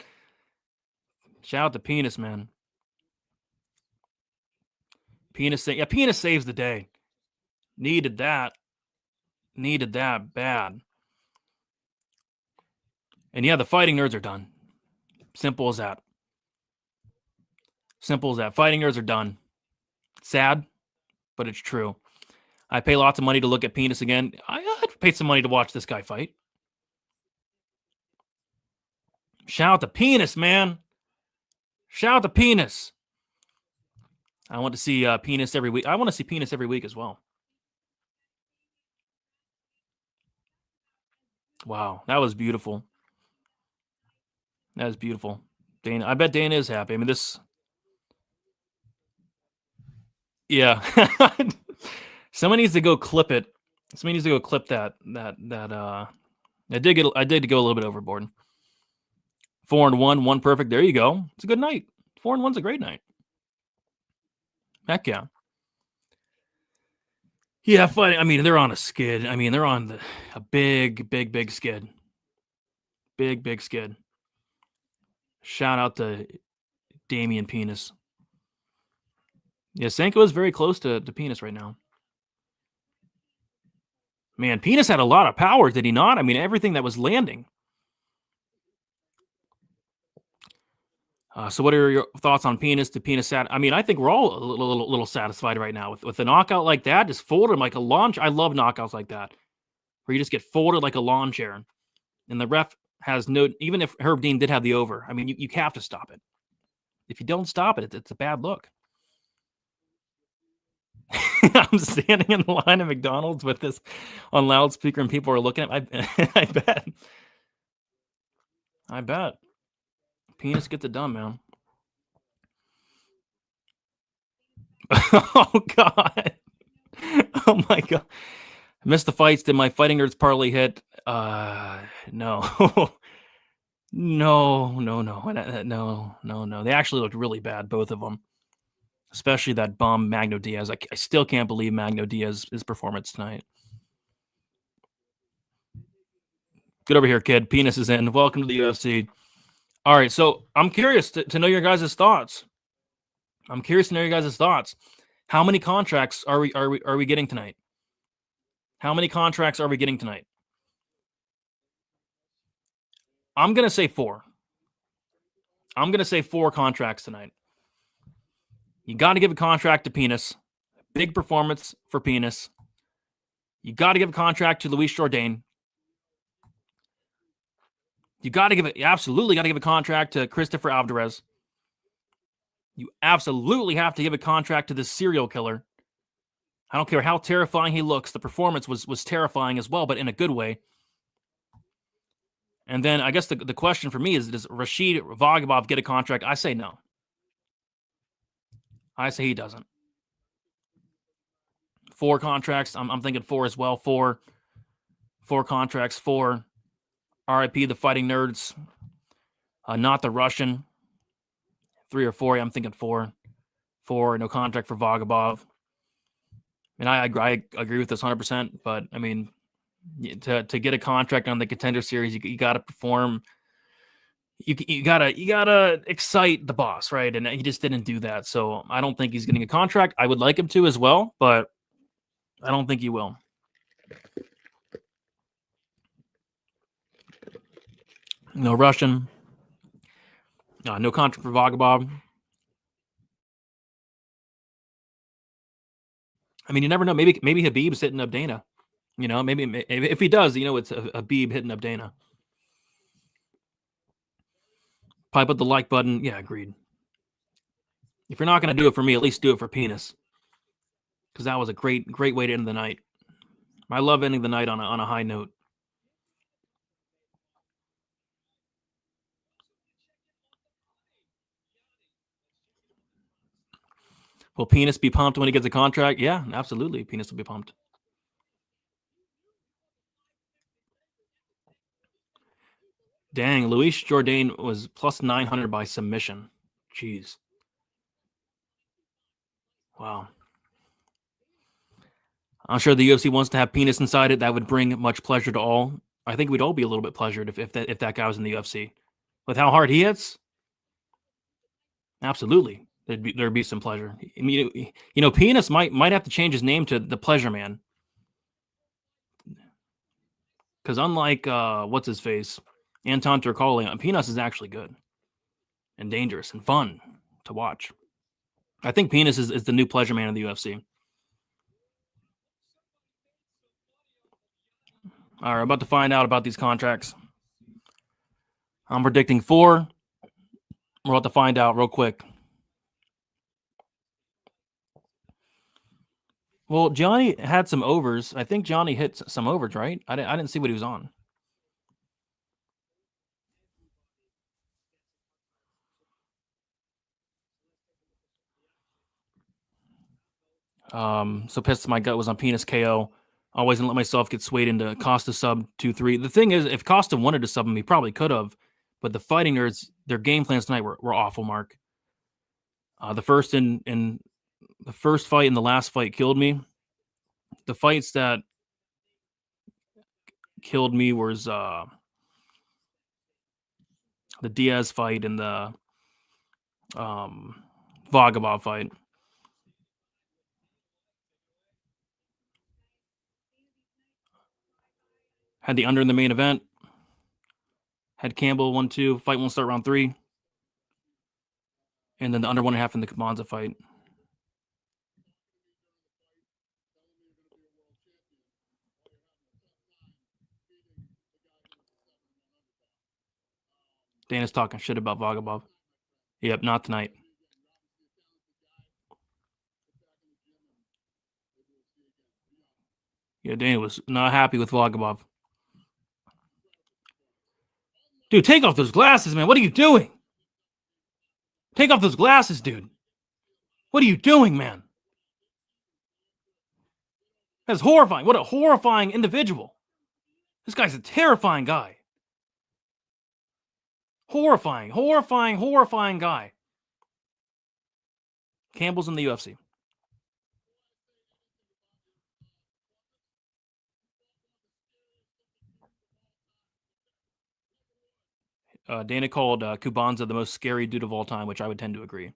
Shout out to Pinos, man. Pinos saves the day. Needed that bad. And yeah, the fighting nerds are done. Simple as that. Simple as that. Fighting nerds are done. Sad, but it's true. I pay lots of money to look at penis again. I'd pay some money to watch this guy fight. Shout out to penis, man. Shout out to penis. I want to see penis every week. I want to see penis every week as well. Wow, that was beautiful. That was beautiful. Dana, I bet Dana is happy. I mean, this. Yeah. Someone needs to go clip it. Somebody needs to go clip that. I did go a little bit overboard. 4-1, 1 perfect. There you go. It's a good night. 4-1's a great night. Heck yeah. Yeah, fighting. I mean, they're on a skid. I mean, they're on a big skid. Big skid. Shout out to Damian Penis. Yeah, Senko is very close to Penis right now. Man, Penis had a lot of power, did he not? I mean, everything that was landing. So what are your thoughts on Penis to Penis? I mean, I think we're all a little satisfied right now with a knockout like that. Just folded like a lawn. I love knockouts like that, where you just get folded like a lawn chair, and the ref has no. Even if Herb Dean did have the over, I mean, you have to stop it. If you don't stop it, it's a bad look. I'm standing in the line at McDonald's with this on loudspeaker, and people are looking at me. I bet. Penis gets it done, man. Oh, God. Oh, my God. I missed the fights. Did my Fighting Nerds parlay hit? No. No. They actually looked really bad, both of them. Especially that bum Magno Diaz. I still can't believe Magno Diaz's performance tonight. Get over here, kid. Penis is in. Welcome to the UFC. All right, so I'm curious to know your guys' thoughts. How many contracts are we getting tonight? How many contracts are we getting tonight? I'm gonna say 4. I'm gonna say 4 contracts tonight. You got to give a contract to Penis. Big performance for Penis. You got to give a contract to Luis Jordane. You absolutely got to give a contract to Christopher Alvarez. You absolutely have to give a contract to this serial killer. I don't care how terrifying he looks. The performance was terrifying as well, but in a good way. And then I guess the question for me is, does Rashid Vagabov get a contract? I say no. I say he doesn't. 4 contracts. I'm thinking 4 as well. 4 contracts. 4. RIP the Fighting Nerds. Not the Russian. 3 or 4. I'm thinking 4. 4. No contract for Vagabov. And I agree with this 100%. But I mean, to get a contract on the Contender Series, you got to perform. You gotta excite the boss, right? And he just didn't do that. So I don't think he's getting a contract. I would like him to as well, but I don't think he will. No Russian. No contract for Vagabov. I mean, you never know. Maybe Habib's hitting up Dana. You know, maybe if he does, it's Habib hitting up Dana. Pipe up the like button. Yeah, agreed. If you're not going to do it for me, at least do it for Penis. Because that was a great way to end the night. I love ending the night on a high note. Will Penis be pumped when he gets a contract? Yeah, absolutely. Penis will be pumped. Dang, Luis Jordane was plus 900 by submission. Jeez. Wow. I'm sure the UFC wants to have Penis inside it. That would bring much pleasure to all. I think we'd all be a little bit pleasured if that guy was in the UFC. With how hard he hits? Absolutely. There'd be some pleasure. I mean, Penis might have to change his name to the Pleasure Man. Because unlike what's his face, Anton Turkalj, Penis is actually good and dangerous and fun to watch. I think Penis is the new Pleasure Man in the UFC. All right, about to find out about these contracts. I'm predicting 4. We're about to find out real quick. Well, Johnny had some overs. I think Johnny hit some overs, right? I didn't see what he was on. So pissed my gut was on Penis KO. Always didn't let myself get swayed into Costa sub 2-3. The thing is, if Costa wanted to sub him, he probably could have. But the Fighting Nerds, their game plans tonight were awful, Mark. The first fight and the last fight killed me. The fights that killed me was the Diaz fight and the Vagabov fight. Had the under in the main event. Had Campbell 1-2. Fight won't start round 3. And then the under 1.5 in the Kubanza fight. Dana's talking shit about Vagabov. Yep, not tonight. Yeah, Dana was not happy with Vagabov. Dude, take off those glasses, man. What are you doing? Take off those glasses, dude. What are you doing, man? That's horrifying. What a horrifying individual. This guy's a terrifying guy. Horrifying, horrifying, horrifying guy. Campbell's in the UFC. Dana called Kubanza the most scary dude of all time, which I would tend to agree.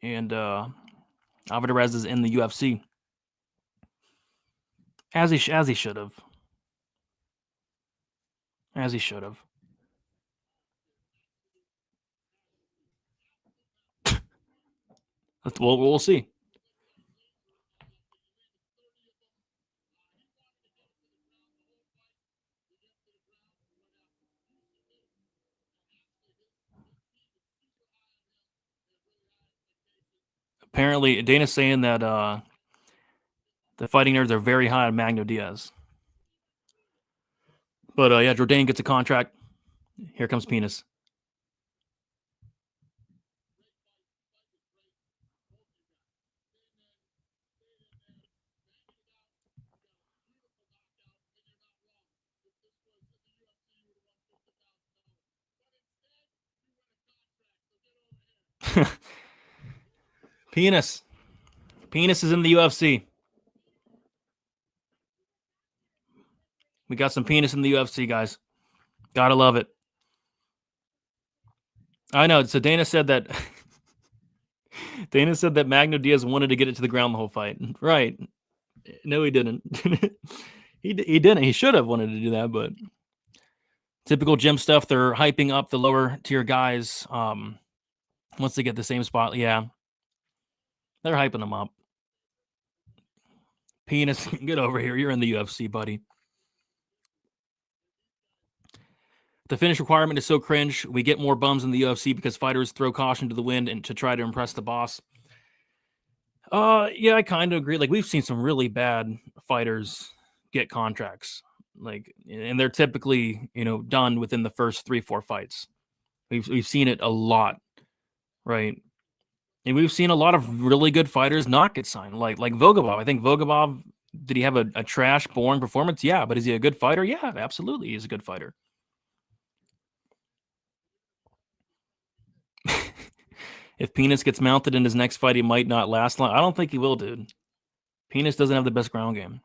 And Alvarez is in the UFC. As he should have. As he should have. We'll see. Apparently, Dana's saying that the Fighting Nerds are very high on Magno Diaz. But yeah, Jordane gets a contract. Here comes Penis. Penis. Penis is in the UFC. We got some penis in the UFC, guys. Gotta love it. I know. So Dana said that Magno Diaz wanted to get it to the ground the whole fight. Right. No, he didn't. he didn't. He should have wanted to do that, but typical gym stuff. They're hyping up the lower tier guys once they get the same spot. Yeah. They're hyping them up. Penis, get over here. You're in the UFC, buddy. The finish requirement is so cringe. We get more bums in the UFC because fighters throw caution to the wind and to try to impress the boss. Yeah, I kind of agree. Like, we've seen some really bad fighters get contracts, like, and they're typically, done within the first 3-4 fights. We've seen it a lot, right? And we've seen a lot of really good fighters not get signed, like Vagabov. I think Vagabov, did he have a trash, boring performance? Yeah, but is he a good fighter? Yeah, absolutely, he's a good fighter. If Penis gets mounted in his next fight, he might not last long. I don't think he will, dude. Penis doesn't have the best ground game.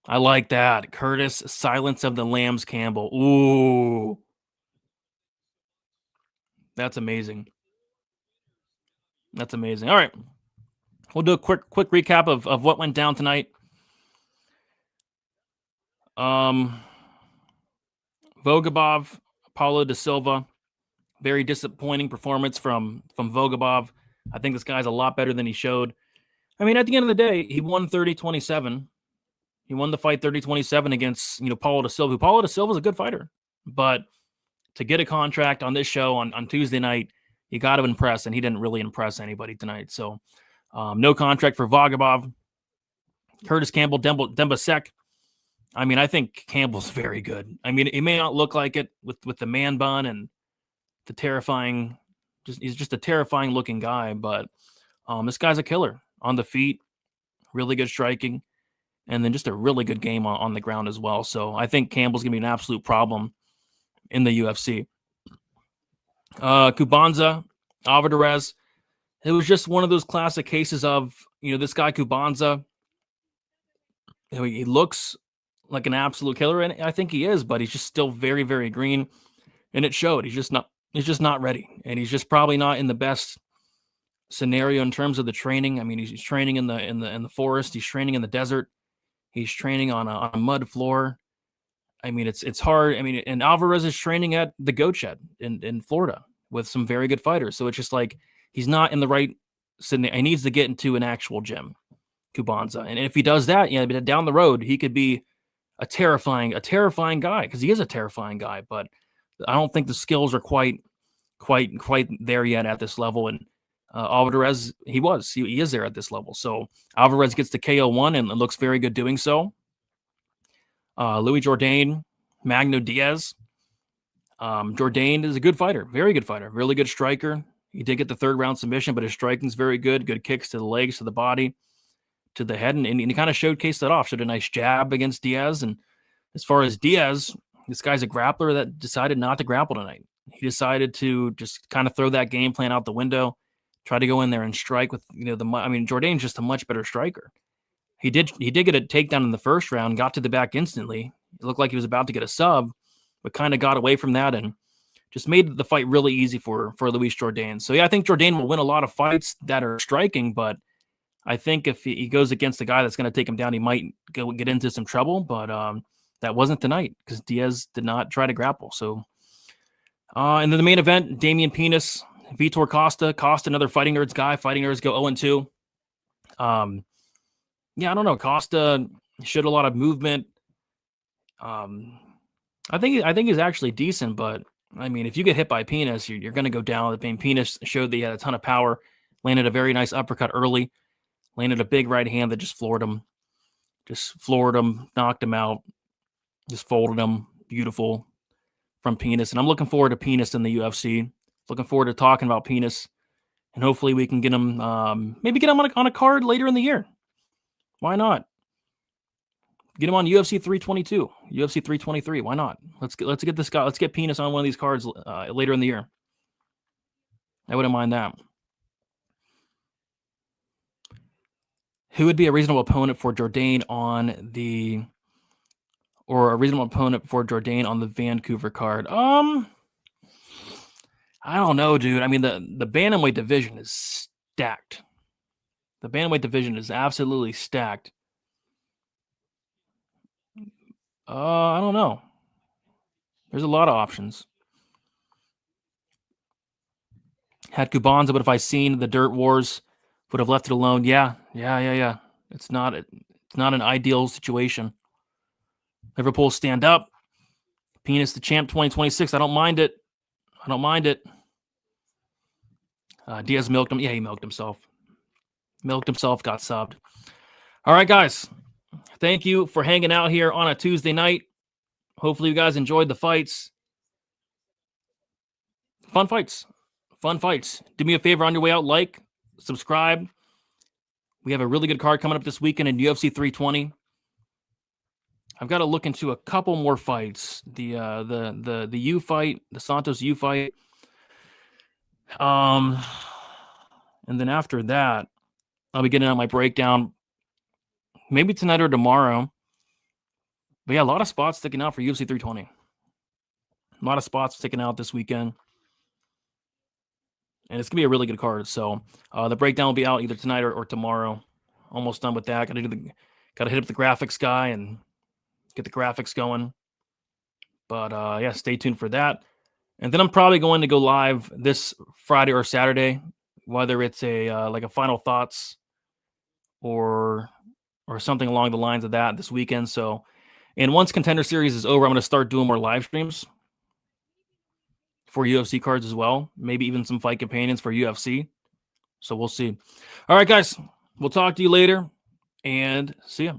I like that. Curtis, Silence of the Lambs, Campbell. Ooh. That's amazing. That's amazing. All right. We'll do a quick recap of what went down tonight. Vagabov, Paulo da Silva, very disappointing performance from Vagabov. I think this guy's a lot better than he showed. I mean, at the end of the day, he won 30-27. He won the fight 30-27 against, Paulo da Silva. Paulo da Silva is a good fighter, but to get a contract on this show on Tuesday night, you got to impress, and he didn't really impress anybody tonight. So, no contract for Vagabov. Curtis Campbell, Demba Seck. I mean, I think Campbell's very good. I mean, it may not look like it with the man bun and the terrifying, he's just a terrifying looking guy, but this guy's a killer on the feet, really good striking, and then just a really good game on the ground as well. So I think Campbell's going to be an absolute problem in the UFC. Kubanza, Alvarez. It was just one of those classic cases of, this guy Kubanza, he looks like an absolute killer, and I think he is, but he's just still very, very green, and it showed. He's just not ready, and he's just probably not in the best scenario in terms of the training. I mean, he's training in the forest, he's training in the desert, he's training on a mud floor. I mean, it's hard. I mean, and Alvarez is training at the Goat Shed in Florida with some very good fighters. So it's just like he's not in the right scenario. He needs to get into an actual gym, Kubanza. And if he does that, down the road, he could be a terrifying guy, because he is a terrifying guy. But I don't think the skills are quite there yet at this level. And Alvarez, he is there at this level. So Alvarez gets the KO1 and looks very good doing so. Louis Jordane, Magno Diaz. Jordane is a good fighter, very good fighter, really good striker. He did get the third round submission, but his striking's very good. Good kicks to the legs, to the body, to the head, and he kind of showcased that off. Showed a nice jab against Diaz. And as far as Diaz, this guy's a grappler that decided not to grapple tonight. He decided to just kind of throw that game plan out the window, try to go in there and strike with, Jordane's just a much better striker. He did get a takedown in the first round, got to the back instantly. It looked like he was about to get a sub, but kind of got away from that and just made the fight really easy for Luis Jordane. So, yeah, I think Jordane will win a lot of fights that are striking, but I think if he goes against a guy that's going to take him down, he might get into some trouble, but that wasn't tonight because Diaz did not try to grapple. So, and then the main event, Damian Penis, Vitor Costa. Costa, another Fighting Nerds guy. Fighting Nerds go 0-2. Yeah, I don't know. Costa showed a lot of movement. I think he's actually decent, but I mean, if you get hit by Penis, you're going to go down. I mean, Penis showed that he had a ton of power, landed a very nice uppercut early, landed a big right hand that just floored him, knocked him out, just folded him. Beautiful from Penis. And I'm looking forward to Penis in the UFC. Looking forward to talking about Penis, and hopefully we can get him, maybe get him on a card later in the year. Why not? Get him on UFC 322, UFC 323. Why not? Let's get this guy. Let's get Penis on one of these cards later in the year. I wouldn't mind that. Who would be a reasonable opponent for Jordane on the Vancouver card? I don't know, dude. I mean, the bantamweight division is stacked. The bantamweight division is absolutely stacked. I don't know. There's a lot of options. Had Kubanza, but if I seen the Dirt Wars, would have left it alone. Yeah. It's not an ideal situation. Liverpool stand up. Penis the champ 2026. I don't mind it. Diaz milked him. Yeah, he milked himself. Got subbed. All right, guys. Thank you for hanging out here on a Tuesday night. Hopefully you guys enjoyed the fights. Fun fights. Do me a favor on your way out, like, subscribe. We have a really good card coming up this weekend in UFC 320. I've got to look into a couple more fights. The U fight, the Santos U fight. And then after that, I'll be getting out my breakdown maybe tonight or tomorrow. But yeah, a lot of spots sticking out for UFC 320. A lot of spots sticking out this weekend. And it's going to be a really good card. So the breakdown will be out either tonight or tomorrow. Almost done with that. Got to hit up the graphics guy and get the graphics going. But yeah, stay tuned for that. And then I'm probably going to go live this Friday or Saturday, whether it's a like a final thoughts or something along the lines of that this weekend. So, and once Contender Series is over, I'm going to start doing more live streams for UFC cards as well. Maybe even some fight companions for UFC. So we'll see. All right, guys, we'll talk to you later and see ya.